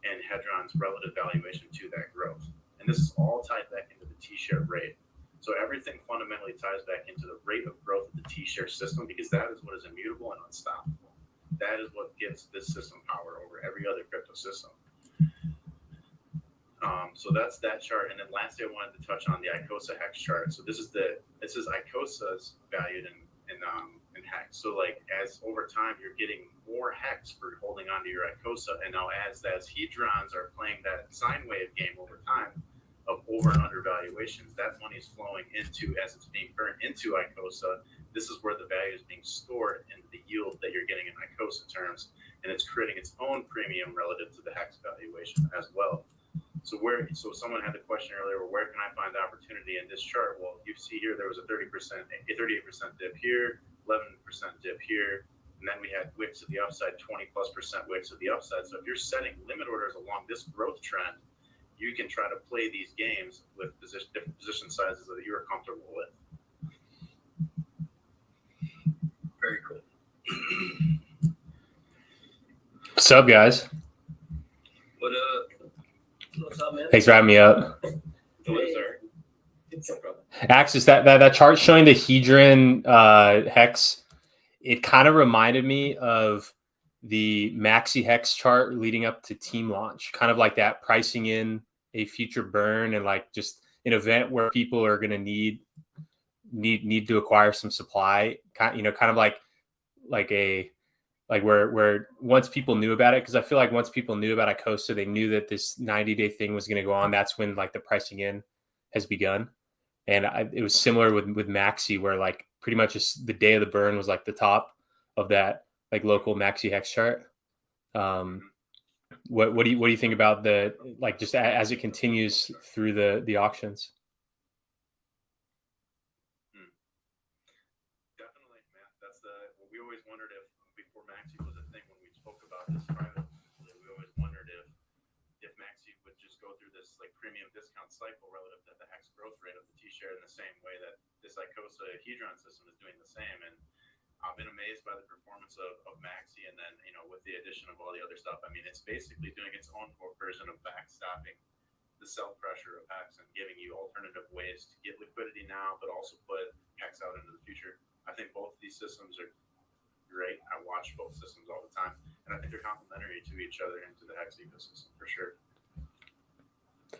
and Hedron's relative valuation to that growth. And this is all tied back into the T-share rate. So everything fundamentally ties back into the rate of growth of the T-share system, because that is what is immutable and unstoppable. That is what gives this system power over every other crypto system. So that's that chart. And then lastly, I wanted to touch on the icosa Hex chart. So this is icosa's valued in Hex. So like as over time you're getting more Hex for holding onto your icosa, and now as Hedrons are playing that sine wave game over time of over and under valuations, that money is flowing into, as it's being earned into icosa. This is where the value is being stored into the yield that you're getting in icosa terms, and it's creating its own premium relative to the Hex valuation as well. So someone had the question earlier, well, where can I find the opportunity in this chart? Well, you see here there was a 38% dip here, 11% dip here, and then we had wicks to the upside, 20+% wicks to the upside. So if you're setting limit orders along this growth trend, you can try to play these games with different position sizes that you're comfortable with. Very cool. What's up, guys? What's up, man? Thanks for having me up. Axis, that chart showing the Hedron Hex, it kind of reminded me of the maxi hex chart leading up to team launch, kind of like that, pricing in a future burn and like just an event where people are going to need to acquire some supply, kind of like where once people knew about it, because I feel like once people knew about icosa, they knew that this 90-day thing was going to go on. That's when like the pricing in has begun. And it was similar with maxi, where like pretty much just the day of the burn was like the top of that like local maxi hex chart. What do you think about the, like, just as it continues through the auctions? Definitely, Matt. That's what we always wondered, if before maxi was a thing, when we spoke about this privately, we always wondered if maxi would just go through this like premium discount cycle relative to the hex growth rate of the T-share, in the same way that this icosa hedron system is doing the same. And I've been amazed by the performance of maxi, and then with the addition of all the other stuff, I mean, it's basically doing its own version of backstopping the sell pressure of hex and giving you alternative ways to get liquidity now, but also put hex out into the future. I think both of these systems are great. I watch both systems all the time, and I think they're complementary to each other and to the hex ecosystem for sure.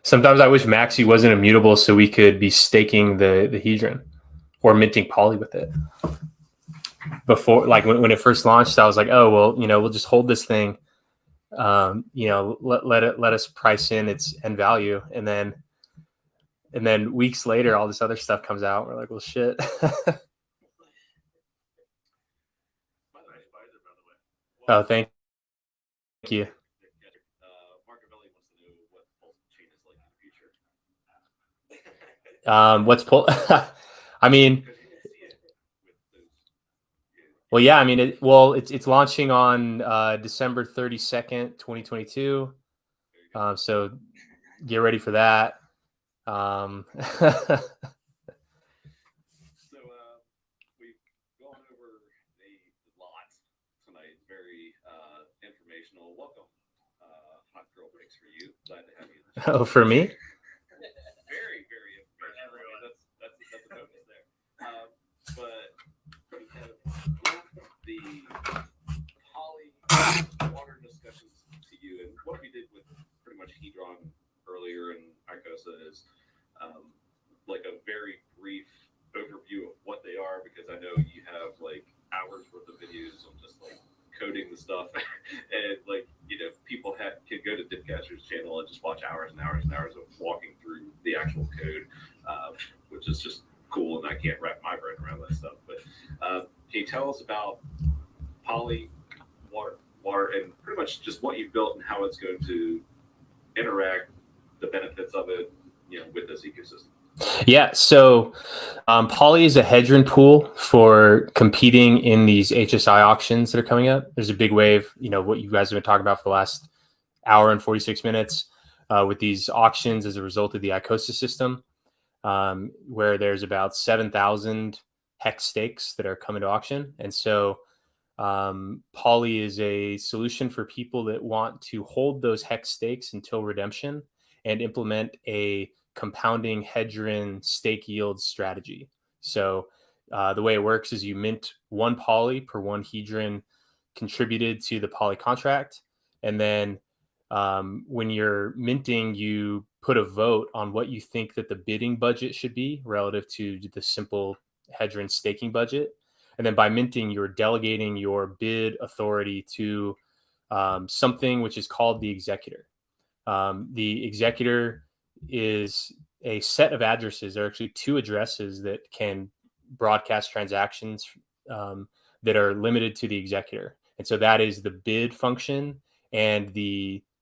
Sometimes I wish maxi wasn't immutable, so we could be staking the hedron or minting poly with it. Before, like when it first launched, I was like, oh well, we'll just hold this thing, let us price in its end value, and then weeks later, all this other stuff comes out. We're like, well, shit. Oh, thank you. What's pull? I mean, well, yeah, I mean, it's launching on December 32nd, 2022. So get ready for that. So we've gone over a lot tonight. Very informational. Welcome. Hot girl breaks for you. Glad to have you. Oh, for me? Very, very informational. That's a bonus there. But we have the poly water discussions to you, and what we did with pretty much hedron earlier in icosa is like a very brief overview of what they are, because I know you have like hours worth of videos of just like coding the stuff, and like people can go to Dipcatcher's channel and just watch hours and hours and hours of walking through the actual code, which is just cool, and I can't wrap my brain around that stuff. But can you tell us about poly water and pretty much just what you've built and how it's going to interact, the benefits of it, with this ecosystem? Yeah, so poly is a hedron pool for competing in these HSI auctions that are coming up. There's a big wave, what you guys have been talking about for the last hour and 46 minutes with these auctions as a result of the icosa system, where there's about 7,000 hex stakes that are coming to auction. And so poly is a solution for people that want to hold those hex stakes until redemption and implement a compounding hedron stake yield strategy. So the way it works is you mint one poly per one hedron contributed to the poly contract. And then when you're minting, you put a vote on what you think that the bidding budget should be relative to the simple hedron staking budget. And then by minting, you're delegating your bid authority to something which is called the executor. The executor is a set of addresses. There are actually two addresses that can broadcast transactions that are limited to the executor. And so that is the bid function, and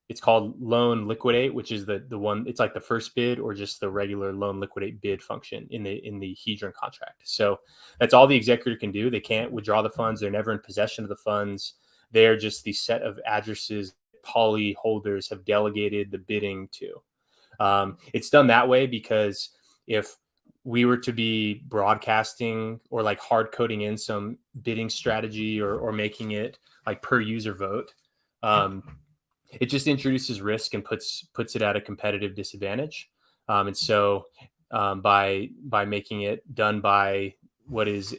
it's called loan liquidate, which is the one, it's like the first bid or just the regular loan liquidate bid function in the hedron contract. So that's all the executor can do. They can't withdraw the funds. They're never in possession of the funds. They're just the set of addresses poly holders have delegated the bidding to. It's done that way because if we were to be broadcasting or like hard coding in some bidding strategy or making it like per user vote, it just introduces risk and puts it at a competitive disadvantage. And so by making it done by what is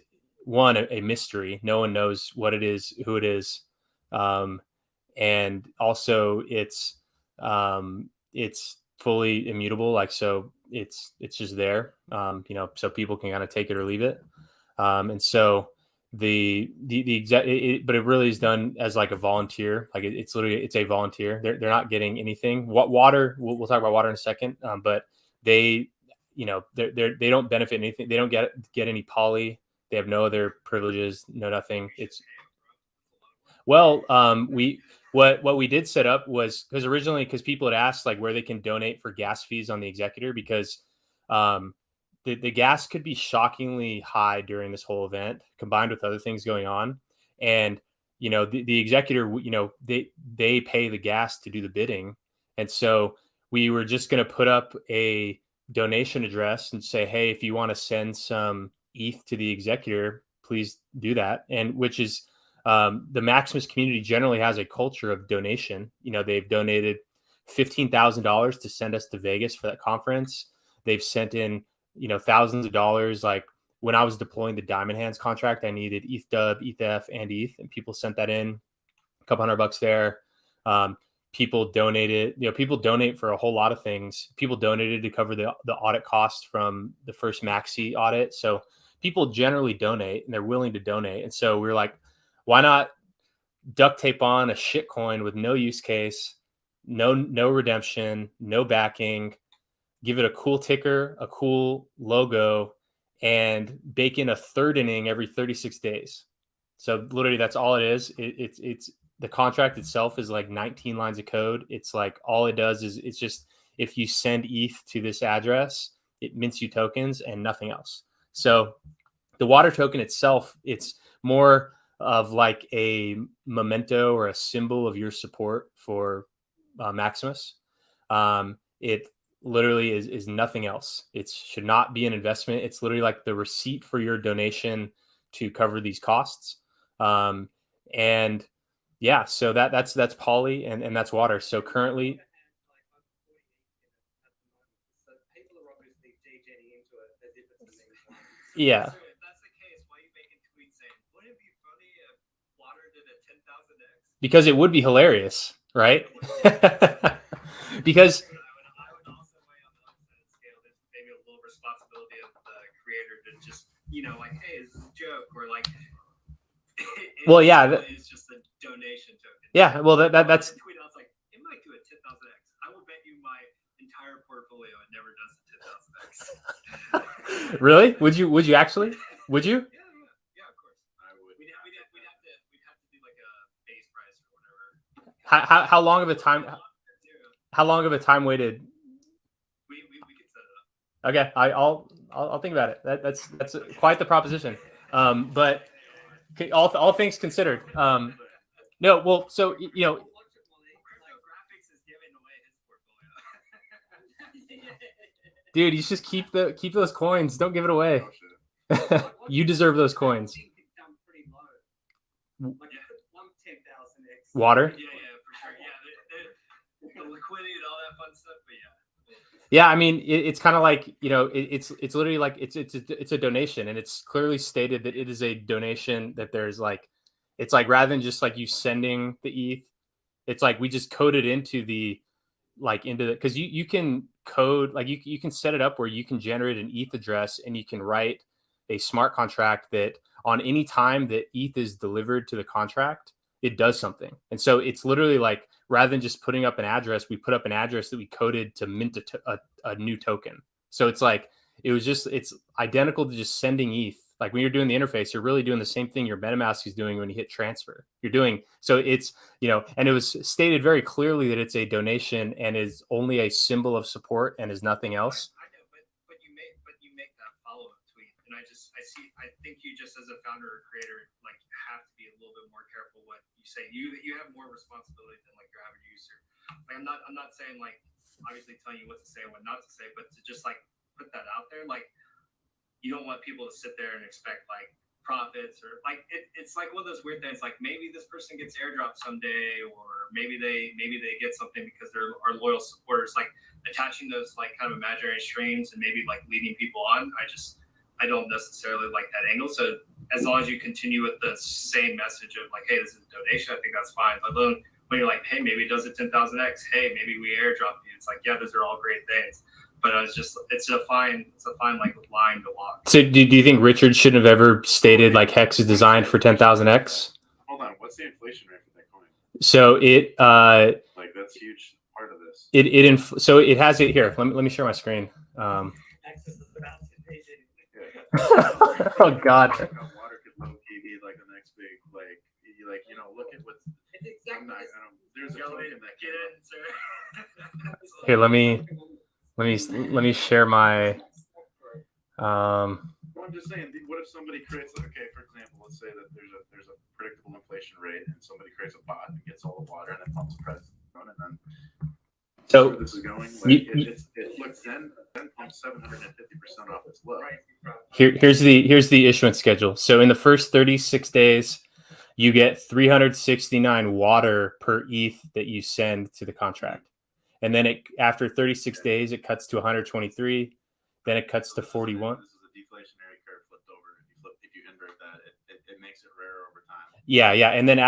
a mystery, no one knows what it is, who it is, and also it's fully immutable. Like, so it's just there, so people can kind of take it or leave it. And so the exact, but it really is done as like a volunteer. Like it's literally, it's a volunteer. They're not getting anything. What water? We'll talk about water in a second. But they, they don't benefit anything. They don't get any poly. They have no other privileges, no nothing. It's well, what we did set up was because originally, because people had asked like where they can donate for gas fees on the executor, because the gas could be shockingly high during this whole event, combined with other things going on. And the executor, they pay the gas to do the bidding, and so we were just going to put up a donation address and say, hey, if you want to send some ETH to the executor, please do that. And which is the Maximus community generally has a culture of donation. They've donated $15,000 to send us to Vegas for that conference. They've sent in, thousands of dollars. Like when I was deploying the Diamond Hands contract, I needed ETH Dub, ETH, and ETH, and people sent that in, a couple $100 there. People donated, people donate for a whole lot of things. People donated to cover the audit costs from the first Maxi audit. So people generally donate, and they're willing to donate. And so we were like, why not duct tape on a shit coin with no use case, no redemption, no backing, give it a cool ticker, a cool logo, and bake in a third inning every 36 days. So literally that's all it is. It's the contract itself is like 19 lines of code. It's like all it does is it's just, if you send ETH to this address, it mints you tokens and nothing else. So the water token itself, it's more of like a memento or a symbol of your support for Maximus. It literally is nothing else. It should not be an investment. It's literally like the receipt for your donation to cover these costs. And yeah, so that's poly and that's water. So currently, yeah. Because it would be hilarious, right? Because maybe a little responsibility of the creator to just, like, hey, this is a joke, or like, well, yeah, it's just a donation token. Yeah, well, that's. Tweet out, like, it might do a 10,000x. I will bet you my entire portfolio it never does a 10,000x. Really? Would you actually? Would you? Yeah, of course. I would. We'd have to do like a base price or whatever. How long of a time? How long of a time waited? We could set it up. Okay, I'll think about it. That's quite the proposition. But all things considered, no. Well, so dude, you just keep those coins. Don't give it away. You deserve those coins. Water. Yeah, for sure. Yeah, the liquidity and all that fun stuff. But yeah. Yeah, I mean, it's kind of like, it's literally like it's a donation, and it's clearly stated that it is a donation. That there's like, it's like rather than just like you sending the ETH, it's like we just code it into the because you can code, like you can set it up where you can generate an ETH address, and you can write a smart contract that on any time that ETH is delivered to the contract, it does something. And so it's literally like, rather than just putting up an address, we put up an address that we coded to mint a new token. So it's like, it's identical to just sending ETH. Like when you're doing the interface, you're really doing the same thing your MetaMask is doing when you hit transfer. So it's, and it was stated very clearly that it's a donation and is only a symbol of support and is nothing else. I know, but you make that follow-up tweet. And I think you just as a founder or creator, like, have to be a little bit more careful what you say. You have more responsibility than like your average user. Like I'm not saying like obviously telling you what to say and what not to say, but to just like put that out there. Like you don't want people to sit there and expect like profits or like it's like one of those weird things. Like maybe this person gets airdropped someday, or maybe they get something because they're our loyal supporters. Like attaching those like kind of imaginary strings and maybe like leading people on. I don't necessarily like that angle. So as long as you continue with the same message of like, hey, this is a donation, I think that's fine. But then when you're like, hey, maybe it does a 10,000x, hey, maybe we airdrop you. It's like, yeah, those are all great things. But it's a fine like line to walk. So do you think Richard shouldn't have ever stated like Hex is designed for 10,000x? Hold on, what's the inflation rate for that coin? So it like that's a huge part of this. So it has it here. Let me share my screen. Oh God. Water could low key be like the next big look at what's. There's a token that get in, sir. Here, let me share my. Well, I'm just saying, what if somebody creates, for example, let's say that there's a predictable inflation rate, and somebody creates a bot and gets all the water and then pumps the price down, and then so this is going. Like, it looks then pumps 750% off its low. Here's the issuance schedule. So in the first 36 days, you get 369 water per ETH that you send to the contract, and then after 36 days, it cuts to 123. Then it cuts to 41. This is a deflationary curve flipped over. If you invert that, it makes it rarer over time. Yeah. And then It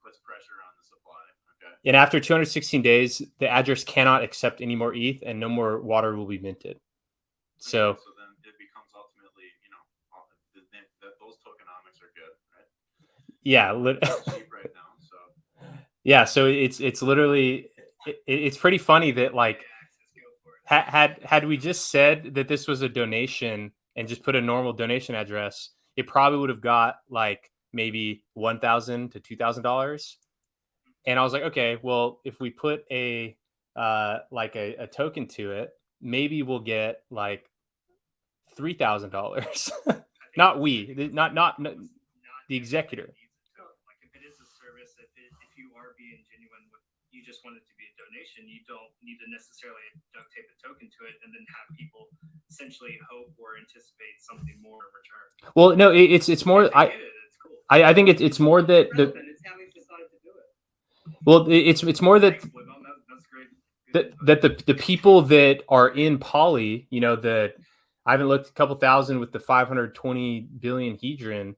puts pressure on the supply. Okay. And after 216 days, the address cannot accept any more ETH, and no more water will be minted. So then it becomes ultimately, those tokenomics are good, right? Yeah. It's cheap right now, so. Yeah. So it's literally it's pretty funny that like. Had we just said that this was a donation and just put a normal donation address, it probably would have got like maybe $1,000 to $2,000. And I was like, okay, well, if we put a token to it, maybe we'll get like $3,000. Not the executor. Like if it is a service, if you are being genuine with, you just want it to be a donation, you don't need to necessarily duct tape a token to it and then have people essentially hope or anticipate something more in return. Well, no, it's more. I think it's more that the. Well, it's more that the people that are in Poly, that I haven't looked, a couple thousand with the 520 billion hedron,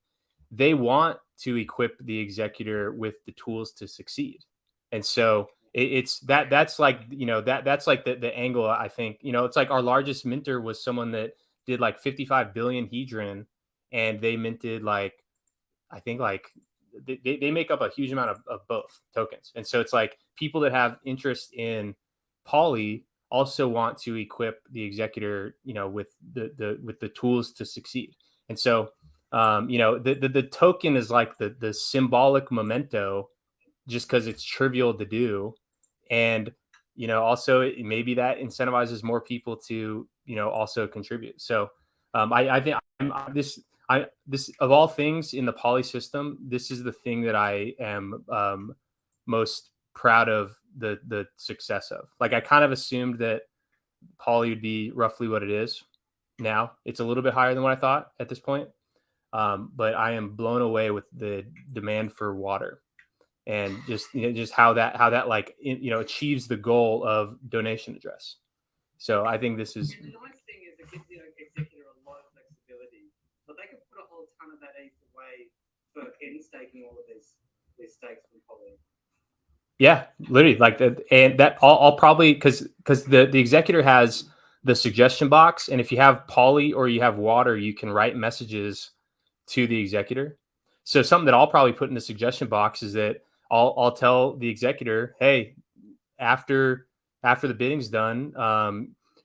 they want to equip the executor with the tools to succeed, and so. That's like that's like the angle. I think it's like our largest minter was someone that did like 55 billion hedron, and they minted like I think like they make up a huge amount of both tokens, and so it's like people that have interest in Poly also want to equip the executor with the tools to succeed, and so the token is like the symbolic memento, just because it's trivial to do. And, also maybe that incentivizes more people to, also contribute. So I think this of all things in the Poly system, this is the thing that I am most proud of the success of. Like I kind of assumed that Poly would be roughly what it is now. It's a little bit higher than what I thought at this point. But I am blown away with the demand for water. And just how that like achieves the goal of donation address. So I think this is. The nice thing is it gives the executor a lot of flexibility, but they can put a whole ton of that ETH away for in staking all of these stakes from Poly. Yeah, literally like that, and that I'll probably because the executor has the suggestion box, and if you have Poly or you have water, you can write messages to the executor. So something that I'll probably put in the suggestion box is that I'll tell the executor, hey, after the bidding's done,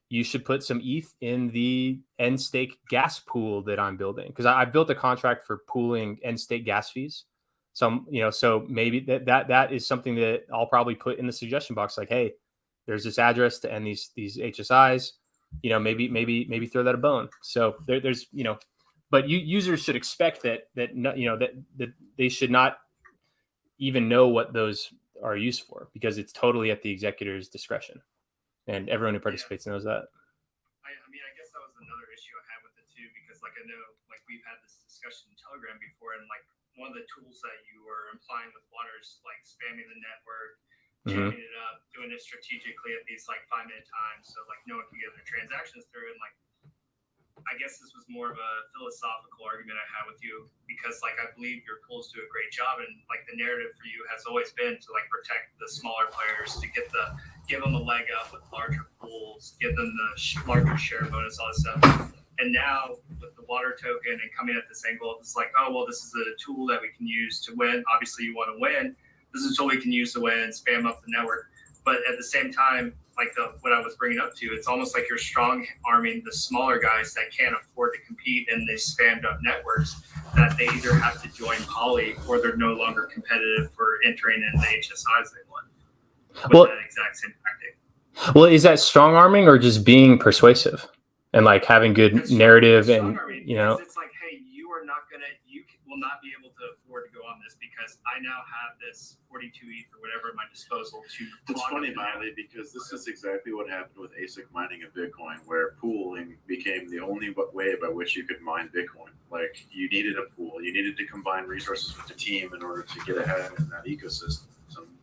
you should put some ETH in the end stake gas pool that I'm building, because I built a contract for pooling end stake gas fees. So so maybe that is something that I'll probably put in the suggestion box, like, hey, there's this address to end these HSIs. Maybe throw that a bone. So there's but users should expect that they should not even know what those are used for, because it's totally at the executor's discretion, and everyone who participates knows that. I mean, I guess that was another issue I had with it too, because like I know, like we've had this discussion in Telegram before, and like one of the tools that you were implying with water is like spamming the network, jamming it up, doing it strategically at these like 5-minute times, so like no one can get their transactions through. And like I guess this was more of a philosophical argument I had with you because, like, I believe your pools do a great job, and like the narrative for you has always been to like protect the smaller players, to give them a leg up with larger pools, give them the larger share bonus, all this stuff. And now with the water token and coming at this angle, it's like, oh well, this is a tool that we can use to win. Obviously, you want to win. This is a tool we can use to win and spam up the network. But at the same time, like what I was bringing up to, it's almost like you're strong arming the smaller guys that can't afford to compete in these spammed up networks, that they either have to join Poly or they're no longer competitive for entering in the HSIs they want. With that exact same tactic. Well, is that strong arming or just being persuasive and like having good narrative and, you know? It's like, hey, you will not be able to afford to go on this because I now have this 42 ETH or whatever at my disposal to. It's funny, Miley, because this is exactly what happened with ASIC mining of Bitcoin, where pooling became the only way by which you could mine Bitcoin. Like, you needed a pool, you needed to combine resources with the team in order to get ahead in that ecosystem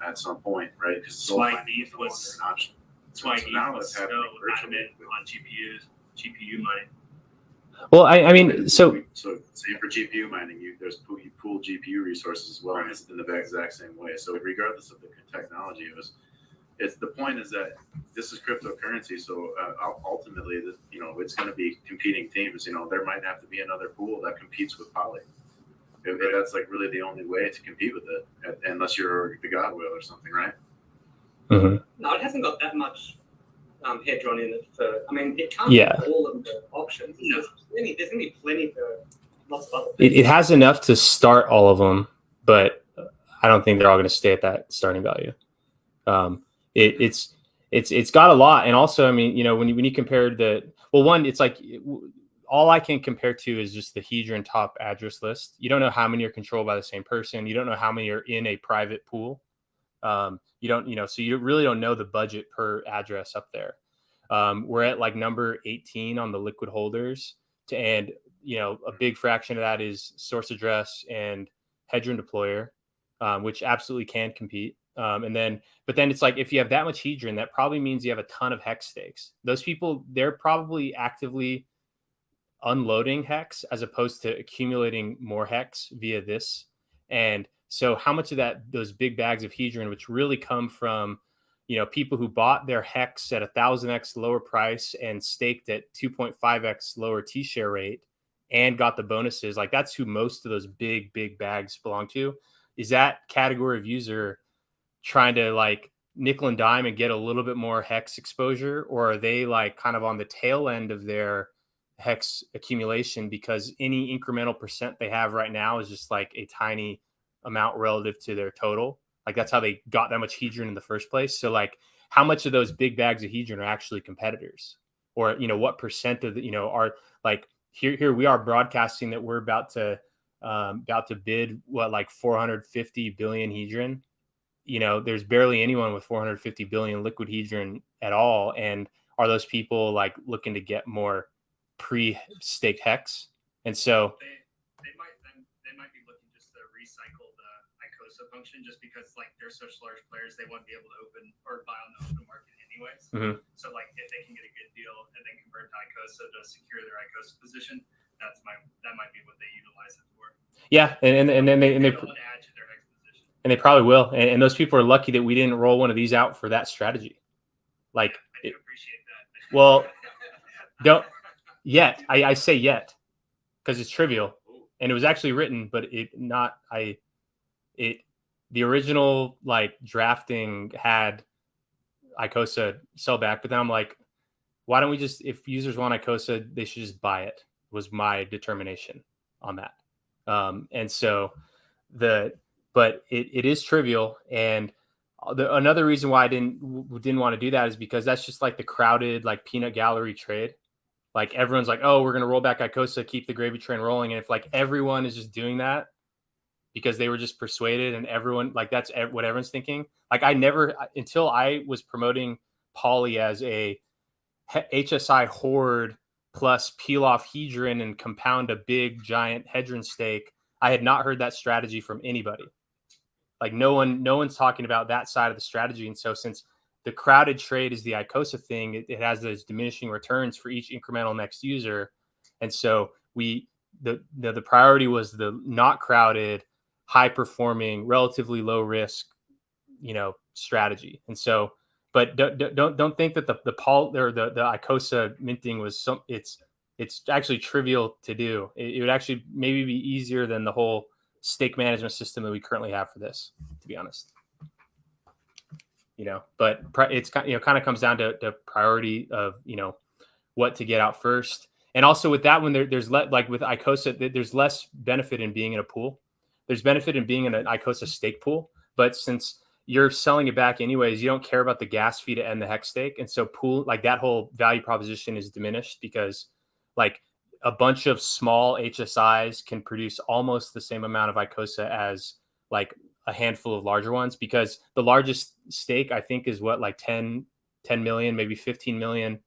at some point, right? Because ETH was an option. That's why ETH was so adamant on GPU mining. Well, I mean, so same for GPU mining. You pool GPU resources as well, and it's in the exact same way. So regardless of the technology, the point is that this is cryptocurrency. So ultimately, it's going to be competing themes. There might have to be another pool that competes with Poly. That's like really the only way to compete with it, unless you're the God Whale or something, right? Mm-hmm. No, it hasn't got that much hedron in it. It can't be all of the options. There's going to be plenty for lots of other things. It has enough to start all of them, but I don't think they're all going to stay at that starting value. It's got a lot, and also, I mean, when you compare it's like all I can compare to is just the Hedron top address list. You don't know how many are controlled by the same person. You don't know how many are in a private pool. You don't, so you really don't know the budget per address up there. We're at like number 18 on the liquid holders, and a big fraction of that is source address and Hedron deployer, which absolutely can compete. But then it's like, if you have that much Hedron, that probably means you have a ton of hex stakes. Those people, they're probably actively unloading hex as opposed to accumulating more hex via this. And so how much of those big bags of Hedron, which really come from, people who bought their hex at 1,000x lower price and staked at 2.5x lower T-share rate and got the bonuses, like that's who most of those big bags belong to. Is that category of user trying to like nickel and dime and get a little bit more hex exposure, or are they like kind of on the tail end of their hex accumulation because any incremental percent they have right now is just like a tiny amount relative to their total? Like that's how they got that much Hedron in the first place. So like, how much of those big bags of Hedron are actually competitors, or what percent of the are like here we are broadcasting that we're about to bid like 450 billion Hedron. There's barely anyone with 450 billion liquid Hedron at all. And are those people like looking to get more pre-staked hex? And so they might be looking just to recycle the icosa function, just because like they're such large players, they won't be able to open or buy on the open market anyways. Mm-hmm. So like if they can get a good deal and then convert to icosa to secure their icosa position, that might be what they utilize it for. Yeah, and then they want to add to their hex position. And they probably will. And those people are lucky that we didn't roll one of these out for that strategy. Like, I do appreciate that. Well, don't yet. I say yet because it's trivial, and it was actually written, but the original like drafting had icosa sell back, but then I'm like, why don't we just, if users want icosa, they should just buy it. Was my determination on that. And so but it is trivial. And another reason why I didn't want to do that is because that's just like the crowded, like peanut gallery trade. Like everyone's like, oh, we're going to roll back icosa, keep the gravy train rolling. And if like everyone is just doing that because they were just persuaded, and everyone, like that's what everyone's thinking. Like until I was promoting Poly as a HSI hoard plus peel off Hedron and compound a big giant Hedron stake, I had not heard that strategy from anybody. Like no one's talking about that side of the strategy. And so since the crowded trade is the icosa thing, it has those diminishing returns for each incremental next user. And so the priority was the not crowded, high performing, relatively low risk, strategy. And so, but don't think that the icosa minting was it's actually trivial to do. It would actually maybe be easier than the whole stake management system that we currently have for this, to be honest. But it's kind of comes down to priority of what to get out first. And also with that one, there's like with icosa, there's less benefit in being in a pool. There's benefit in being in an icosa stake pool, but since you're selling it back anyways, you don't care about the gas fee to end the hex stake, and so pool, like, that whole value proposition is diminished because like a bunch of small HSIs can produce almost the same amount of icosa as like a handful of larger ones, because the largest stake I think is what, like 10 million, maybe 15 million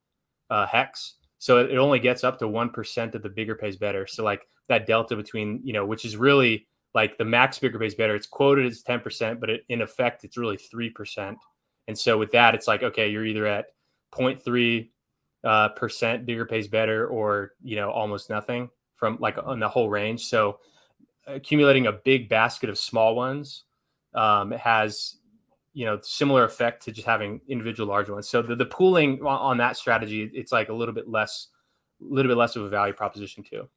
hex. So it only gets up to 1% of the bigger pays better. So like that delta between, which is really like the max bigger pays better, it's quoted as 10%, but in effect, it's really 3%. And so with that, it's like, okay, you're either at 0.3% bigger pays better, or, almost nothing from like on the whole range. So accumulating a big basket of small ones has, similar effect to just having individual large ones. So the pooling on that strategy, it's like a little bit less of a value proposition too.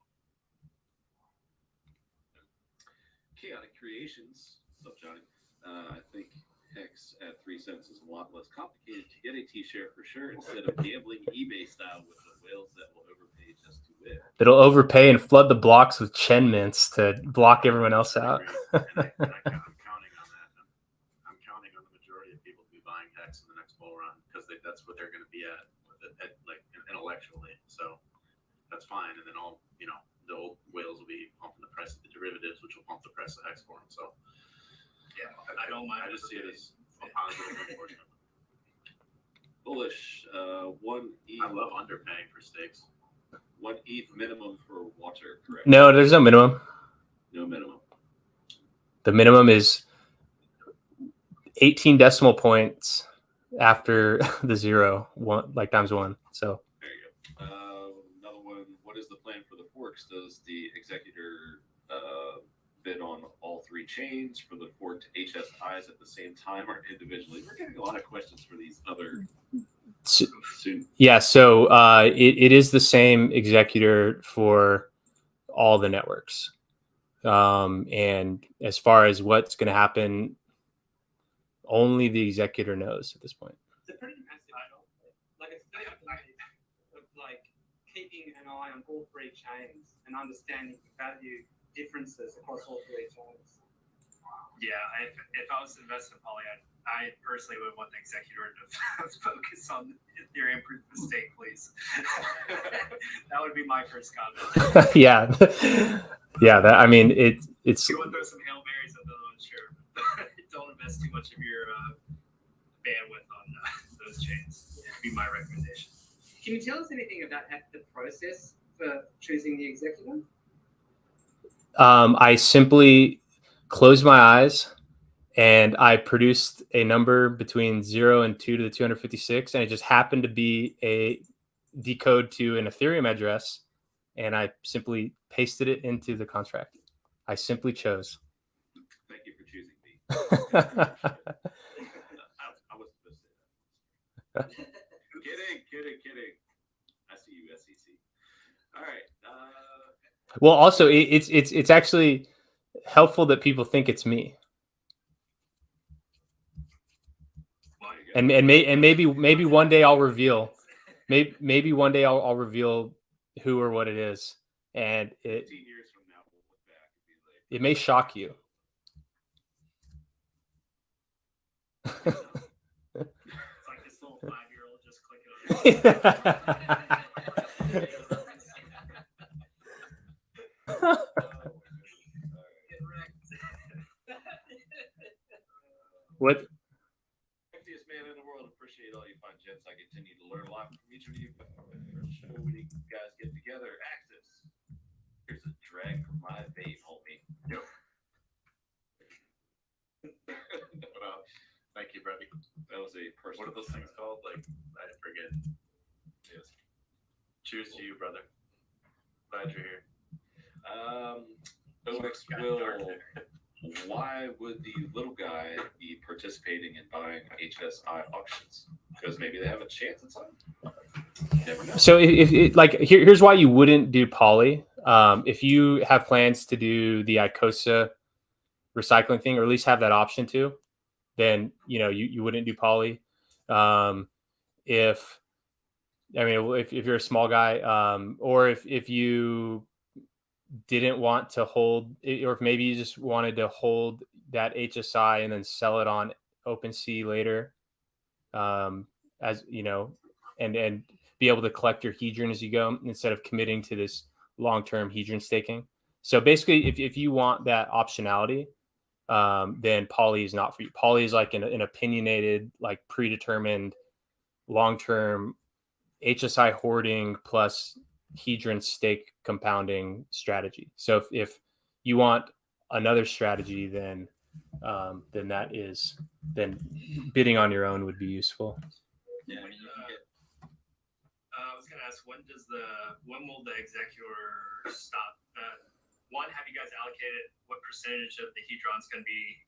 Chaotic Creations, what's up, Johnny? I think hex at 3 cents is a lot less complicated to get a T-share for sure, instead of gambling eBay style with the whales that will overpay just to win. It'll overpay and flood the blocks with Chen mints to block everyone else out. I'm counting on that. I'm counting on the majority of people to be buying hex in the next bull run, because that's what they're going to be at with it, like intellectually. So that's fine. And then all the old whales will be pumping the price of the derivatives, which will pump the price of hex for them. So yeah, I don't mind. I just see it as a positive, unfortunately. Bullish, 1 ETH. I love underpaying for stakes. 1 ETH minimum for water, correct? No, there's no minimum. No minimum. The minimum is 18 decimal points after the 0, like times 1. So there you go. Another one. What is the plan for the forks? Does the executor bid on all 3 chains for the forked HSIs at the same time or individually? We're getting a lot of questions for these other. Yeah, so it is the same executor for all the networks. And as far as what's going to happen, only the executor knows at this point. It's a pretty massive job. Like, it's of like keeping an eye on all 3 chains and understanding the value differences across all 3 chains. Yeah, if I was to invest in Poly, I personally would want the executor to focus on Ethereum proof of stake, please. That would be my first comment. Yeah. That, I mean, it's. You want to throw some Hail Marys at those, sure. Don't invest too much of your bandwidth on those chains. Would be my recommendation. Can you tell us anything about the process for choosing the executor? I simply closed my eyes and I produced a number between 0 and 2 to the 256, and it just happened to be a decode to an Ethereum address, and I simply pasted it into the contract. I simply chose. Thank you for choosing me. I was supposed to say that. Kidding. I see you, SEC. All right. Well, also, it's actually helpful that people think it's me. And maybe one day I'll reveal. Maybe one day I'll reveal who or what it is, and 15 years from now we'll look back and be like, it may shock you. It's like this little 5-year-old just clicking on What? Luckiest man in the world. Appreciate all you fine gents. I continue to learn a lot from each of you. Show when you guys get together. Axis. Here's a drag from my vape, homie. Yep. Thank you, buddy. That was a personal. What are those things called? Like, I forget. Yes. Cheers to you, brother. Glad you're here. OX will. Why would the little guy be participating in buying HSI auctions? Because maybe they have a chance at something. You never know. So if like here's why you wouldn't do poly. If you have plans to do the icosa recycling thing, or at least have that option to, then you wouldn't do poly. If you're a small guy, or if you didn't want to hold, or if maybe you just wanted to hold that HSI and then sell it on OpenSea later, as you know, and be able to collect your hedron as you go instead of committing to this long-term hedron staking. So basically, if you want that optionality, then poly is not for you. Poly is like an opinionated, like predetermined long-term HSI hoarding plus hedron stake compounding strategy. So if you want another strategy, then bidding on your own would be useful. Yeah, I was gonna ask, when will the executor stop? One, have you guys allocated what percentage of the hedron is going to be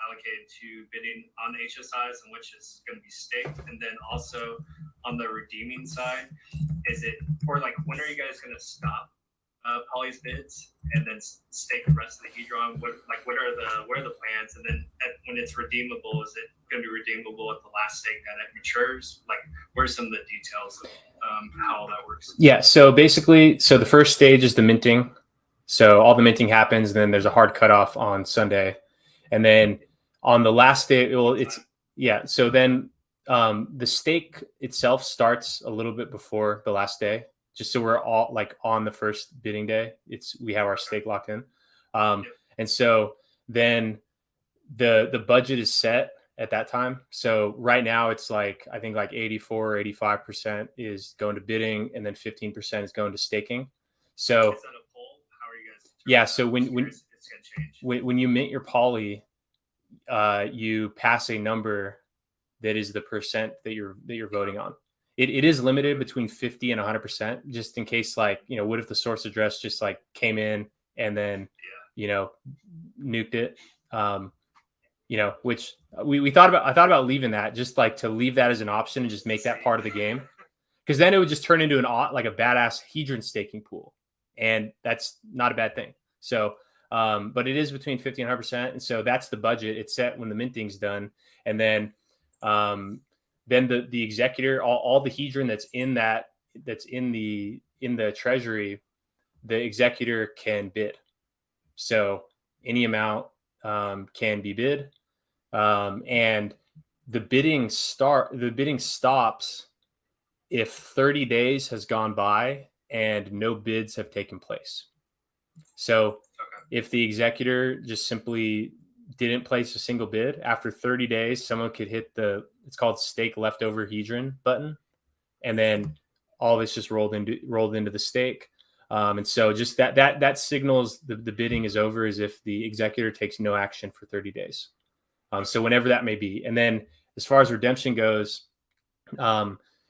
allocated to bidding on the HSIs and which is going to be staked? And then also on the redeeming side, is it, or like, when are you guys going to stop Poly's bids and then stake the rest of the hedron? What are the plans? And then when it's redeemable, is it going to be redeemable at the last stake that it matures? Like, what are some of the details of how all that works? Yeah. So basically, the first stage is the minting. So all the minting happens, and then there's a hard cutoff on Sunday, and then on the last day, So then the stake itself starts a little bit before the last day, just so we're all like on the first bidding day. We have our stake locked in, and so then the budget is set at that time. So right now it's like, I think like 84 or 85% is going to bidding, and then 15% is going to staking. So yeah, so when you mint your poly, you pass a number that is the percent that you're voting on. It is limited between 50 and 100%, just in case, like, what if the source address just like came in and then nuked it, which I thought about leaving that, just like to leave that as an option and just make that part of the game, because then it would just turn into like a badass hedron staking pool, and that's not a bad thing. So, but it is between 50 and 100%. And so that's the budget. It's set when the minting's done. And then the executor, all the hedron that's in the treasury, the executor can bid. So any amount can be bid. And the bidding stops if 30 days has gone by and no bids have taken place. So if the executor just simply didn't place a single bid, after 30 days, someone could hit it's called stake leftover hedron button, and then all of it's just rolled into the stake. And so just that signals the bidding is over, as if the executor takes no action for 30 days. So whenever that may be. And then as far as redemption goes,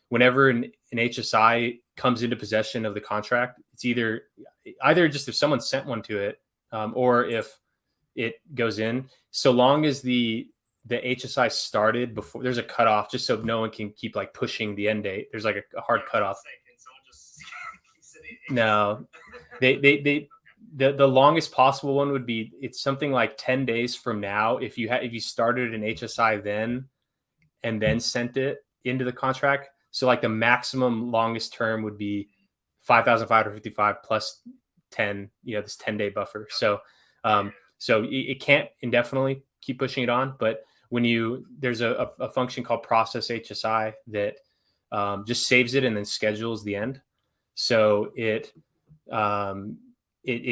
whenever an HSI comes into possession of the contract, it's either just if someone sent one to it, or if it goes in, so long as the HSI started before, there's a cutoff, just so no one can keep like pushing the end date. There's like a hard cutoff. No, the longest possible one would be, it's something like 10 days from now. If you started an HSI then and then sent it into the contract, so like the maximum longest term would be 5,555 plus 10, this 10-day buffer. So it can't indefinitely keep pushing it on, but there's a function called process HSI that just saves it and then schedules the end. So it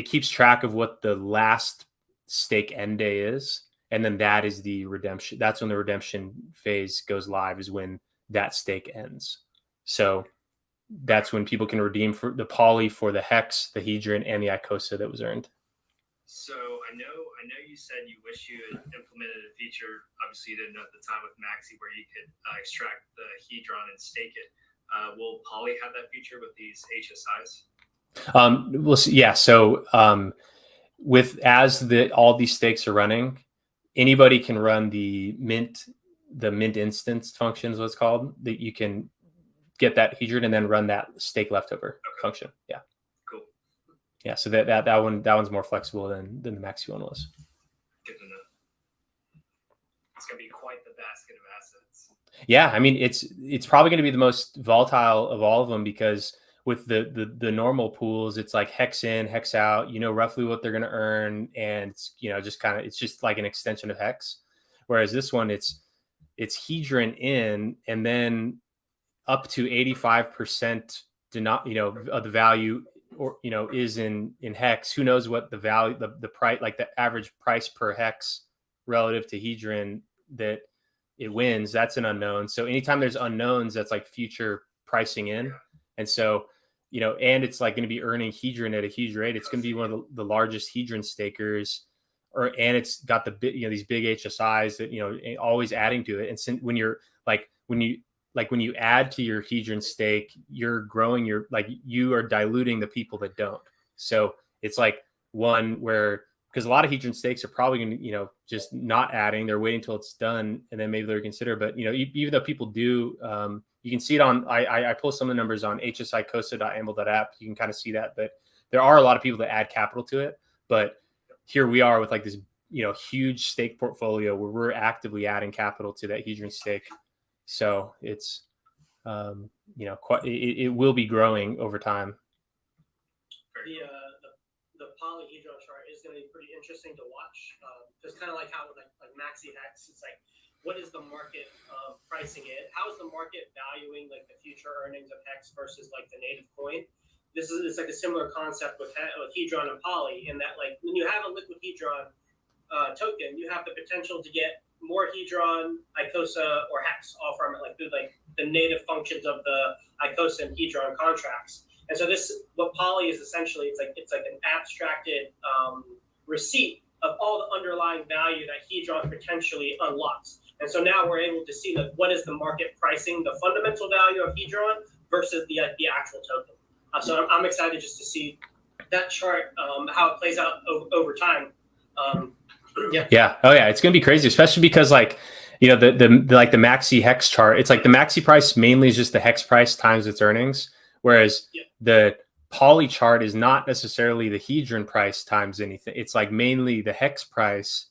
keeps track of what the last stake end day is, and then that is the redemption. That's when the redemption phase goes live, is when that stake ends. So that's when people can redeem for the poly, for the hex, the hedron, and the icosa that was earned. So I know you said you wish you had implemented a feature, obviously you didn't know at the time, with Maxi, where you could extract the hedron and stake it. Will poly have that feature with these HSIs? We'll see. Yeah. So with all these stakes are running, anybody can run the mint instance function is what's called, that you can get that hedron and then run that stake leftover function. Yeah. Cool. Yeah. So that one's more flexible than the Maxi one was. Good to know. It's gonna be quite the basket of assets. Yeah, I mean it's probably going to be the most volatile of all of them, because with the normal pools, it's like hex in, hex out. You know roughly what they're going to earn, and it's, just kind of, it's just like an extension of hex. Whereas this one, it's hedron in, and then up to 85% of the value, or is in hex. Who knows what the value, the price, like the average price per hex relative to hedron that it wins, that's an unknown. So anytime there's unknowns, that's like future pricing in. And so, and it's like going to be earning hedron at a huge rate. It's going to be one of the largest hedron stakers, and it's got these big HSIs that, always adding to it. And when you add to your hedron stake, you're growing you are diluting the people that don't. So it's like one where, because a lot of hedron stakes are probably going to, just not adding. They're waiting until it's done, and then maybe they'll consider. But, even though people do, you can see it on, I pull some of the numbers on hsicosa.amble.app. You can kind of see that. But there are a lot of people that add capital to it. But here we are with like this, huge stake portfolio where we're actively adding capital to that hedron stake. So it's, it will be growing over time. The polyhedron chart is going to be pretty interesting to watch. It's kind of like how like Maxi Hex, it's like, what is the market pricing it? How is the market valuing like the future earnings of Hex versus like the native coin? It's like a similar concept with Hedron and Poly, in that like when you have a liquid Hedron token, you have the potential to get more Hedron, icosa, or Hex all from it, like through like the native functions of the icosa and Hedron contracts. And so what Poly is essentially, it's like an abstracted receipt of all the underlying value that Hedron potentially unlocks. And so now we're able to see what is the market pricing, the fundamental value of Hedron versus the actual token. So I'm excited just to see that chart, how it plays out over time. Yeah. Oh yeah. It's going to be crazy, especially because like, the Maxi Hex chart, it's like the Maxi price mainly is just the Hex price times its earnings. Whereas the Poly chart is not necessarily the hedron price times anything. It's like mainly the Hex price,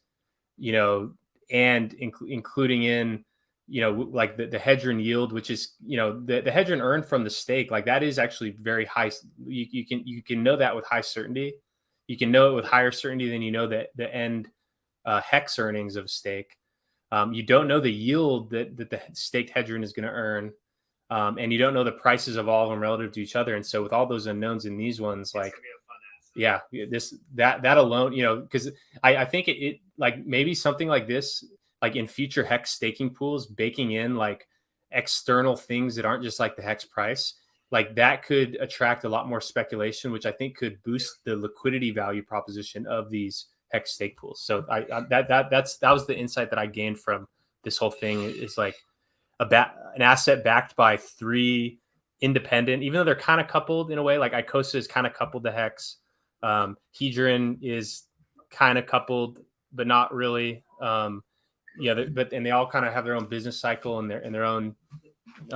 and including in, like the hedron yield, which is, the hedron earned from the stake, like that is actually very high. You can know that with high certainty. You can know it with higher certainty than the end Hex earnings of stake. You don't know the yield that the staked hedron is going to earn. And you don't know the prices of all of them relative to each other. And so with all those unknowns in these ones, like, yeah, that alone, because I think it like maybe something like this, like in future Hex staking pools, baking in like external things that aren't just like the Hex price, like that could attract a lot more speculation, which I think could boost the liquidity value proposition of these Hex stake pools. So that was the insight that I gained from this whole thing, is like an asset backed by three independent, even though they're kind of coupled in a way, like icosa is kind of coupled to Hex. Hedron is kind of coupled, but not really. And they all kind of have their own business cycle and their own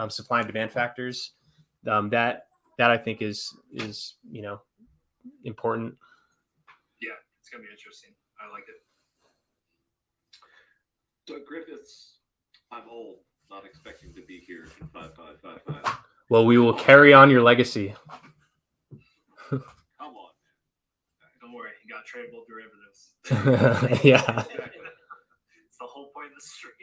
supply and demand factors. That I think is important. Yeah, it's gonna be interesting. I like it. Doug Griffiths, I'm old, not expecting to be here in 5555. Well, we will carry on your legacy. Come on. Don't worry, you got tradable derivatives. Yeah. It's the whole point of the stream.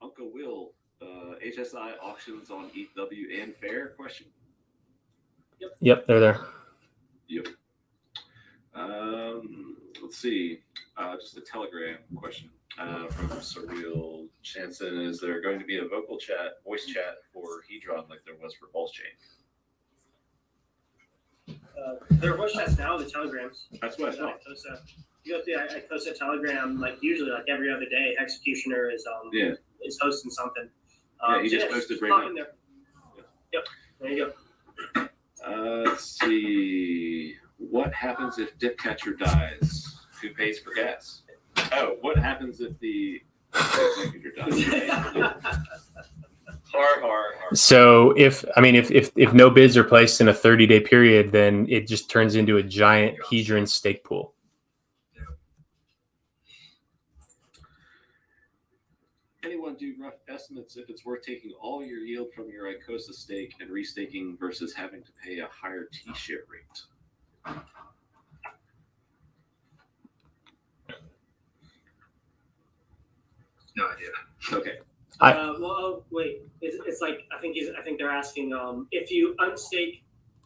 Uncle Will, HSI auctions on ETH and Fair? Question. Yep, they're there. Yep. Let's see. Just a Telegram question from Surreal Chanson. Is there going to be a voice chat for Hedron like there was for Pulse Chain? There are voice chats now, the Telegrams. That's what I thought. You go through the icosa Telegram, like usually like every other day, Executioner is hosting something. He just posted right now. Yep, there you go. Let's see. What happens if dip catcher dies? Who pays for gas? Oh, what happens if the executor dies? So if no bids are placed in a 30-day period, then it just turns into a giant hedron stake pool. Anyone do rough estimates if it's worth taking all your yield from your icosa stake and restaking versus having to pay a higher T-share rate? No idea. Okay. Well, wait. It's like I think they're asking if you unstake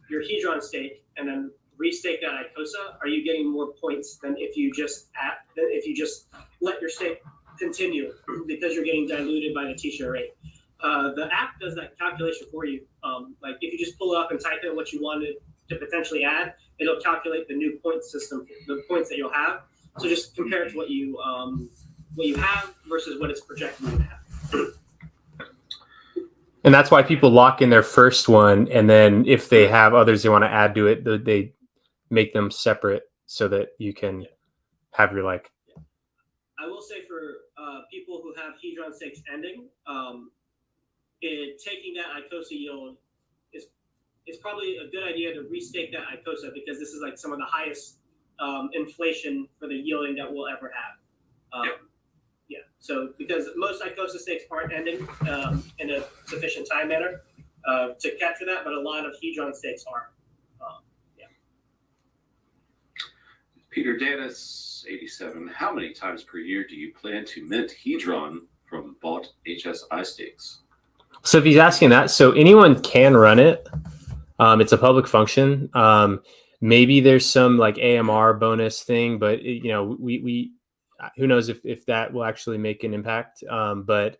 your hedron stake and then restake that icosa, are you getting more points than if you just let your stake continue because you're getting diluted by the T-share rate? The app does that calculation for you. Like if you just pull it up and type in what you wanted to potentially add, it'll calculate the new point system, the points that you'll have. So just compare it to what you have versus what it's projecting you to have. And that's why people lock in their first one, and then if they have others they want to add to it, they make them separate so that you can have your like. I will say for people who have hedron stakes ending, taking that icosa yield is probably a good idea to restake that icosa because this is like some of the highest inflation for the yielding that we'll ever have. Yeah, so because most icosa stakes aren't ending in a sufficient time manner to capture that, but a lot of hedron stakes are. Peter Danis, 87. How many times per year do you plan to mint hedron from bought HSI stakes? So if he's asking that, so anyone can run it. It's a public function. Maybe there's some like AMR bonus thing, but we who knows if that will actually make an impact. But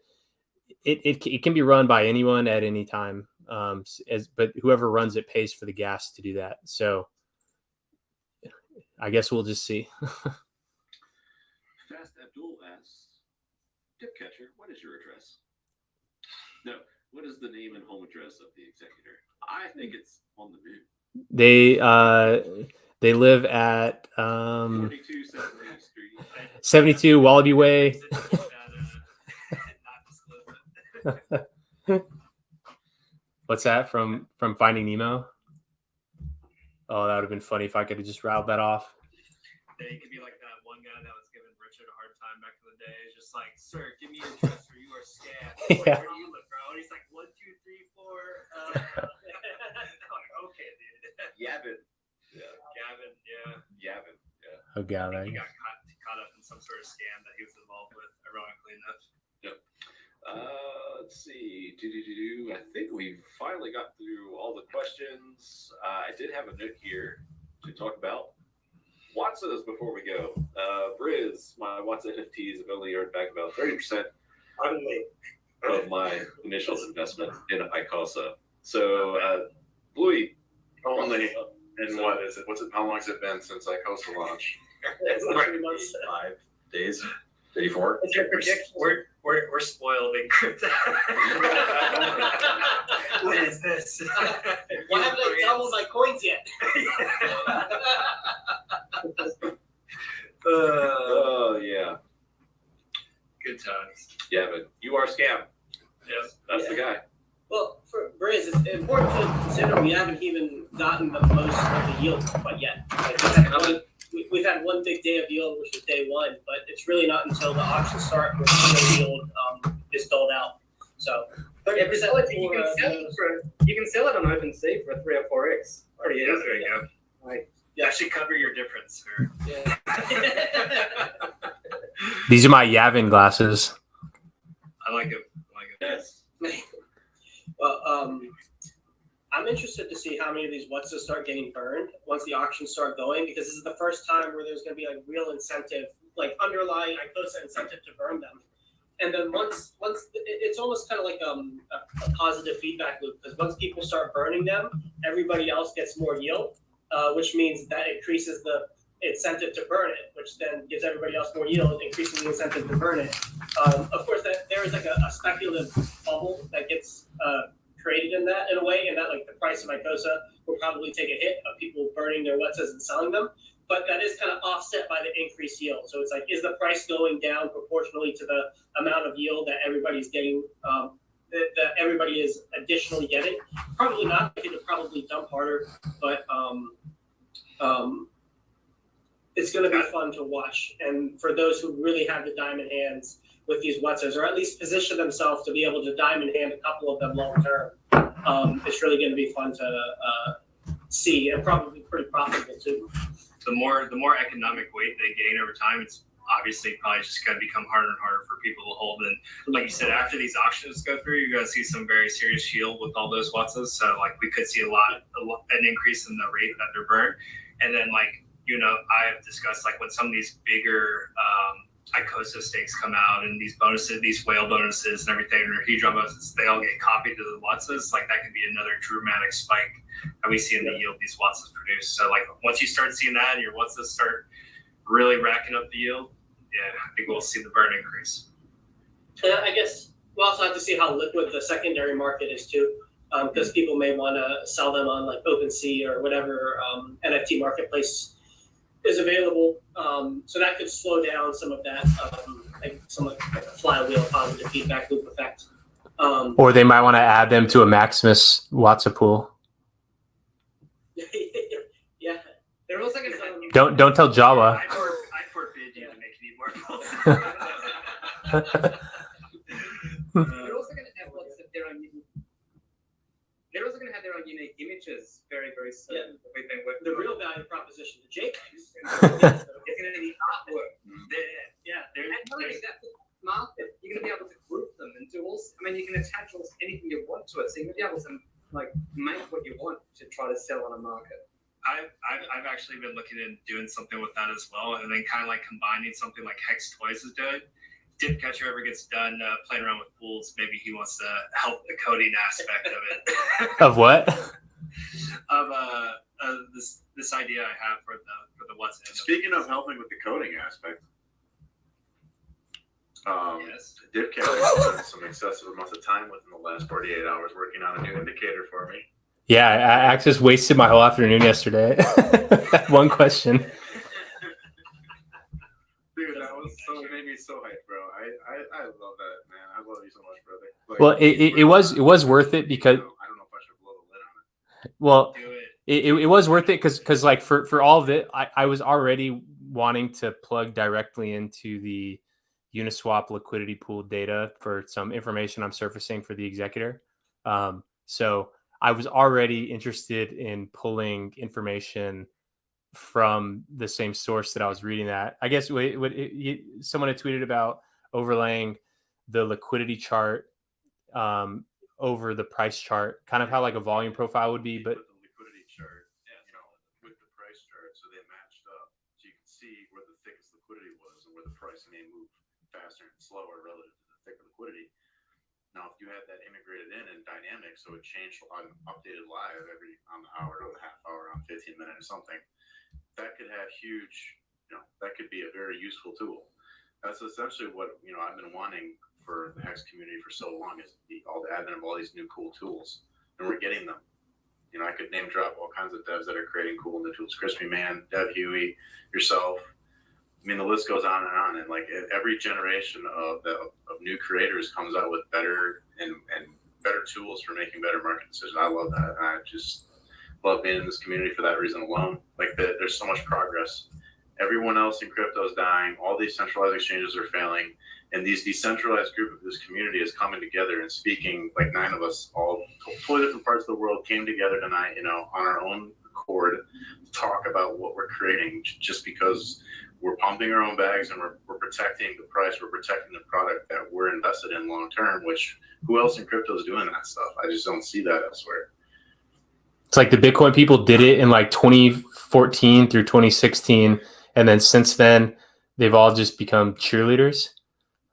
it can be run by anyone at any time. But whoever runs it pays for the gas to do that. So I guess we'll just see. Fast Abdul asks, Dip Catcher, what is your address? No, what is the name and home address of the executor? I think it's on the moon. They live at 42 Sesame Street. 72 Wallaby Way. What's that from Finding Nemo? Oh, that would have been funny if I could have just routed that off. Yeah, you could be like that one guy that was giving Richard a hard time back in the day. It's just like, sir, give me your address or you are scammed. Yeah. Where do you live, bro? And he's like, 1, 2, 3, 4. Like, okay, dude. Yavin. Yeah. Gavin. Yeah. Yavin. Yeah. Oh, God. He got caught up in some sort of scam that he was involved with, ironically enough. Yep. Let's see. I think we've finally got through all the questions. I did have a note here to talk about Watsas before we go. Briz, my Watsa NFTs have only earned back about 30% of my initial investment in icosa. So, Bluey. Only. And so, what is it? How long has it been since icosa launched? 3 months. 5 days. 34. What's your prediction? We're spoiled in crypto. What is this? Why haven't I doubled my coins yet? Oh yeah. Good times. Yeah, but you are scam. Yes. That's the guy. Well, for Briz, it's important to consider we haven't even gotten the most of the yield quite yet. We've had one big day of yield, which was day one, but it's really not until the auctions start where the yield is doled out. So 30% you can sell it on OpenSea for 3 or 4x. Pretty easy. There you go. Right. Yeah. That should cover your difference, sir. Yeah. These are my Yavin glasses. I like it. Yes. Well, I'm interested to see how many of these Watsas start getting burned once the auctions start going, because this is the first time where there's going to be like real incentive, like underlying icosa incentive to burn them. And then once it's almost kind of like a positive feedback loop, because once people start burning them, everybody else gets more yield, which means that increases the incentive to burn it, which then gives everybody else more yield, increasing the incentive to burn it. Of course, that there is like a speculative bubble that gets created in that in a way, and that like the price of icosa will probably take a hit of people burning their WhatsAs and selling them. But that is kind of offset by the increased yield. So it's like, is the price going down proportionally to the amount of yield that everybody's getting, that everybody is additionally getting? Probably not. It would probably dump harder, but it's going to be fun to watch. And for those who really have the diamond hands with these WhatsAs, or at least position themselves to be able to diamond hand a couple of them long term, it's really going to be fun to see, and probably pretty profitable too. The more economic weight they gain over time, it's obviously probably just going to become harder and harder for people to hold. And like you said, after these auctions go through, you're going to see some very serious yield with all those WhatsAs. So like we could see an increase in the rate that they're burned. And then like, you know, I have discussed like when some of these bigger icosa stakes come out and these bonuses, these whale bonuses and everything, or hedron bonuses, they all get copied to the WhatsAs. Like that could be another dramatic spike that we see in the yield these WhatsAs produce. So like once you start seeing that and your WhatsAs start really racking up the yield, yeah, I think we'll see the burn increase. I guess we'll also have to see how liquid the secondary market is too, because people may want to sell them on like OpenSea or whatever NFT marketplace is available. So that could slow down some of that, like some like a flywheel positive feedback loop effect. Or they might want to add them to a Maximus WhatsApp pool. Yeah, They're also going to Don't tell Java. I forbid you to make any more calls. They're also going to have lots of their own. They're also going to have their own unique images very, very soon. Yeah. We've been working the on. real value proposition, the JPEGs. It's going to be artwork. Yeah, And not only that, the market, you're going to be able to group them and do all. I mean, you can attach almost anything you want to it, so you're going to be able to like make what you want to try to sell on a market. I've actually been looking at doing something with that as well, and then kind of like combining something like Hex Toys is doing. Dip Catcher ever gets done playing around with pools, maybe he wants to help the coding aspect of it. Of what? Of this idea I have for the WhatsApp. Speaking of helping with the coding aspect, yes. Dip Catcher spent some excessive amounts of time within the last 48 hours working on a new indicator for me. Yeah, I just wasted my whole afternoon yesterday. One question. Dude, that was made me so hyped, bro. I love that, man. I love you so much, brother. Like, Well, it was worth it because I don't know if I should blow the lid on it. well, it was worth it because like for all of it, I was already wanting to plug directly into the Uniswap liquidity pool data for some information I'm surfacing for the executor. So I was already interested in pulling information from the same source that I was reading that. I guess someone had tweeted about overlaying the liquidity chart over the price chart, kind of how like a volume profile would be, but the liquidity chart, with the price chart, so they matched up, so you can see where the thickest liquidity was and where the price may move faster and slower relative to the thicker liquidity. Now, if you had that integrated in dynamic, so it changed on updated live on the hour, on the half hour, on 15 minutes or something, that could have huge, that could be a very useful tool. That's essentially what, I've been wanting for the Hex community for so long, is all the advent of all these new cool tools, and we're getting them. I could name drop all kinds of devs that are creating cool new tools. Crispy Man, Dev Huey, yourself. I mean, the list goes on, and like every generation of new creators comes out with better and better tools for making better market decisions. I love that. I just love being in this community for that reason alone. Like there's so much progress. Everyone else in crypto is dying. All these centralized exchanges are failing, and these decentralized group of this community is coming together and speaking. Like 9 of us, all totally different parts of the world, came together tonight, on our own accord, to talk about what we're creating, just because we're pumping our own bags and we're protecting the price, we're protecting the product that we're invested in long term, which who else in crypto is doing that stuff? I just don't see that elsewhere. it's like the Bitcoin people did it in like 2014 through 2016. And then since then, they've all just become cheerleaders.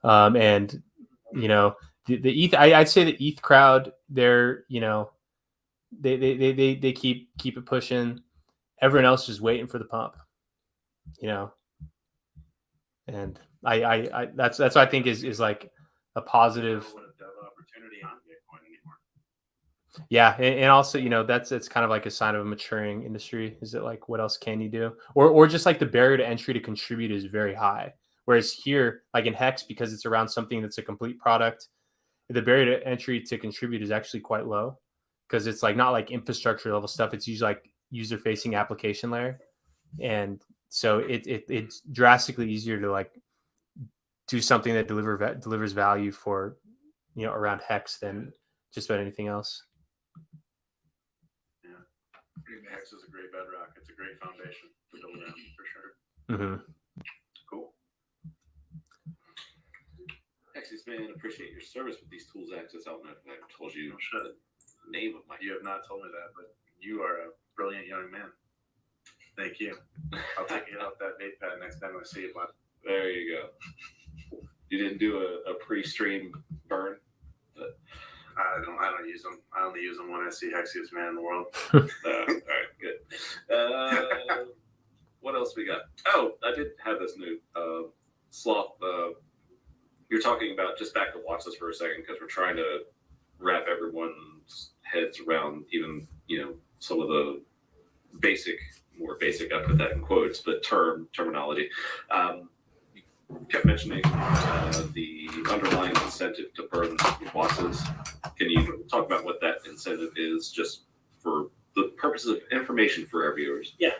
And, the ETH, I'd say the ETH crowd, they're, they keep it pushing. Everyone else is waiting for the pump, and I that's what I think is like a positive. What a dev opportunity on Bitcoin anymore. Yeah, and also, it's kind of like a sign of a maturing industry. Is it like, what else can you do? Or just like the barrier to entry to contribute is very high. Whereas here, like in Hex, because it's around something that's a complete product, the barrier to entry to contribute is actually quite low because it's like not like infrastructure level stuff. It's usually like user facing application layer. And so it's drastically easier to like do something that delivers value for, around Hex than just about anything else. Hex is a great bedrock. It's a great foundation to build around for sure. Mm-hmm. Cool. Hexies, man, appreciate your service with these tools access. I don't know if I ever told you the name of my. You have not told me that, but you are a brilliant young man. Thank you. I'll take it off that vape pad next time I see you, bud. There you go. You didn't do a pre-stream burn? But I don't use them. I only use them when I see Hexiest man in the world. All right, good. What else we got? Oh, I did have this new sloth. You're talking about, just back to watch this for a second, because we're trying to wrap everyone's heads around even, some of the more basic, I put that in quotes, but terminology. You kept mentioning the underlying incentive to burn Watsons. Can you talk about what that incentive is, just for the purposes of information for our viewers? Yeah.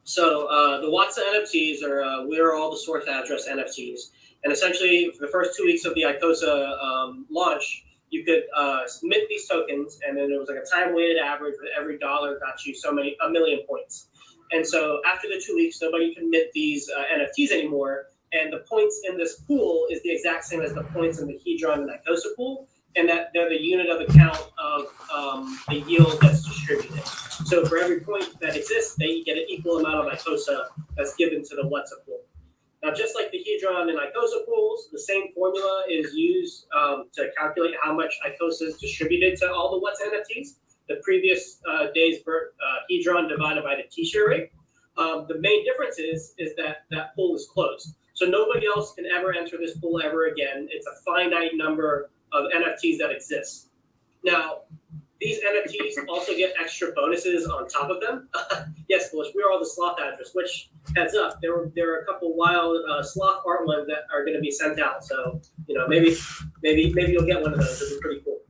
So the Watson NFTs are we're all the source address NFTs, and essentially for the first 2 weeks of the icosa launch, you could mint these tokens, and then there was like a time-weighted average where every dollar got you a million points. And so after the 2 weeks, nobody can mint these NFTs anymore. And the points in this pool is the exact same as the points in the Hedron and icosa pool, and that they're the unit of account of the yield that's distributed. So for every point that exists, they get an equal amount of icosa that's given to the Whatsa pool. Now, just like the Hedron and icosa pools, the same formula is used to calculate how much icosa is distributed to all the Whatsa NFTs. The previous day's Hedron divided by the T-share rate. The main difference is that pool is closed. So nobody else can ever enter this pool ever again. It's a finite number of NFTs that exist. Now, these NFTs also get extra bonuses on top of them. Yes, Bush, we're all the sloth address, which, heads up, there are a couple wild sloth art ones that are going to be sent out. So, maybe you'll get one of those. It'll be pretty cool.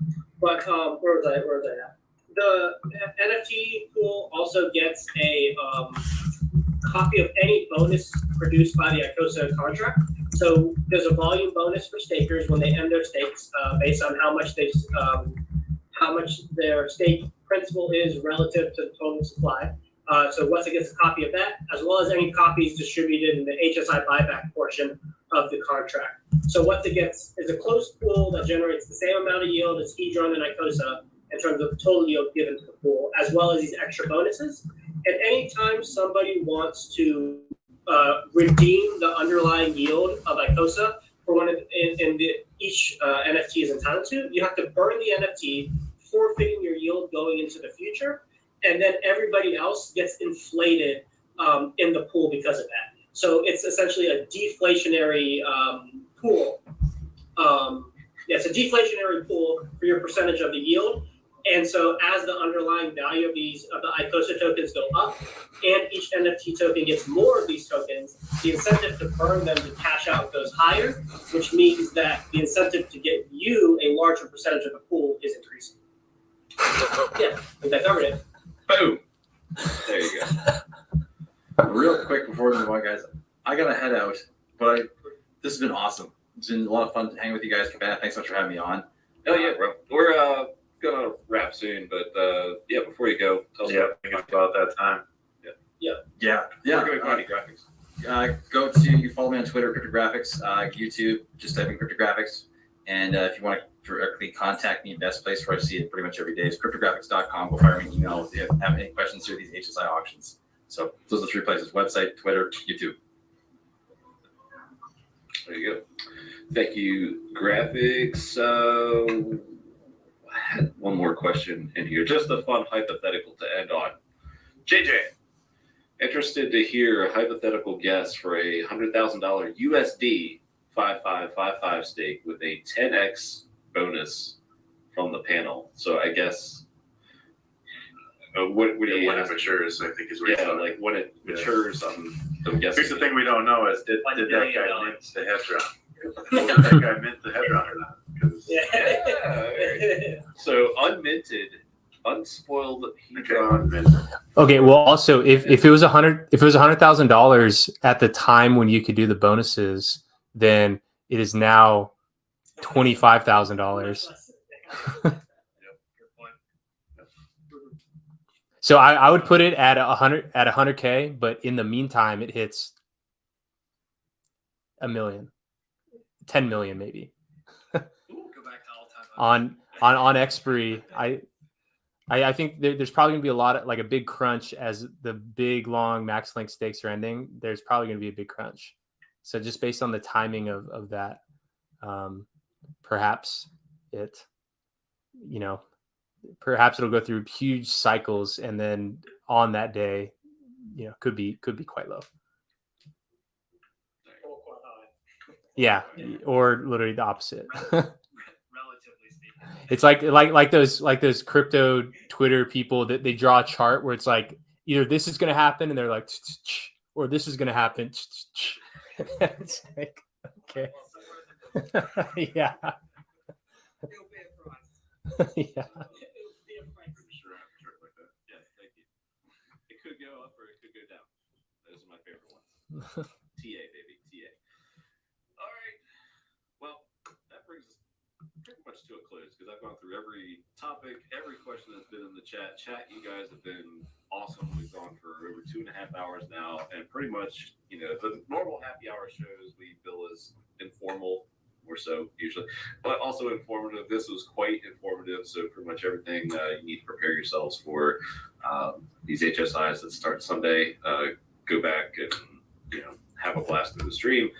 But where was I at? The NFT pool also gets a copy of any bonus produced by the icosa contract. So there's a volume bonus for stakers when they end their stakes based on how much their stake principal is relative to the total supply. So Whatsa gets a copy of that, as well as any copies distributed in the HSI buyback portion of the contract. So Whatsa gets is a closed pool that generates the same amount of yield as Hedron and icosa in terms of total yield given to the pool, as well as these extra bonuses. And anytime somebody wants to redeem the underlying yield of icosa for one of each NFT is entitled to, you have to burn the NFT, forfeiting your yield going into the future, and then everybody else gets inflated in the pool because of that. So it's essentially a deflationary pool. It's a deflationary pool for your percentage of the yield. And so as the underlying value of the icosa tokens go up, and each NFT token gets more of these tokens, the incentive to burn them to cash out goes higher, which means that the incentive to get you a larger percentage of the pool is increasing. Yeah, I think that covered it. Boom. There you go. Real quick before we move on, guys, I gotta head out, but this has been awesome. It's been a lot of fun to hang with you guys. Cabana, thanks so much for having me on. Oh yeah, bro. We're gonna wrap soon, but before you go, tell us about that time. Yeah. Where can we find you, Graphics? You follow me on Twitter, Cryptographics, YouTube, just type in Cryptographics. And if you want to directly contact me, best place where I see it pretty much every day is cryptographics.com. Go fire me an email if you have any questions through these HSI auctions. So those are the 3 places: website, Twitter, YouTube. There you go. Thank you, Graphics. I had one more question in here, just a fun hypothetical to end on. JJ, interested to hear a hypothetical guess for a $100,000 USD 5555 stake with a 10x bonus from the panel. So I guess what do you when it matures, I think is what like when it matures, I'm guessing. Here's the thing we don't know is did that guy mint the hedron? Did that guy mint the hedron or not? So unminted, unspoiled hedron. Okay. Well, also if it was $100,000 at the time when you could do the bonuses, then it is now $25,000. So I would put it at 100K, but in the meantime, it hits $1 million, 10 million maybe. on expiry, I think there's probably gonna be a lot of like a big crunch as the big long max link stakes are ending. There's probably gonna be a big crunch. So just based on the timing of that, perhaps perhaps it'll go through huge cycles, and then on that day, could be quite low. Yeah, or literally the opposite. It's like those crypto Twitter people that they draw a chart where it's like either this is going to happen and they're like, or this is going to happen. It's like, okay. Yeah. Yeah. It could go up or it could go down. Those are my favorite ones. TA, baby, TA. All right. Well, that brings us pretty much to a close because I've gone through every topic, every question that's been in the chat. You guys have been awesome. We've gone for over 2.5 hours now, and pretty much, the normal happy hour shows we bill as informal, or so usually, but also informative. This was quite informative, so pretty much everything you need to prepare yourselves for these HSIs that start Sunday. Go back and have a blast through the stream.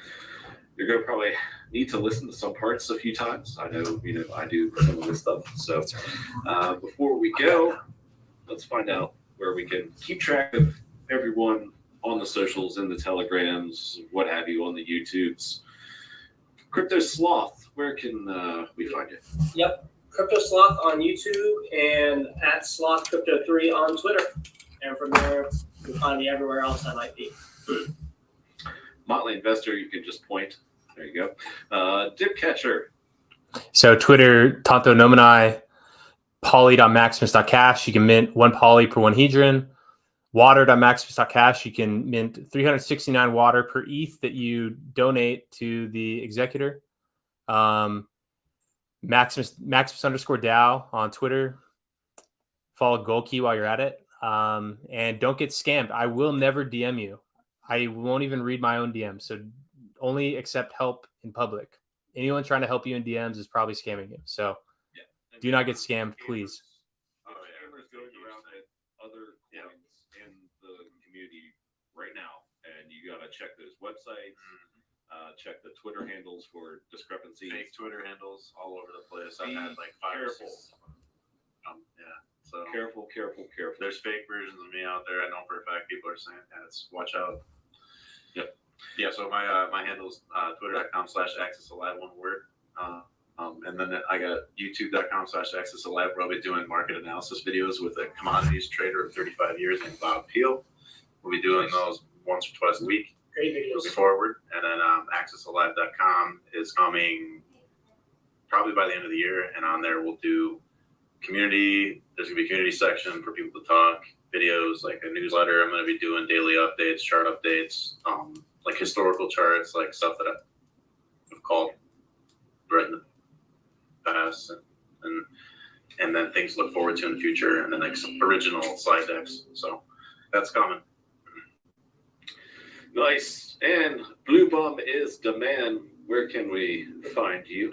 You're going to probably need to listen to some parts a few times. I know, I do some of this stuff. So before we go, let's find out where we can keep track of everyone on the socials, in the Telegrams, what have you, on the YouTubes. Crypto Sloth, where can we find it? Yep, Crypto Sloth on YouTube and at SlothCrypto3 on Twitter. And from there, you'll find me everywhere else I might be. Motley Investor, you can just point. There you go. Dip Catcher. So Twitter, Tokenomics, poly.maximus.cash. You can mint 1 poly per 1 hedron. Water.maximus.cash. You can mint 369 water per ETH that you donate to the executor. Maximus_DAO on Twitter. Follow Goldkey while you're at it. And don't get scammed. I will never DM you. I won't even read my own DMs. So only accept help in public. Anyone trying to help you in DMs is probably scamming you. So do not get scammed, please. Scammers going around with other coins in the community right now, and you got to check those websites. Check the Twitter handles for discrepancies. Fake Twitter handles all over the place. I've had like 5 or 6. So careful. There's fake versions of me out there. I know for a fact people are saying, watch out. Yep. Yeah, so my handle's twitter.com/accessalive, one word. And then I got youtube.com/accessalive, where I'll be doing market analysis videos with a commodities trader of 35 years named Bob Peel. We'll be doing those once or twice a week. Great videos. Moving forward. And then accessalive.com is coming probably by the end of the year. And on there we'll do community. There's going to be a community section for people to talk, videos, like a newsletter. I'm going to be doing daily updates, chart updates, like historical charts, like stuff that I've called right in the past, and then things to look forward to in the future, and then like some original slide decks. So that's coming. Nice. And Blue Bum is the man. Where can we find you?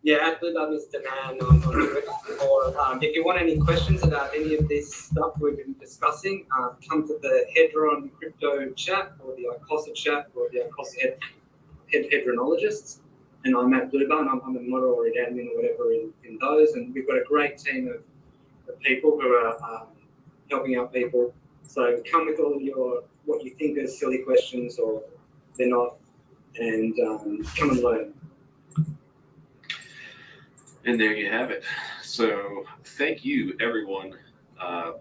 Yeah, at Blue Bum is the man on Twitter. Or if you want any questions about any of this stuff we've been discussing, come to the Hedron Crypto chat or the icosa chat or the icosa hedronologists. And I'm at Blue Bum. I'm a model or an admin or whatever in those. And we've got a great team of people who are helping out people. So come with all of your what you think are silly questions or they're not, and come and learn. And there you have it. So thank you, everyone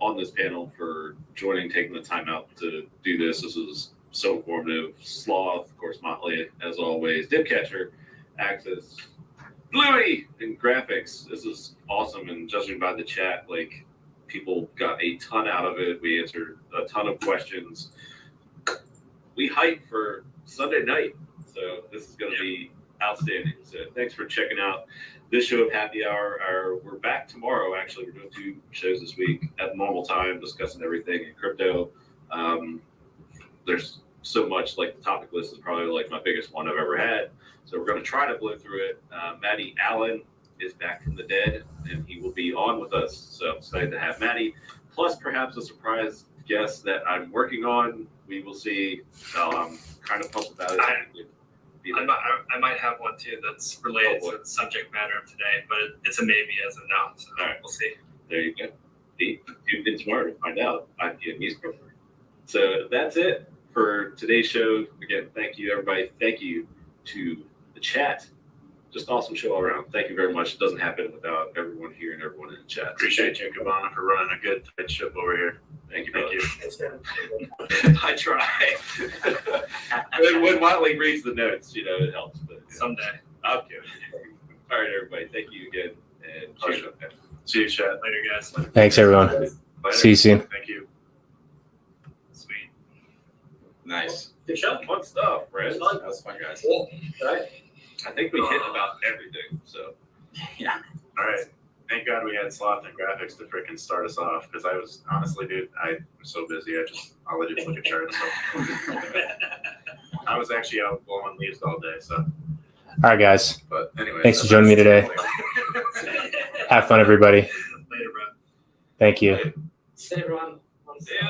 on this panel for joining, taking the time out to do this. This was so informative. Sloth, of course, Motley, as always. Dipcatcher, Axis, Bluey, and graphics. This is awesome. And judging by the chat, like, people got a ton out of it. We answered a ton of questions. We hype for Sunday night. So this is going to be outstanding. So thanks for checking out this show of Happy Hour. We're back tomorrow. Actually, we're doing 2 shows this week at normal time, discussing everything in crypto. There's so much, like, the topic list is probably like my biggest one I've ever had. So we're going to try to blow through it. Matty Allen is back from the dead, and he will be on with us. So I'm excited to have Matty, plus perhaps a surprise guest that I'm working on. We will see. I'm kind of pumped about it. I might have one too that's related to the subject matter of today, but it's a maybe as of now. So we'll see. There you go. Tune in tomorrow to find out. I'm Vietnamese broker. So that's it for today's show. Again, thank you, everybody. Thank you to the chat. Just awesome show all around. Thank you very much. It doesn't happen without everyone here and everyone in the chat. Appreciate you, Cabana, for running a good tight ship over here. Thank you. Thank you. I try. When Motley reads the notes, it helps. But someday. I'm kidding. All right, everybody. Thank you again. And cheers. See you, chat. Later, guys. Thanks, everyone. Later. See you soon. Thank you. Sweet. Nice. Good show. Fun stuff, Brad. That was fun, guys. Cool. All right. I think we hit about everything. So Yeah. All right. Thank God we had Sloth and graphics to freaking start us off, because I was honestly, dude, I'm so busy. All I do is look at charts. So. I was actually out blowing leaves all day. So, All right, guys. but anyway. Thanks for joining me today. Have fun, everybody. Later, bro. Thank you. See everyone. Yeah.